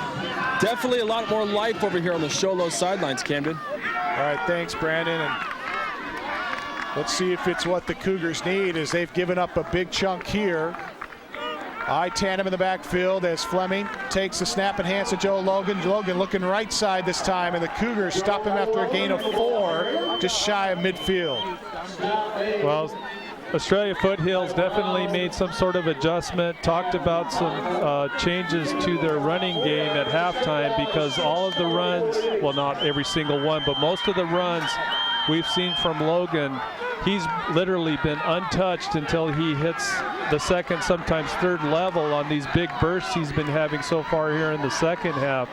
S8: definitely a lot more life over here on the Show Low sidelines, Camden.
S2: All right, thanks, Brandon. And let's see if it's what the Cougars need, as they've given up a big chunk here. I tandem in the backfield as Fleming takes the snap and hands to Joe Logan. Logan looking right side this time, and the Cougars stop him after a gain of 4, just shy of midfield.
S1: Well, Estrella Foothills definitely made some sort of adjustment, talked about some changes to their running game at halftime, because all of the runs, well, not every single one, but most of the runs we've seen from Logan, he's literally been untouched until he hits the second, sometimes third level on these big bursts he's been having so far here in the second half.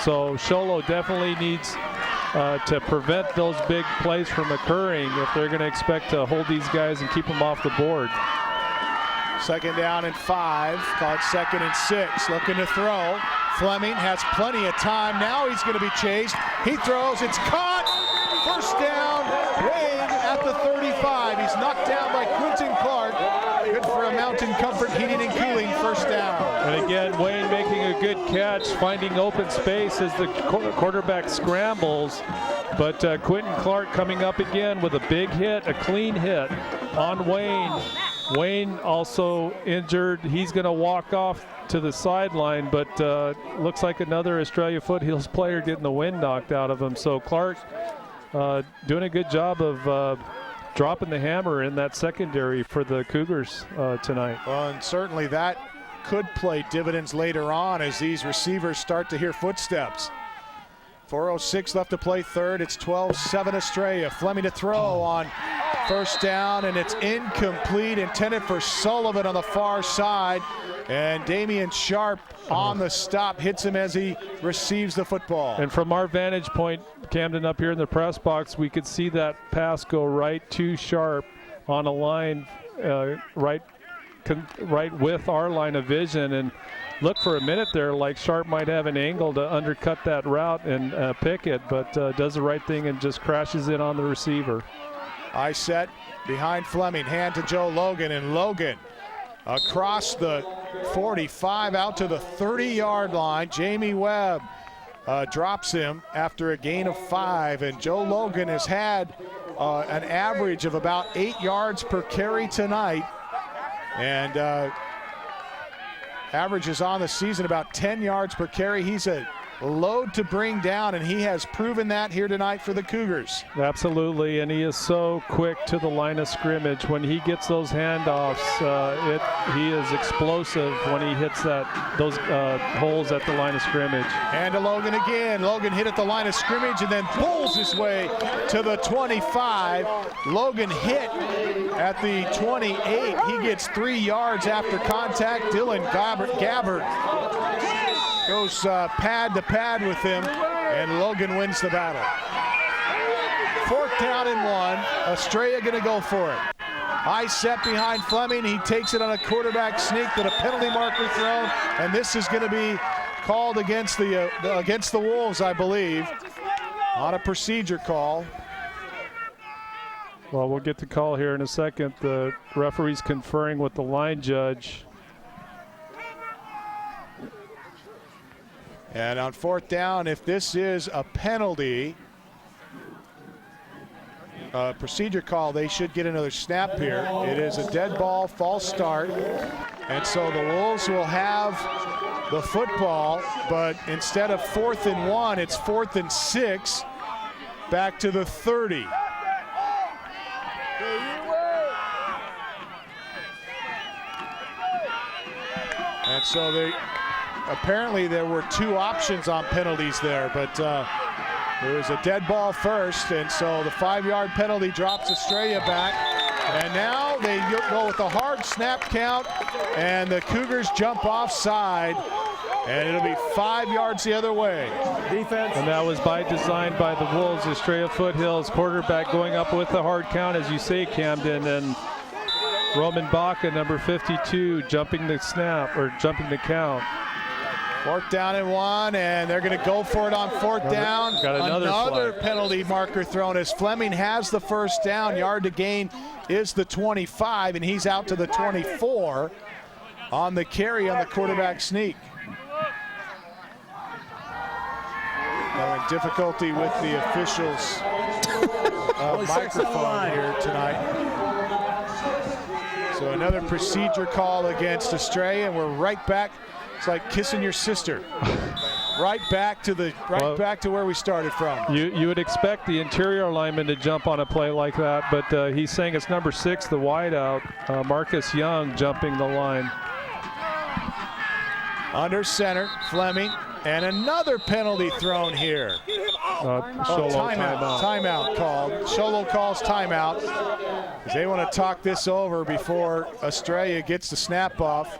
S1: So Show Low definitely needs to prevent those big plays from occurring if they're going to expect to hold these guys and keep them off the board.
S2: Second down and 5, call it 2nd and 6, looking to throw. Fleming has plenty of time. Now he's going to be chased. He throws, it's caught. First down, Wayne at the 35. He's knocked down by Quentin Clark. Good for a Mountain Comfort Heating and Cooling first down.
S1: And again, Wayne making a good catch, finding open space as the quarterback scrambles. But Quentin Clark coming up again with a big hit, a clean hit on Wayne. Wayne also injured. He's going to walk off to the sideline, but looks like another Estrella Foothills player getting the wind knocked out of him. So Clark doing a good job of dropping the hammer in that secondary for the Cougars tonight.
S2: Well, and certainly that could play dividends later on as these receivers start to hear footsteps. 4:06 left to play third. It's 12-7 Estrella. Fleming to throw on first down, and it's incomplete, intended for Sullivan on the far side. And Damian Sharp on the stop hits him as he receives the football.
S1: And from our vantage point, Camden, up here in the press box, we could see that pass go right to Sharp on a line right with our line of vision, and look for a minute there like Sharp might have an angle to undercut that route and pick it, but does the right thing and just crashes in on the receiver.
S2: I set behind Fleming, hand to Joe Logan, and Logan across the 45 out to the 30-yard line. Jamie Webb drops him after a gain of 5, and Joe Logan has had an average of about 8 yards per carry tonight, and averages on the season about 10 yards per carry. He's a load to bring down, and he has proven that here tonight for the Cougars.
S1: Absolutely, and he is so quick to the line of scrimmage. When he gets those handoffs, he is explosive when he hits those holes at the line of scrimmage.
S2: And to Logan again. Logan hit at the line of scrimmage and then pulls his way to the 25. Logan hit at the 28. He gets 3 yards after contact. Dylan Gabbert goes pad to pad with him, and Logan wins the battle. 4th down and 1. Estrella going to go for it. High set behind Fleming. He takes it on a quarterback sneak, but a penalty marker thrown, and this is going to be called against the Wolves, I believe, on a procedure call.
S1: Well, we'll get the call here in a second. The referee's conferring with the line judge.
S2: And on 4th down, if this is a penalty, procedure call, they should get another snap here. It is a dead ball, false start. And so the Wolves will have the football, but instead of 4th and 1, it's 4th and 6, back to the 30. And so apparently there were 2 options on penalties there, but there was a dead ball first, and so the 5-yard penalty drops Estrella back. And now they go with a hard snap count, and the Cougars jump offside, and it'll be 5 yards the other way.
S1: Defense. And that was by design by the Wolves. Estrella Foothills quarterback going up with the hard count, as you say, Camden, and Roman Baca, number 52, jumping the snap, or jumping the count.
S2: 4th down and 1, and they're going to go for it on 4th down.
S1: Got another
S2: penalty marker thrown as Fleming has the first down. Yard to gain is the 25, and he's out to the 24 on the carry on the quarterback sneak. Having difficulty with the officials' microphone here tonight. So another procedure call against Estrella, and we're right back. It's like kissing your sister. Right back to where we started from.
S1: You would expect the interior lineman to jump on a play like that, but he's saying it's number 6, the wideout, Marcus Young, jumping the line.
S2: Under center, Fleming, and another penalty thrown here. Timeout called. Show Low calls timeout, because they want to talk this over before Estrella gets the snap off.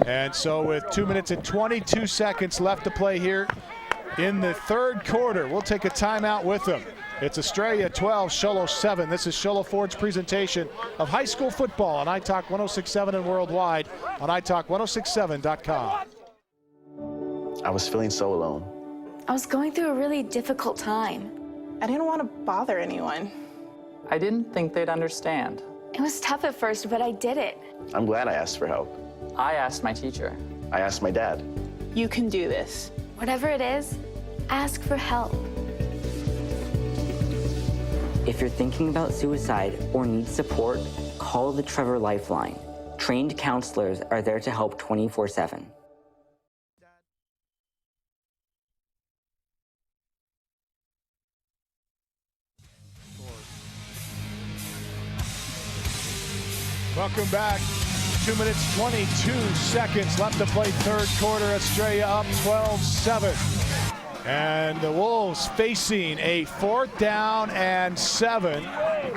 S2: And so with 2 minutes and 22 seconds left to play here in the 3rd quarter, we'll take a timeout with them. It's Estrella 12, Show Low 7. This is Show Low Ford's presentation of high school football on iTalk 106.7 and worldwide on iTalk1067.com.
S13: I was feeling so alone.
S14: I was going through a really difficult time.
S15: I didn't want to bother anyone.
S16: I didn't think they'd understand.
S14: It was tough at first, but I did it.
S13: I'm glad I asked for help.
S16: I asked my teacher.
S13: I asked my dad.
S15: You can do this.
S14: Whatever it is, ask for help.
S17: If you're thinking about suicide or need support, call the Trevor Lifeline. Trained counselors are there to help 24/7.
S2: Welcome back. 2 minutes, 22 seconds left to play 3rd quarter. Estrella up 12-7. And the Wolves facing a 4th down and 7.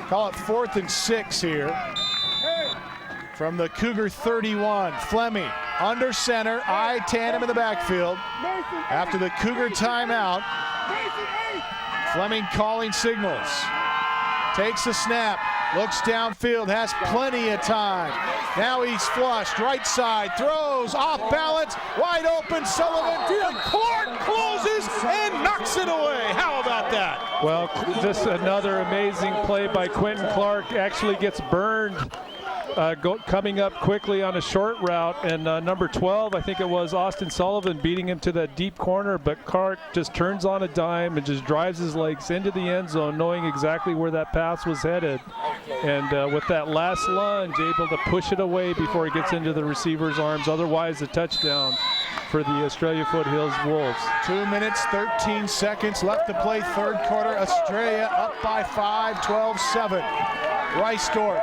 S2: Call it 4th and 6 here. From the Cougar 31, Fleming under center, eye tandem in the backfield. After the Cougar timeout, Fleming calling signals. Takes the snap. Looks downfield, has plenty of time. Now he's flushed, right side, throws, off balance, wide open, Sullivan, Clark closes and knocks it away. How about that?
S1: Well, just another amazing play by Quentin Clark. Actually gets burned coming up quickly on a short route, and number 12, I think it was Austin Sullivan, beating him to that deep corner, but Clark just turns on a dime and just drives his legs into the end zone, knowing exactly where that pass was headed. And with that last lunge, able to push it away before it gets into the receiver's arms. Otherwise, a touchdown for the Estrella Foothills Wolves.
S2: 2 minutes, 13 seconds left to play 3rd quarter. Estrella up by 5, 12-7. Reisdorf,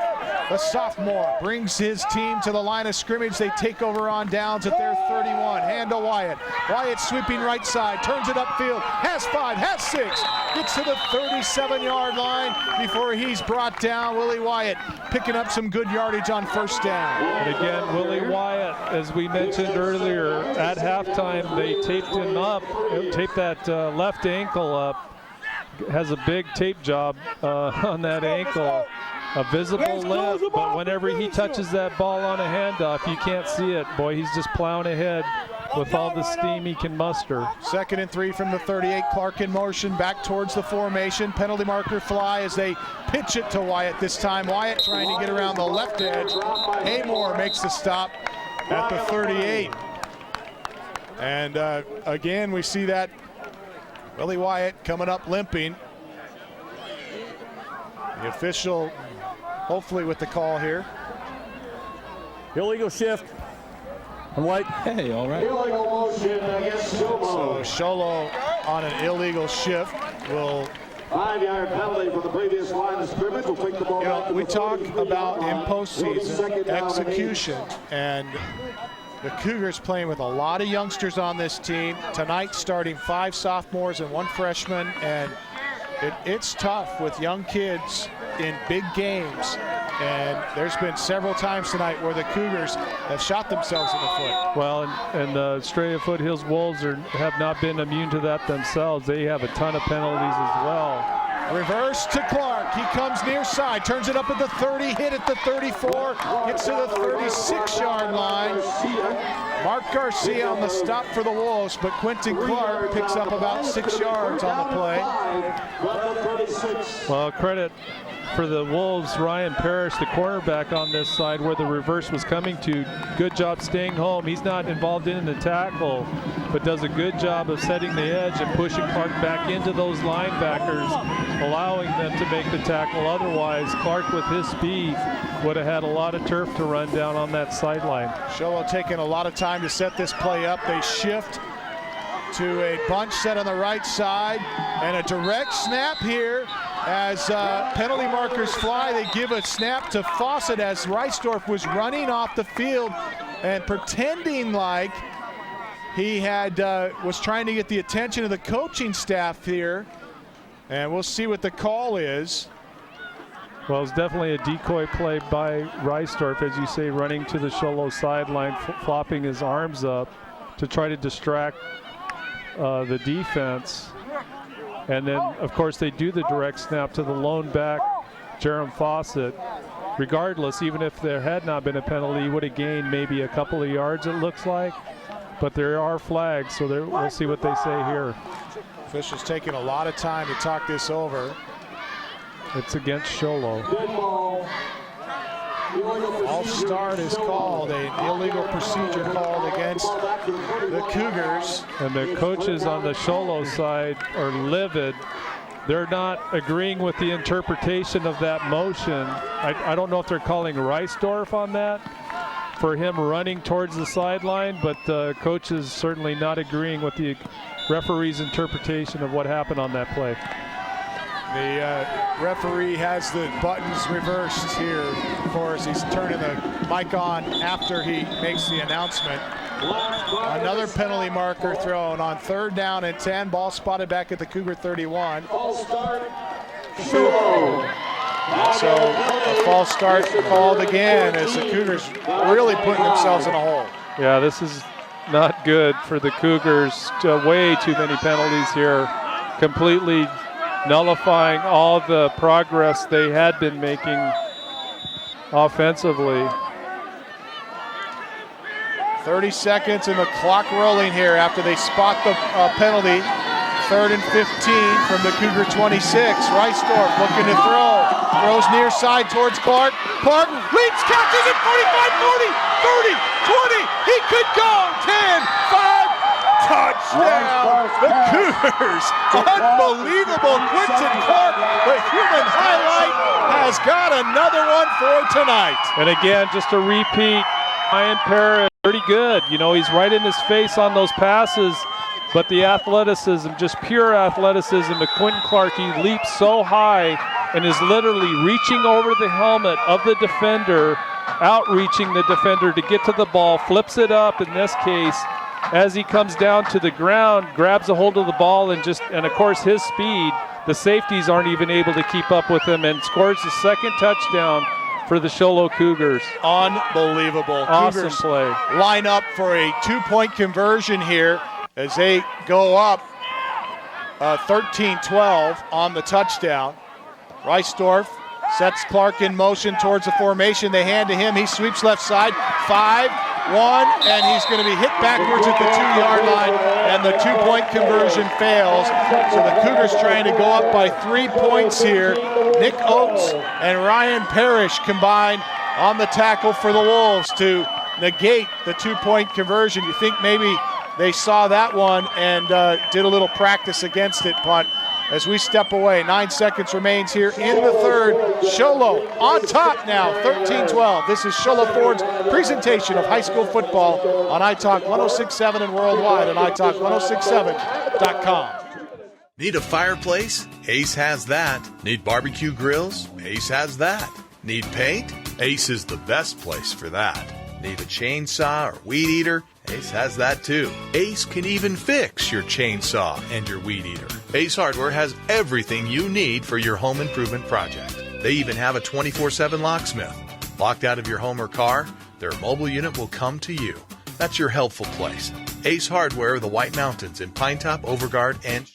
S2: the sophomore, brings his team to the line of scrimmage. They take over on downs at their 31. Hand to Wyatt. Wyatt sweeping right side, turns it upfield, has 5, has 6, gets to the 37-yard line before he's brought down. Willie Wyatt picking up some good yardage on 1st down.
S1: And again, Willie Wyatt, as we mentioned earlier, at halftime, they taped him up, taped that left ankle up. Has a big tape job on that ankle. A visible limp, but whenever he touches that ball on a handoff, you can't see it. Boy, he's just plowing ahead with all the steam he can muster.
S2: 2nd and 3 from the 38. Clark in motion back towards the formation. Penalty marker fly as they pitch it to Wyatt this time. Wyatt trying to get around the left edge. Haymore makes the stop at the 38. And again, we see that Willie Wyatt coming up limping. The official, hopefully with the call here.
S9: Illegal shift. And White.
S8: Hey, all right.
S11: Illegal motion against Show Low.
S2: So Show Low on an illegal shift will.
S11: 5-yard penalty from the previous line of scrimmage. Will take the ball back to
S2: We
S11: the
S2: talk
S11: 30.
S2: about in postseason
S11: Second down and
S2: execution, and the Cougars playing with a lot of youngsters on this team. Tonight starting 5 sophomores and 1 freshman, and it's tough with young kids in big games. And there's been several times tonight where the Cougars have shot themselves in the foot.
S1: Well, and the Estrella Foothills Wolves have not been immune to that themselves. They have a ton of penalties as well.
S2: Reverse to Clark. He comes near side, turns it up at the 30, hit at the 34, gets to the 36-yard line. Mark Garcia on the stop for the Wolves, but Quentin Clark picks up about 6 yards on the play.
S1: Well, credit for the Wolves, Ryan Parrish, the cornerback on this side where the reverse was coming to. Good job staying home. He's not involved in the tackle, but does a good job of setting the edge and pushing Clark back into those linebackers, allowing them to make the tackle. Otherwise, Clark with his speed would have had a lot of turf to run down on that sideline.
S2: Show Low taking a lot of time to set this play up. They shift to a bunch set on the right side and a direct snap here. As penalty markers fly, they give a snap to Fawcett as Reisdorf was running off the field and pretending like he had was trying to get the attention of the coaching staff here. And we'll see what the call is.
S1: Well, it's definitely a decoy play by Reisdorf, as you say, running to the Show Low sideline, flopping his arms up to try to distract the defense. And then, of course, they do the direct snap to the lone back, Jerem Fawcett. Regardless, even if there had not been a penalty, he would have gained maybe a couple of yards, it looks like. But there are flags, so we'll see what they say here.
S2: Officials taking a lot of time to talk this over.
S1: It's against Show Low.
S2: False start is called, an illegal procedure called against the Cougars.
S1: And the coaches on the Show Low side are livid. They're not agreeing with the interpretation of that motion. I don't know if they're calling Reisdorf on that for him running towards the sideline, but the coach is certainly not agreeing with the referee's interpretation of what happened on that play.
S2: The referee has the buttons reversed here for us. He's turning the mic on after he makes the announcement. Another penalty marker thrown on 3rd down and 10. Ball spotted back at the Cougar 31. So a false start called again as the Cougars really putting themselves in a hole.
S1: Yeah, this is not good for the Cougars. Way too many penalties here. Completely nullifying all the progress they had been making offensively.
S2: 30 seconds and the clock rolling here after they spot the penalty. 3rd and 15 from the Cougar 26. Reisdorf looking to throw. Throws near side towards Clark. Clark leaps, catches it, 45, 40, 30, 20. He could go. 10, 5. Touchdown, the Cougars. Unbelievable. Quentin Clark, the human highlight, has got another one for tonight.
S1: And again, just a repeat, Ryan Parrish, pretty good. You know, he's right in his face on those passes, but the athleticism, just pure athleticism of Quentin Clark, he leaps so high and is literally reaching over the helmet of the defender, outreaching the defender to get to the ball, flips it up in this case, as he comes down to the ground, grabs a hold of the ball and of course his speed, the safeties aren't even able to keep up with him, and scores the 2nd touchdown for the Show Low Cougars.
S2: Unbelievable.
S1: Awesome
S2: Cougars
S1: play.
S2: Line up for a 2-point conversion here as they go up 13-12 on the touchdown. Reisdorf sets Clark in motion towards the formation. They hand to him. He sweeps left side. 5-1, and he's going to be hit backwards at the 2-yard line, and the 2-point conversion fails. So the Cougars trying to go up by 3 points here. Nick Oates and Ryan Parrish combine on the tackle for the Wolves to negate the 2-point conversion. You think maybe they saw that one and did a little practice against it. But as we step away, 9 seconds remains here in the third. Show Low on top now, 13-12. This is Show Low Ford's presentation of high school football on iTalk 106.7 and worldwide on iTalk1067.com.
S6: Need a fireplace? Ace has that. Need barbecue grills? Ace has that. Need paint? Ace is the best place for that. Need a chainsaw or weed eater? Ace has that too. Ace can even fix your chainsaw and your weed eater. Ace Hardware has everything you need for your home improvement project. They even have a 24/7 locksmith. Locked out of your home or car, their mobile unit will come to you. That's your helpful place. Ace Hardware, the White Mountains in Pinetop, Overguard, and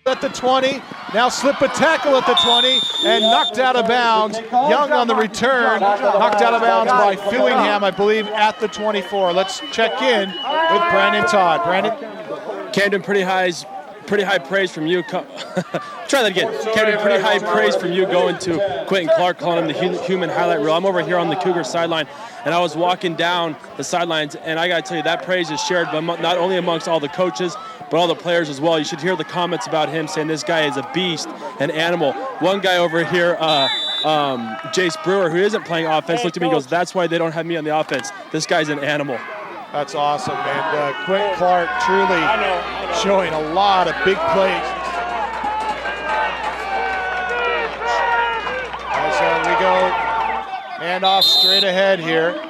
S2: at the 20, now slip a tackle at the 20, and knocked out of bounds. Young on the return, knocked out of bounds by Fillingham, I believe, at the 24. Let's check in with Brandon Todd. Brandon?
S8: Camden, pretty high praise from you. Try that again. Camden, pretty high praise from you going to Quentin Clark, calling him the human highlight reel. I'm over here on the Cougar sideline, and I was walking down the sidelines, and I got to tell you, that praise is shared not only amongst all the coaches, but all the players as well. You should hear the comments about him saying this guy is a beast, an animal. One guy over here, Jace Brewer, who isn't playing offense, looked at me and goes, "That's why they don't have me on the offense. This guy's an animal."
S2: That's awesome, and Quentin Clark truly showing a lot of big plays. As we go handoff straight ahead here.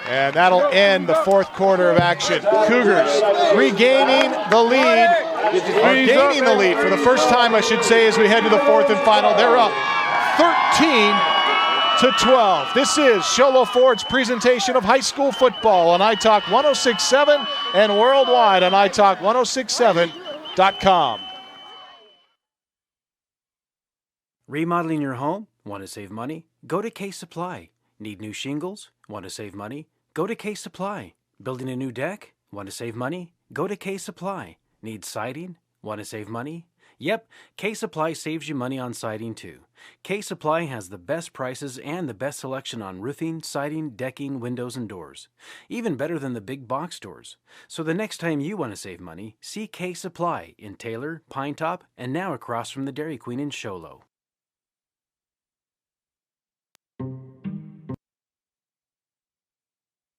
S2: And that'll end the fourth quarter of action. Cougars regaining the lead, or gaining the lead for the first time, I should say, as we head to the fourth and final. They're up 13-12. This is Show Low Ford's presentation of high school football on iTalk 106.7 and worldwide on iTalk1067.com.
S7: Remodeling your home? Want to save money? Go to Case Supply. Need new shingles? Want to save money? Go to Case Supply. Building a new deck? Want to save money? Go to Case Supply. Need siding? Want to save money? Yep, Case Supply saves you money on siding too. Case Supply has the best prices and the best selection on roofing, siding, decking, windows, and doors. Even better than the big box stores. So the next time you want to save money, see Case Supply in Taylor, Pinetop, and now across from the Dairy Queen in Show Low.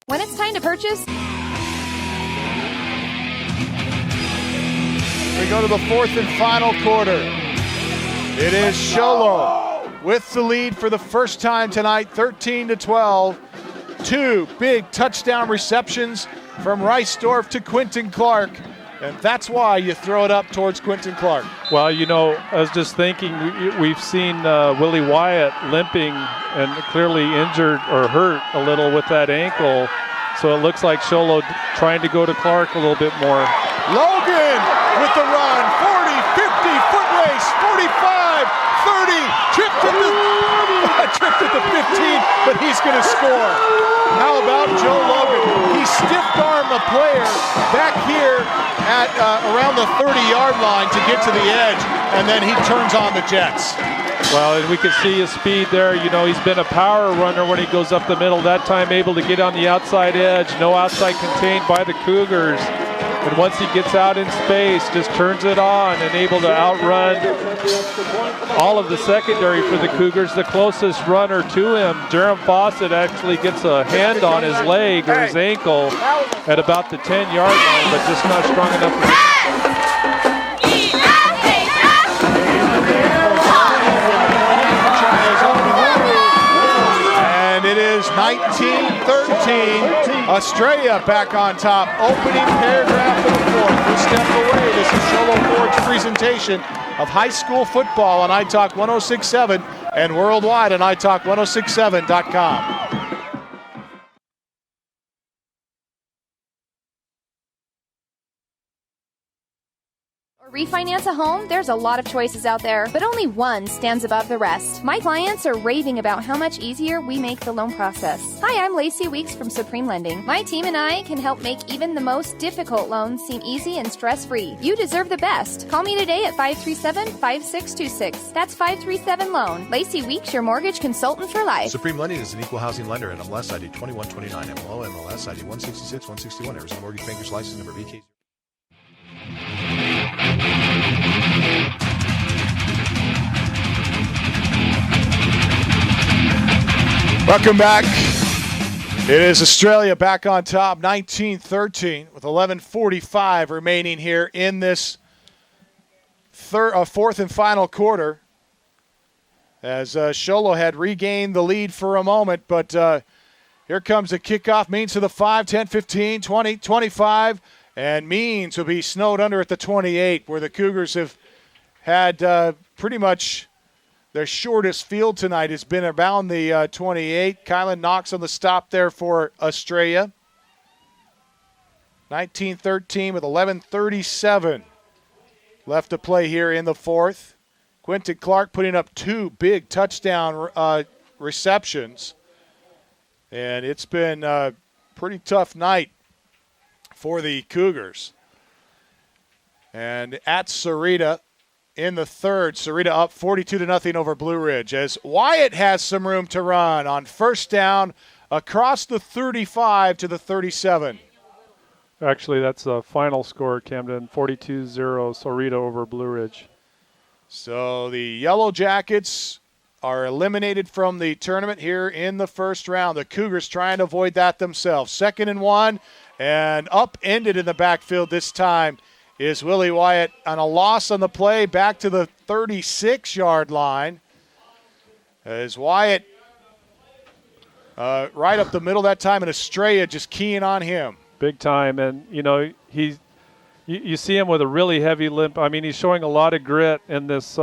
S5: When it's time to purchase,
S2: we go to the fourth and final quarter. It is Show Low with the lead for the first time tonight, 13-12. Two big touchdown receptions from Reisdorf to Quentin Clark. And that's why you throw it up towards Quentin Clark.
S1: Well, you know, I was just thinking, we've seen Willie Wyatt limping and clearly injured or hurt a little with that ankle. So it looks like Show Low trying to go to Clark a little bit more.
S2: Logan with the run, 40, 50, foot race, 45, 30, tripped at the 15, but he's going to score. How about Joe Logan? He stiff-armed the player back here at around the 30-yard line to get to the edge, and then he turns on the Jets.
S1: Well, and we can see his speed there. You know, he's been a power runner when he goes up the middle. That time able to get on the outside edge. No outside contained by the Cougars. And once he gets out in space, just turns it on and able to outrun all of the secondary for the Cougars. The closest runner to him, Jerem Fawcett, actually gets a hand on his leg or his ankle at about the 10-yard line, but just not strong enough to
S2: And it is 19-13. Estrella back on top. Opening paragraph of the fourth. We'll step away. This is Show Low Ford's presentation of high school football on iTalk 106.7 and worldwide on iTalk1067.com.
S5: Refinance a home? There's a lot of choices out there, but only one stands above the rest. My clients are raving about how much easier we make the loan process. Hi, I'm Lacey Weeks from Supreme Lending. My team and I can help make even the most difficult loans seem easy and stress-free. You deserve the best. Call me today at 537-5626. That's 537-LOAN. Lacey Weeks, your mortgage consultant for life.
S12: Supreme Lending is an equal housing lender and MLS ID 2129, MLO MLS ID 166-161, Arizona Mortgage Bankers License Number VK.
S2: Welcome back. It is Australia back on top, 19-13, with 11:45 remaining here in this fourth and final quarter. As Show Low had regained the lead for a moment, but here comes the kickoff. Means to the 5, 10, 15, 20, 25, and Means will be snowed under at the 28, where the Cougars have had pretty much their shortest field tonight has been around the 28. Kylan Knox on the stop there for Estrella. 19-13 with 11:37 left to play here in the fourth. Quentin Clark putting up 2 big touchdown receptions. And it's been a pretty tough night for the Cougars. And at Sarita, in the third, Sarita up 42-0 over Blue Ridge as Wyatt has some room to run on first down across the 35 to the 37.
S1: Actually, that's the final score, Camden, 42-0, Sarita over Blue Ridge.
S2: So the Yellow Jackets are eliminated from the tournament here in the first round. The Cougars trying to avoid that themselves. 2nd and 1, and upended in the backfield this time is Willie Wyatt on a loss on the play back to the 36-yard line. As Wyatt right up the middle that time, and Estrella just keying on him.
S1: Big time, and you see him with a really heavy limp. I mean, he's showing a lot of grit in this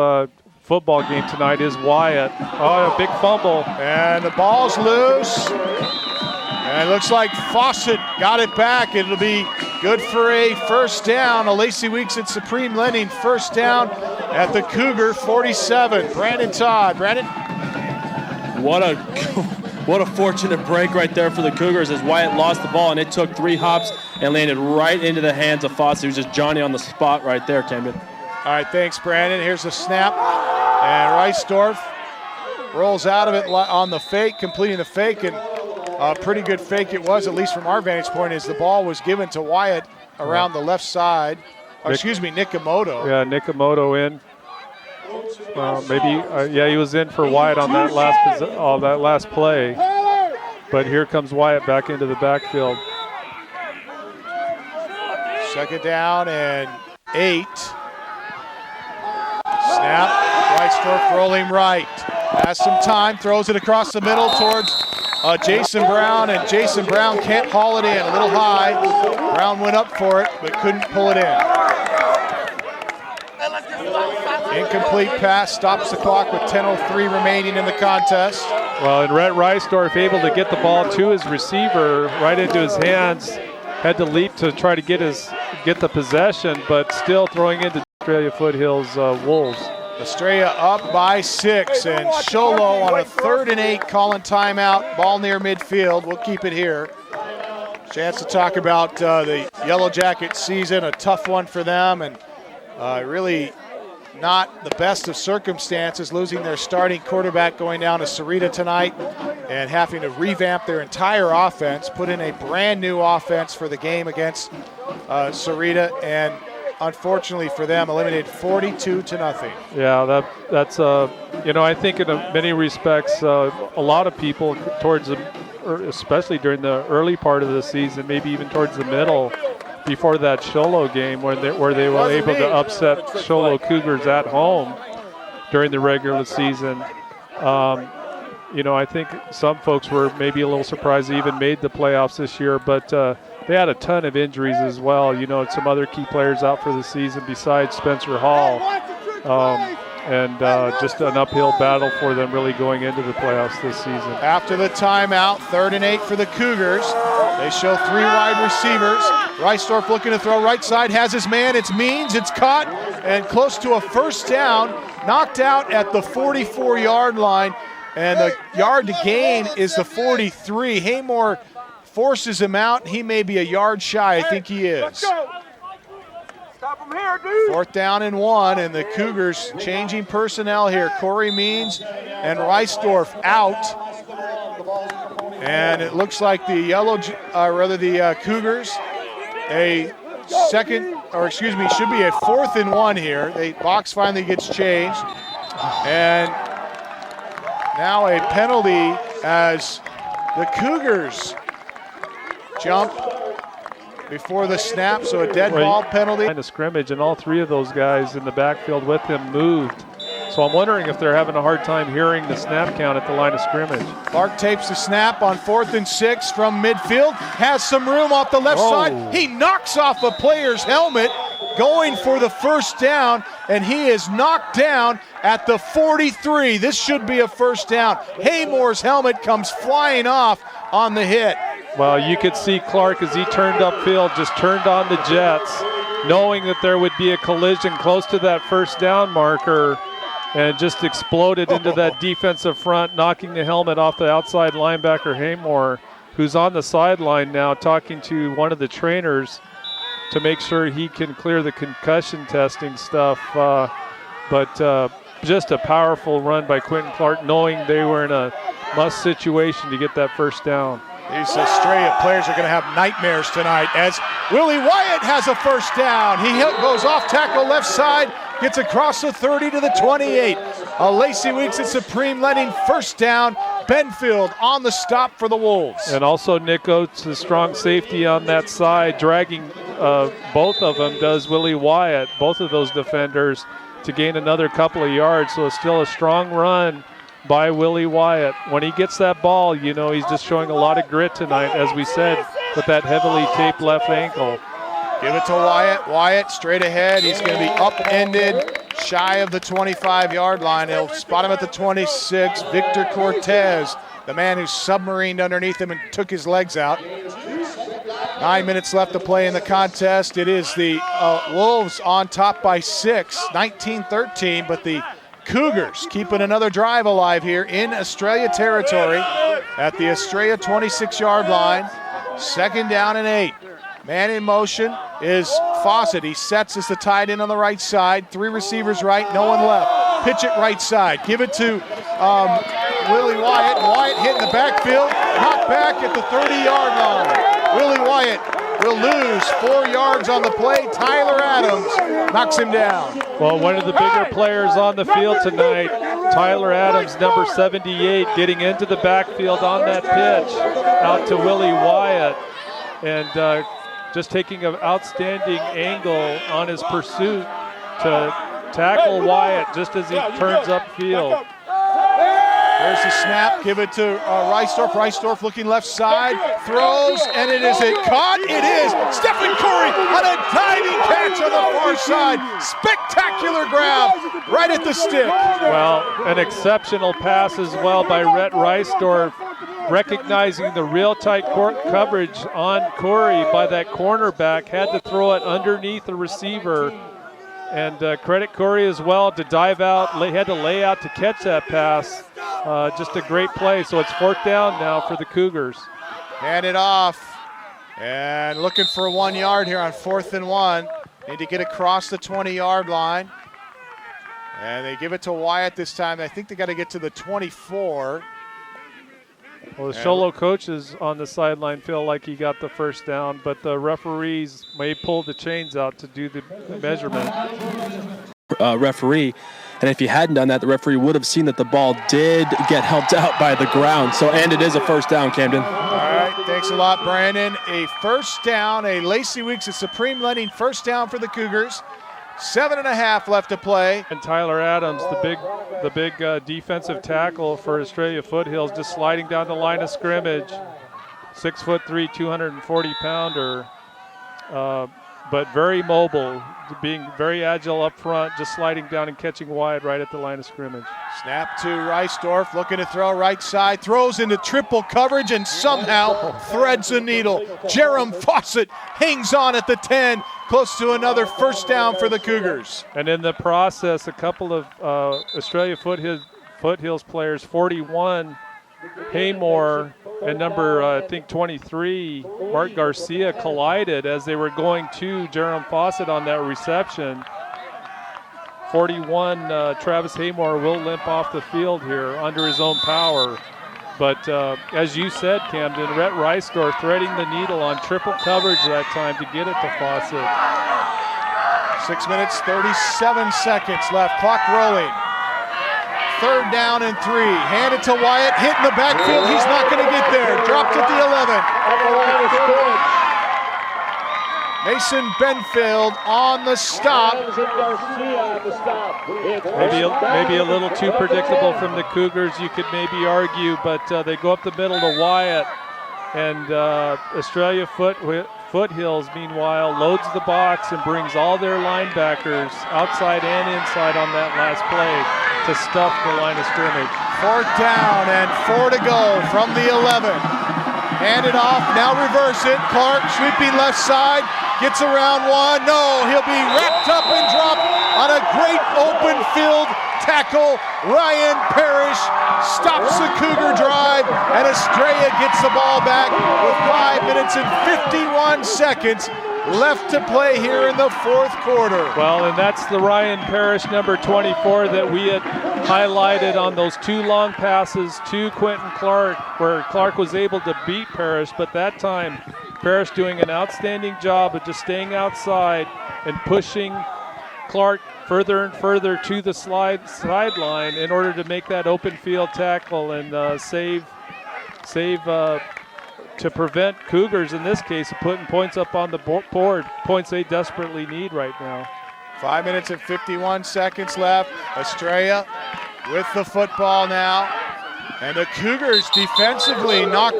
S1: football game tonight is Wyatt. Oh, a big fumble.
S2: And the ball's loose. And it looks like Fawcett got it back. It'll be good for a first down. A Lacey Weeks at Supreme Lending first down at the Cougar 47. Brandon Todd. Brandon?
S8: What a fortunate break right there for the Cougars as Wyatt lost the ball, and it took 3 hops and landed right into the hands of Fawcett. He was just Johnny on the spot right there, Camden.
S2: All right, thanks, Brandon. Here's the snap. And Reisdorf rolls out of it on the fake, completing the fake, and a pretty good fake it was, at least from our vantage point, as the ball was given to Wyatt around the left side. Nikamoto.
S1: Yeah, Nikamoto in. He was in for Wyatt on that last play. But here comes Wyatt back into the backfield.
S2: 2nd down and 8. Snap. Reisdorf rolling right. Has some time. Throws it across the middle towards Jason Brown, and Jason Brown can't haul it in. A little high. Brown went up for it, but couldn't pull it in. Incomplete pass stops the clock with 10:03 remaining in the contest.
S1: Well, and Rhett Reisdorf able to get the ball to his receiver right into his hands. Had to leap to try to get the possession, but still throwing into Estrella Foothills Wolves.
S2: Estrella up by 6, and Show Low on a 3rd and 8 calling timeout. Ball near midfield. We'll keep it here. Chance to talk about the Yellow Jacket season, a tough one for them, and really not the best of circumstances, losing their starting quarterback going down to Sarita tonight and having to revamp their entire offense, put in a brand new offense for the game against Sarita, and unfortunately for them, eliminated 42-0.
S1: Yeah, that's I think in many respects, a lot of people especially during the early part of the season, maybe even towards the middle, before that Show Low game where they were able to upset Show Low Cougars at home during the regular season. I think some folks were maybe a little surprised they even made the playoffs this year, but they had a ton of injuries as well. Some other key players out for the season besides Spencer Hall. And just an uphill battle for them really going into the playoffs this season.
S2: After the timeout, 3rd and 8 for the Cougars. They show 3 wide receivers. Reisdorf looking to throw right side, has his man. It's Means, it's caught, and close to a first down. Knocked out at the 44-yard line, and the yard to gain is the 43. Haymore forces him out. He may be a yard shy. I think he is.
S10: Stop him here, dude.
S2: 4th down and 1, and the Cougars changing personnel here. Corey Means and Reisdorf out. And it looks like the Cougars, should be a 4th and 1 here. The box finally gets changed. And now a penalty as the Cougars jump before the snap, so a dead ball penalty.
S1: Line of scrimmage, and all 3 of those guys in the backfield with him moved. So I'm wondering if they're having a hard time hearing the snap count at the line of scrimmage.
S2: Clark tapes the snap on 4th and 6 from midfield. Has some room off the left side. He knocks off a player's helmet going for the first down, and he is knocked down at the 43. This should be a first down. Haymore's helmet comes flying off on the hit.
S1: Well, you could see Clark as he turned upfield, just turned on the jets, knowing that there would be a collision close to that first down marker, and just exploded into that defensive front, knocking the helmet off the outside linebacker Haymore, who's on the sideline now talking to one of the trainers to make sure he can clear the concussion testing stuff. But just a powerful run by Quentin Clark, knowing they were in a must situation to get that first down.
S2: These Estrella players are going to have nightmares tonight as Willie Wyatt has a first down. He goes off tackle left side, gets across the 30 to the 28. A Lacey Weeks at Supreme Lending first down. Benfield on the stop for the Wolves.
S1: And also Nick Oates, the strong safety on that side, dragging both of them, does Willie Wyatt, both of those defenders, to gain another couple of yards. So it's still a strong run by Willie Wyatt. When he gets that ball, you know he's just showing a lot of grit tonight, as we said, with that heavily taped left ankle.
S2: Give it to Wyatt. Wyatt straight ahead. He's going to be upended shy of the 25-yard line. He'll spot him at the 26. Victor Cortez, the man who submarined underneath him and took his legs out. 9 minutes left to play in the contest. It is the Wolves on top by 6, 19-13, but the Cougars keeping another drive alive here in Estrella territory at the Estrella 26-yard line. 2nd down and 8. Man in motion is Fawcett. He sets as the tight end on the right side. 3 receivers right, no one left. Pitch it right side. Give it to Willie Wyatt. Wyatt hit in the backfield. Knocked back at the 30-yard line. Willie Wyatt will lose 4 yards on the play. Tyler Adams knocks him down.
S1: Well, one of the bigger players on the field tonight, Tyler Adams, number 78, getting into the backfield on that pitch out to Willie Wyatt, and just taking an outstanding angle on his pursuit to tackle Wyatt just as he turns upfield.
S2: There's the snap. Give it to Reisdorf. Reisdorf looking left side. Throws, and it is caught. It is Stephen Corey on a diving catch on the far side. Spectacular grab right at the stick.
S1: Well, an exceptional pass as well by Rhett Reisdorf, recognizing the real tight court coverage on Corey by that cornerback. Had to throw it underneath the receiver. And credit Corey as well to dive out. Had to lay out to catch that pass. Just a great play. So it's 4th down now for the Cougars.
S2: Hand it off. And looking for 1 yard here on 4th and 1. Need to get across the 20-yard line. And they give it to Wyatt this time. I think they got to get to the 24.
S1: Well, the Show Low coaches on the sideline feel like he got the first down, but the referees may pull the chains out to do the measurement.
S8: Referee, and if he hadn't done that, the referee would have seen that the ball did get helped out by the ground. So, and it is a first down, Camden.
S2: All right, thanks a lot, Brandon. A first down, a Lacey Weeks at Supreme Lending first down for the Cougars. 7.5 left to play.
S1: And Tyler Adams, the big defensive tackle for Estrella Foothills, just sliding down the line of scrimmage. 6'3", 240-pounder. but very mobile, being very agile up front, just sliding down and catching wide right at the line of scrimmage.
S2: Snap to Reisdorf, looking to throw right side, throws into triple coverage and somehow threads the needle. Jerem Fawcett hangs on at the 10, close to another first down for the Cougars.
S1: And in the process, a couple of Estrella Foothills players, 41, Haymore, and number, I think, 23, Mark Garcia, collided as they were going to Jerem Fawcett on that reception. 41, Travis Haymore will limp off the field here under his own power. But as you said, Camden, Rhett Reisdorf threading the needle on triple coverage that time to get it to Fawcett.
S2: 6 minutes, 37 seconds left, clock rolling. 3rd down and 3. Handed to Wyatt, hit in the backfield. He's not going to get there. Dropped at the 11. Mason Benfield on the stop.
S1: Maybe a little too predictable from the Cougars, you could maybe argue, but they go up the middle to Wyatt. And Estrella Foothills, meanwhile, loads the box and brings all their linebackers outside and inside on that last play to stuff the line of scrimmage.
S2: 4th down and 4 to go from the 11. Hand it off, now reverse it. Clark sweeping left side, gets around one. No, he'll be wrapped up and dropped on a great open field tackle. Ryan Parrish stops the Cougar drive, and Estrella gets the ball back with 5 minutes and 51 seconds left to play here in the 4th quarter.
S1: Well, and that's the Ryan Parrish, number 24, that we had highlighted on those 2 long passes to Quentin Clark, where Clark was able to beat Parrish, but that time Parrish doing an outstanding job of just staying outside and pushing Clark further and further to the sideline in order to make that open field tackle and save to prevent Cougars, in this case, putting points up on the board, points they desperately need right now.
S2: 5 minutes and 51 seconds left. Estrella with the football now. And the Cougars defensively knocked,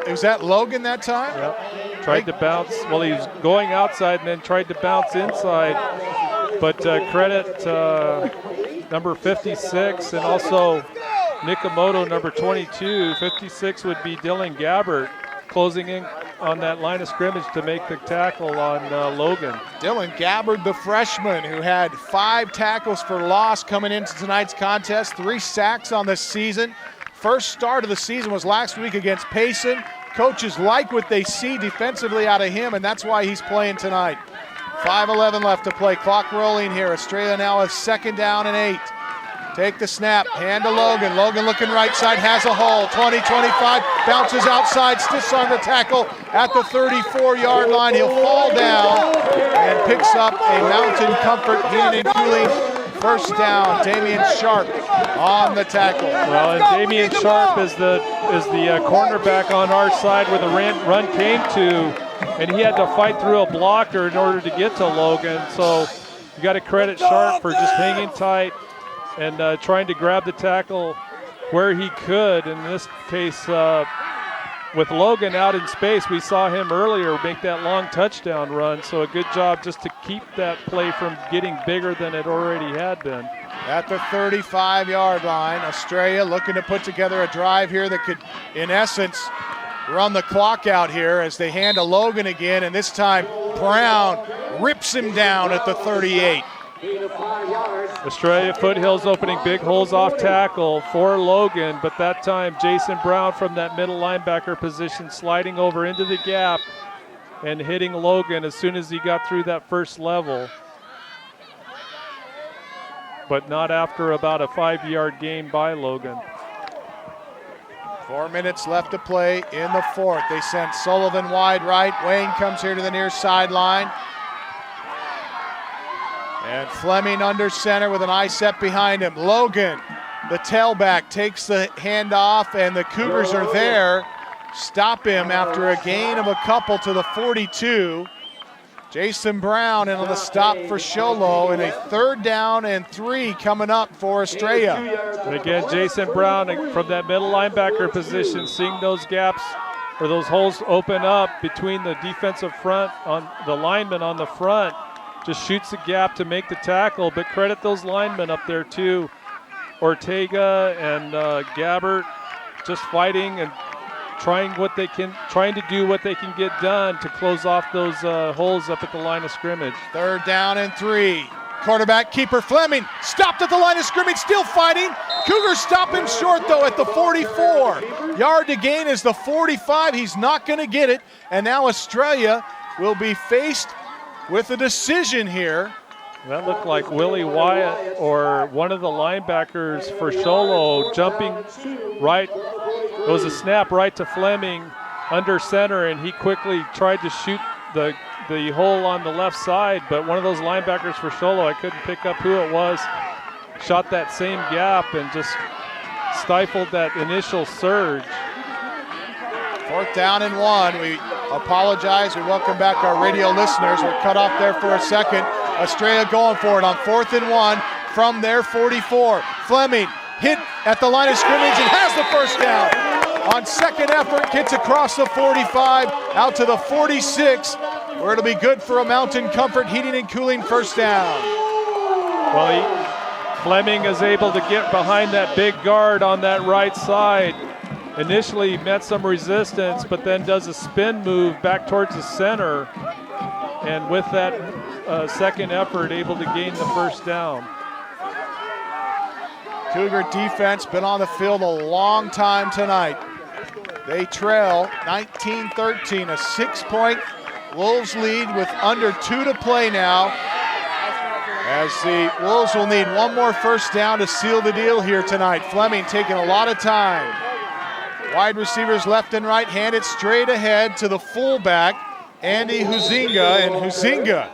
S2: was that Logan that time?
S1: Yep. Tried to bounce, well, he was going outside and then tried to bounce inside. But credit number 56 and also Nikamoto, number 22. 56 would be Dylan Gabbert, closing in on that line of scrimmage to make the tackle on Logan.
S2: Dylan Gabbard, the freshman, who had 5 tackles for loss coming into tonight's contest, 3 sacks on the season. First start of the season was last week against Payson. Coaches like what they see defensively out of him, and that's why he's playing tonight. 5:11 left to play, clock rolling here. Estrella now has 2nd down and 8. Take the snap, hand to Logan. Logan looking right side, has a hole. 20, 25, bounces outside, stiffs on the tackle at the 34-yard line. He'll fall down and picks up a Mountain Comfort Heating and Cooling first down. Damian Sharp on the tackle.
S1: Well, and Damian Sharp is the cornerback on our side where the run came to, and he had to fight through a blocker in order to get to Logan. So you got to credit Sharp for just hanging tight and trying to grab the tackle where he could. In this case, with Logan out in space, we saw him earlier make that long touchdown run. So a good job just to keep that play from getting bigger than it already had been.
S2: At the 35-yard line, Estrella looking to put together a drive here that could, in essence, run the clock out here as they hand to Logan again, and this time Brown rips him down at the 38.
S1: Estrella Foothills opening big holes off tackle for Logan, but that time Jason Brown from that middle linebacker position sliding over into the gap and hitting Logan as soon as he got through that first level. But not after about a 5-yard gain by Logan.
S2: 4 minutes left to play in the 4th. They send Sullivan wide right. Wayne comes here to the near sideline. And Fleming under center with an eye set behind him. Logan, the tailback, takes the handoff, and the Cougars are there. Stop him after a gain of a couple to the 42. Jason Brown in on the stop for Show Low, and a 3rd down and 3 coming up for Estrella.
S1: And again, Jason Brown from that middle linebacker position, seeing those gaps or those holes open up between the defensive front on the lineman on the front, just shoots the gap to make the tackle. But credit those linemen up there too, Ortega and Gabbert, just fighting and trying to do what they can get done to close off those holes up at the line of scrimmage.
S2: 3rd down and 3. Quarterback keeper Fleming stopped at the line of scrimmage, still fighting. Cougars stop him short though at the 44. Yard to gain is the 45. He's not going to get it. And now Estrella will be faced with a decision here.
S1: That looked like Willie Wyatt or one of the linebackers for Show Low jumping right. It was a snap right to Fleming under center, and he quickly tried to shoot the hole on the left side, but one of those linebackers for Show Low, I couldn't pick up who it was, shot that same gap and just stifled that initial surge.
S2: 4th down and 1. We apologize. We welcome back our radio listeners. We're cut off there for a second. Estrella going for it on 4th and 1 from their 44. Fleming hit at the line of scrimmage and has the first down. On second effort, gets across the 45 out to the 46, where it'll be good for a Mountain Comfort Heating and Cooling first down.
S1: Well, Fleming is able to get behind that big guard on that right side. Initially met some resistance, but then does a spin move back towards the center, and with that second effort, able to gain the first down.
S2: Cougar defense been on the field a long time tonight. They trail 19-13, a 6-point Wolves lead with under 2 to play now, as the Wolves will need one more first down to seal the deal here tonight. Fleming taking a lot of time. Wide receivers left and right, hand it straight ahead to the fullback, Andy Huizinga, and Huizinga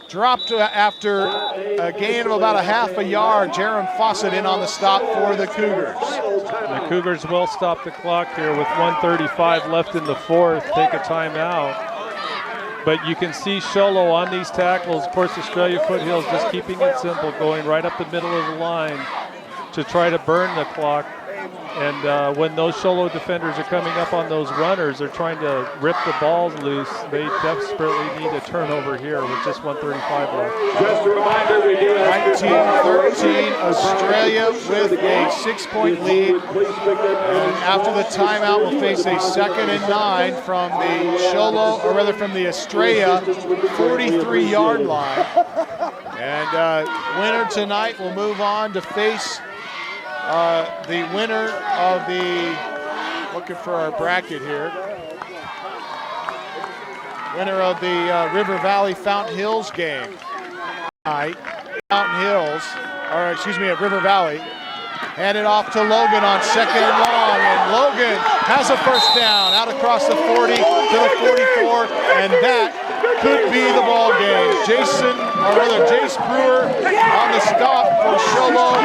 S2: dropped after a gain of about a half a yard. Jerem Fawcett in on the stop for the Cougars.
S1: The Cougars will stop the clock here with 1:35 left in the 4th, take a timeout. But you can see Show Low on these tackles. Of course, Estrella Foothills just keeping it simple, going right up the middle of the line to try to burn the clock. And when those Show Low defenders are coming up on those runners, they're trying to rip the balls loose. They desperately need a turnover here with just 1:35 left.
S11: Just a reminder, we do have
S2: 19-13, Australia with a 6-point lead. And after the timeout, we'll face a 2nd and 9 from the Show Low, or rather from the Estrella 43-yard line. And winner tonight will move on to face the winner of the, looking for our bracket here, winner of the River Valley Fountain Hills game. Fountain Hills, or excuse me, at River Valley. Hand it off to Logan on 2nd and long, and Logan has a first down out across the 40 to the 44, and that could be the ball game. Jace Brewer on the stop for Show Low.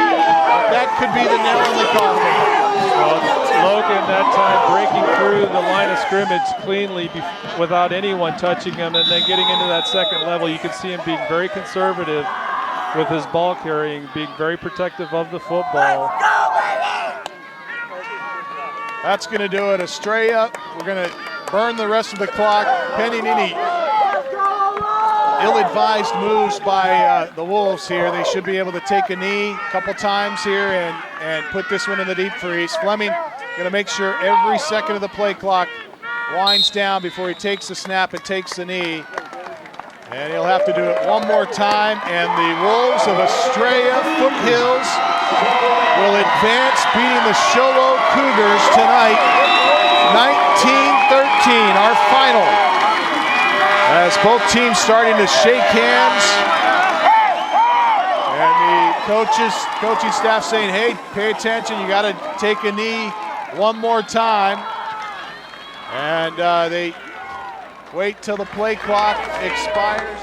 S2: That could be the nail in the coffin.
S1: Well, Logan that time breaking through the line of scrimmage cleanly without anyone touching him, and then getting into that second level. You can see him being very conservative with his ball carrying, being very protective of the football.
S2: That's going to do it. Estrella, we're going to burn the rest of the clock, pending any ill-advised moves by the Wolves here. They should be able to take a knee a couple times here and put this one in the deep freeze. Fleming going to make sure every second of the play clock winds down before he takes the snap and takes the knee. And he'll have to do it one more time, and the Wolves of Estrella Foothills will advance, beating the Show Low Cougars tonight, 19-13, our final. As both teams starting to shake hands, and the coaching staff saying, hey, pay attention, you got to take a knee one more time. And they wait till the play clock expires.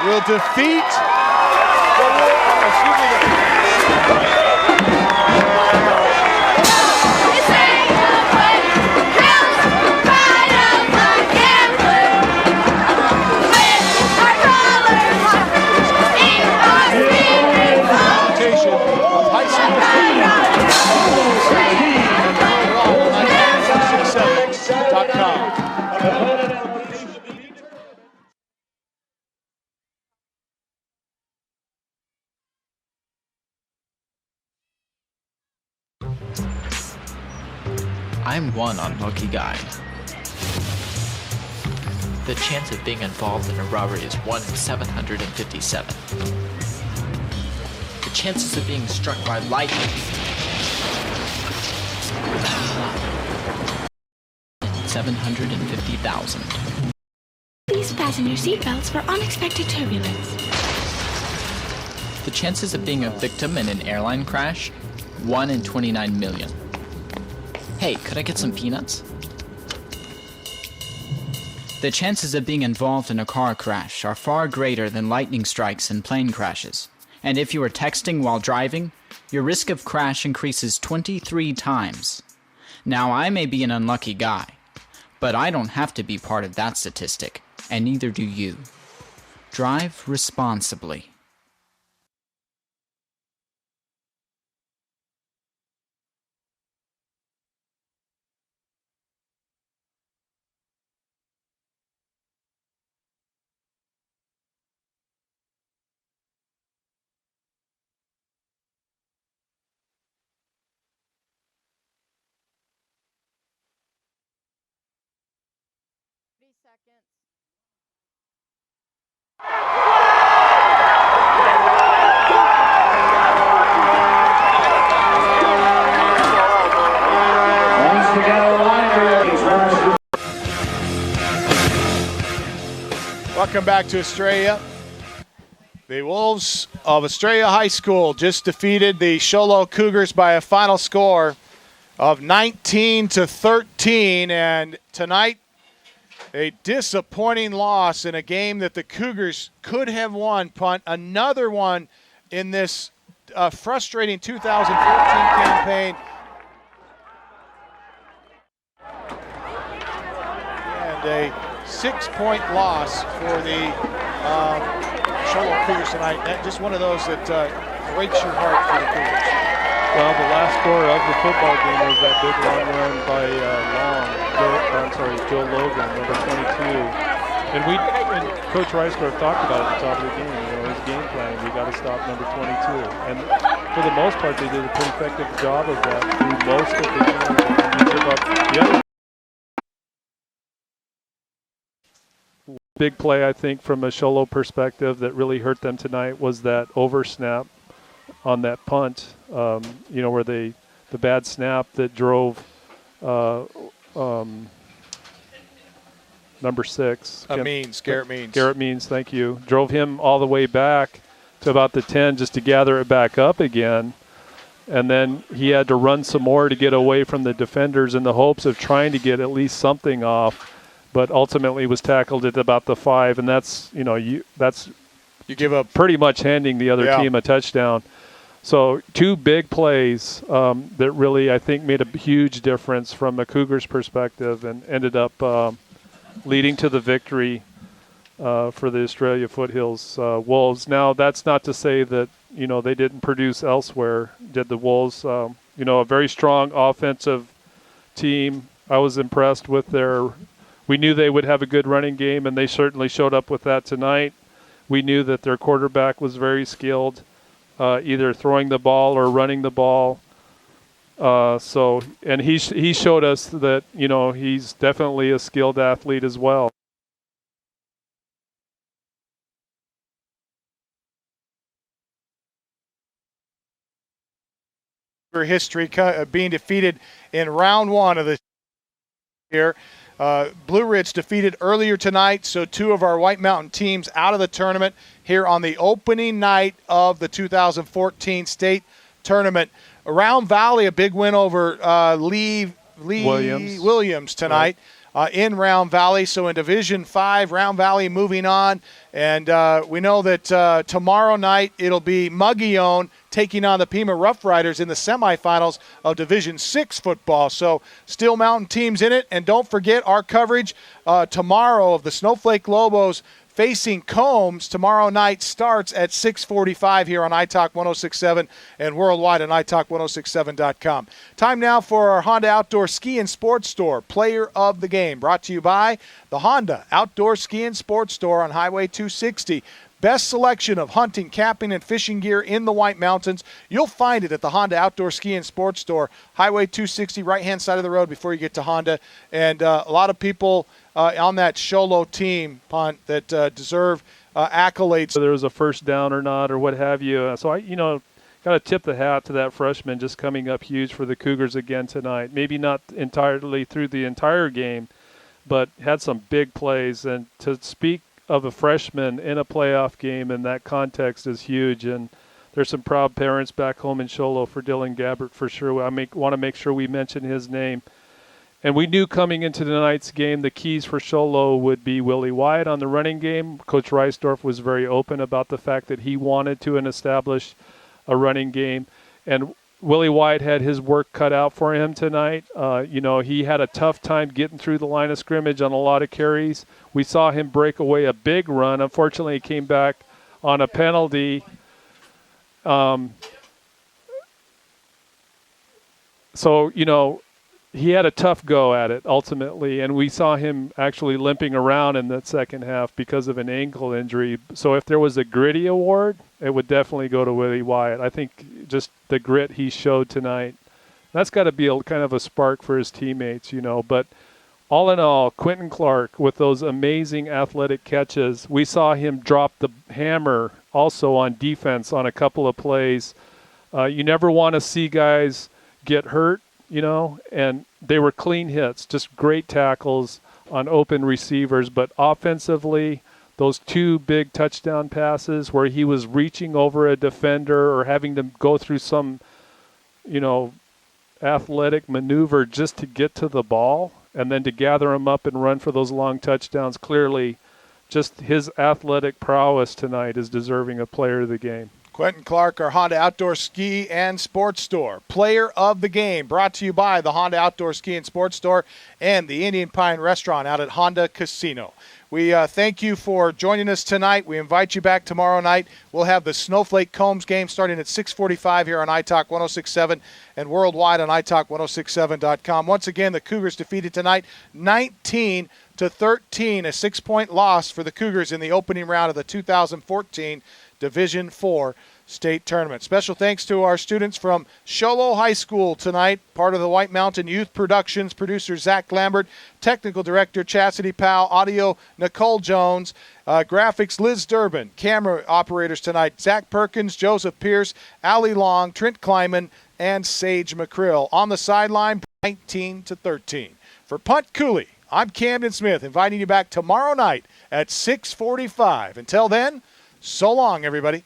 S2: Will defeat
S18: I'm one unlucky guy. The chance of being involved in a robbery is 1 in 757. The chances of being struck by lightning 750,000.
S19: Please fasten your seatbelts for unexpected turbulence.
S18: The chances of being a victim in an airline crash 1 in 29 million. Hey, could I get some peanuts? The chances of being involved in a car crash are far greater than lightning strikes and plane crashes. And if you are texting while driving, your risk of crash increases 23 times. Now, I may be an unlucky guy, but I don't have to be part of that statistic, and neither do you. Drive responsibly.
S2: Welcome back to Estrella. The Wolves of Estrella High School just defeated the Show Low Cougars by a final score of 19-13. And tonight, a disappointing loss in a game that the Cougars could have won. Punt another one in this frustrating 2014 campaign. And a 6-point loss for the Show Low Cougars tonight. Just one of those that breaks your heart for the Cougars.
S1: Well, the last score of the football game was that big long run by Joe Logan, number 22. And Coach Riceworth talked about it at the top of the game. His game plan, we got to stop number 22. And for the most part, they did a pretty effective job of that through most of the game. You give up the other big play, I think, from a Show Low perspective that really hurt them tonight was that over snap on that punt, where the bad snap that drove number 6.
S2: Garrett Means,
S1: thank you. Drove him all the way back to about the 10 just to gather it back up again. And then he had to run some more to get away from the defenders in the hopes of trying to get at least something off. But ultimately was tackled at about the 5, and that's you
S2: give up
S1: pretty much handing the other team a touchdown. So 2 big plays that really I think made a huge difference from a Cougars perspective and ended up leading to the victory for the Estrella Foothills Wolves. Now that's not to say that they didn't produce elsewhere. Did the Wolves? A very strong offensive team. I was impressed with their. We knew they would have a good running game, and they certainly showed up with that tonight. We knew that their quarterback was very skilled, either throwing the ball or running the ball. And he showed us that he's definitely a skilled athlete as well.
S2: History being defeated in round 1 of the year. Blue Ridge defeated earlier tonight, so 2 of our White Mountain teams out of the tournament here on the opening night of the 2014 state tournament. Round Valley, a big win over Lee Williams tonight in Round Valley. So in Division 5, Round Valley moving on. And we know that tomorrow night it'll be Mogollon taking on the Pima Rough Riders in the semifinals of Division 6 football. So Steel Mountain teams in it. And don't forget our coverage tomorrow of the Snowflake Lobos facing Combs tomorrow night starts at 6:45 here on iTalk 106.7 and worldwide on iTalk1067.com. Time now for our Honda Outdoor Ski and Sports Store Player of the Game, brought to you by the Honda Outdoor Ski and Sports Store on Highway 260. best selection of hunting, camping, and fishing gear in the White Mountains. You'll find it at the Honda Outdoor Ski and Sports Store, Highway 260, right-hand side of the road before you get to Honda. And a lot of people on that Show Low team, Pont, that deserve accolades.
S1: Whether it was a first down or not or what have you. So, got to tip the hat to that freshman just coming up huge for the Cougars again tonight. Maybe not entirely through the entire game, but had some big plays. And to speak of a freshman in a playoff game in that context is huge. And there's some proud parents back home in Show Low for Dylan Gabbert for sure. I want to make sure we mention his name. And we knew coming into tonight's game the keys for Show Low would be Willie Wyatt on the running game. Coach Reisdorf was very open about the fact that he wanted to establish a running game. And Willie Wyatt had his work cut out for him tonight. He had a tough time getting through the line of scrimmage on a lot of carries. We saw him break away a big run. Unfortunately, he came back on a penalty. He had a tough go at it ultimately, and we saw him actually limping around in that second half because of an ankle injury. So if there was a gritty award, it would definitely go to Willie Wyatt. I think just the grit he showed tonight, that's got to be kind of a spark for his teammates, But all in all, Quentin Clark with those amazing athletic catches. We saw him drop the hammer also on defense on a couple of plays. You never want to see guys get hurt, and they were clean hits, just great tackles on open receivers. But offensively, those two big touchdown passes where he was reaching over a defender or having to go through some, athletic maneuver just to get to the ball and then to gather him up and run for those long touchdowns, clearly just his athletic prowess tonight is deserving of player of the game.
S2: Quentin Clark, our Honda Outdoor Ski and Sports Store. Player of the game, brought to you by the Honda Outdoor Ski and Sports Store and the Indian Pine Restaurant out at Honda Casino. We thank you for joining us tonight. We invite you back tomorrow night. We'll have the Snowflake Combs game starting at 6:45 here on iTalk 106.7 and worldwide on iTalk1067.com. Once again, the Cougars defeated tonight 19-13, a 6-point loss for the Cougars in the opening round of the 2014 Division IV state tournament. Special thanks to our students from Show Low High School tonight, part of the White Mountain Youth Productions, producer Zach Lambert, technical director Chastity Powell, audio Nicole Jones, graphics Liz Durbin, camera operators tonight Zach Perkins, Joseph Pierce, Allie Long, Trent Kleiman, and Sage McCrill. On the sideline, 19-13. For Punt Cooley, I'm Camden Smith, inviting you back tomorrow night at 6:45. Until then, so long, everybody.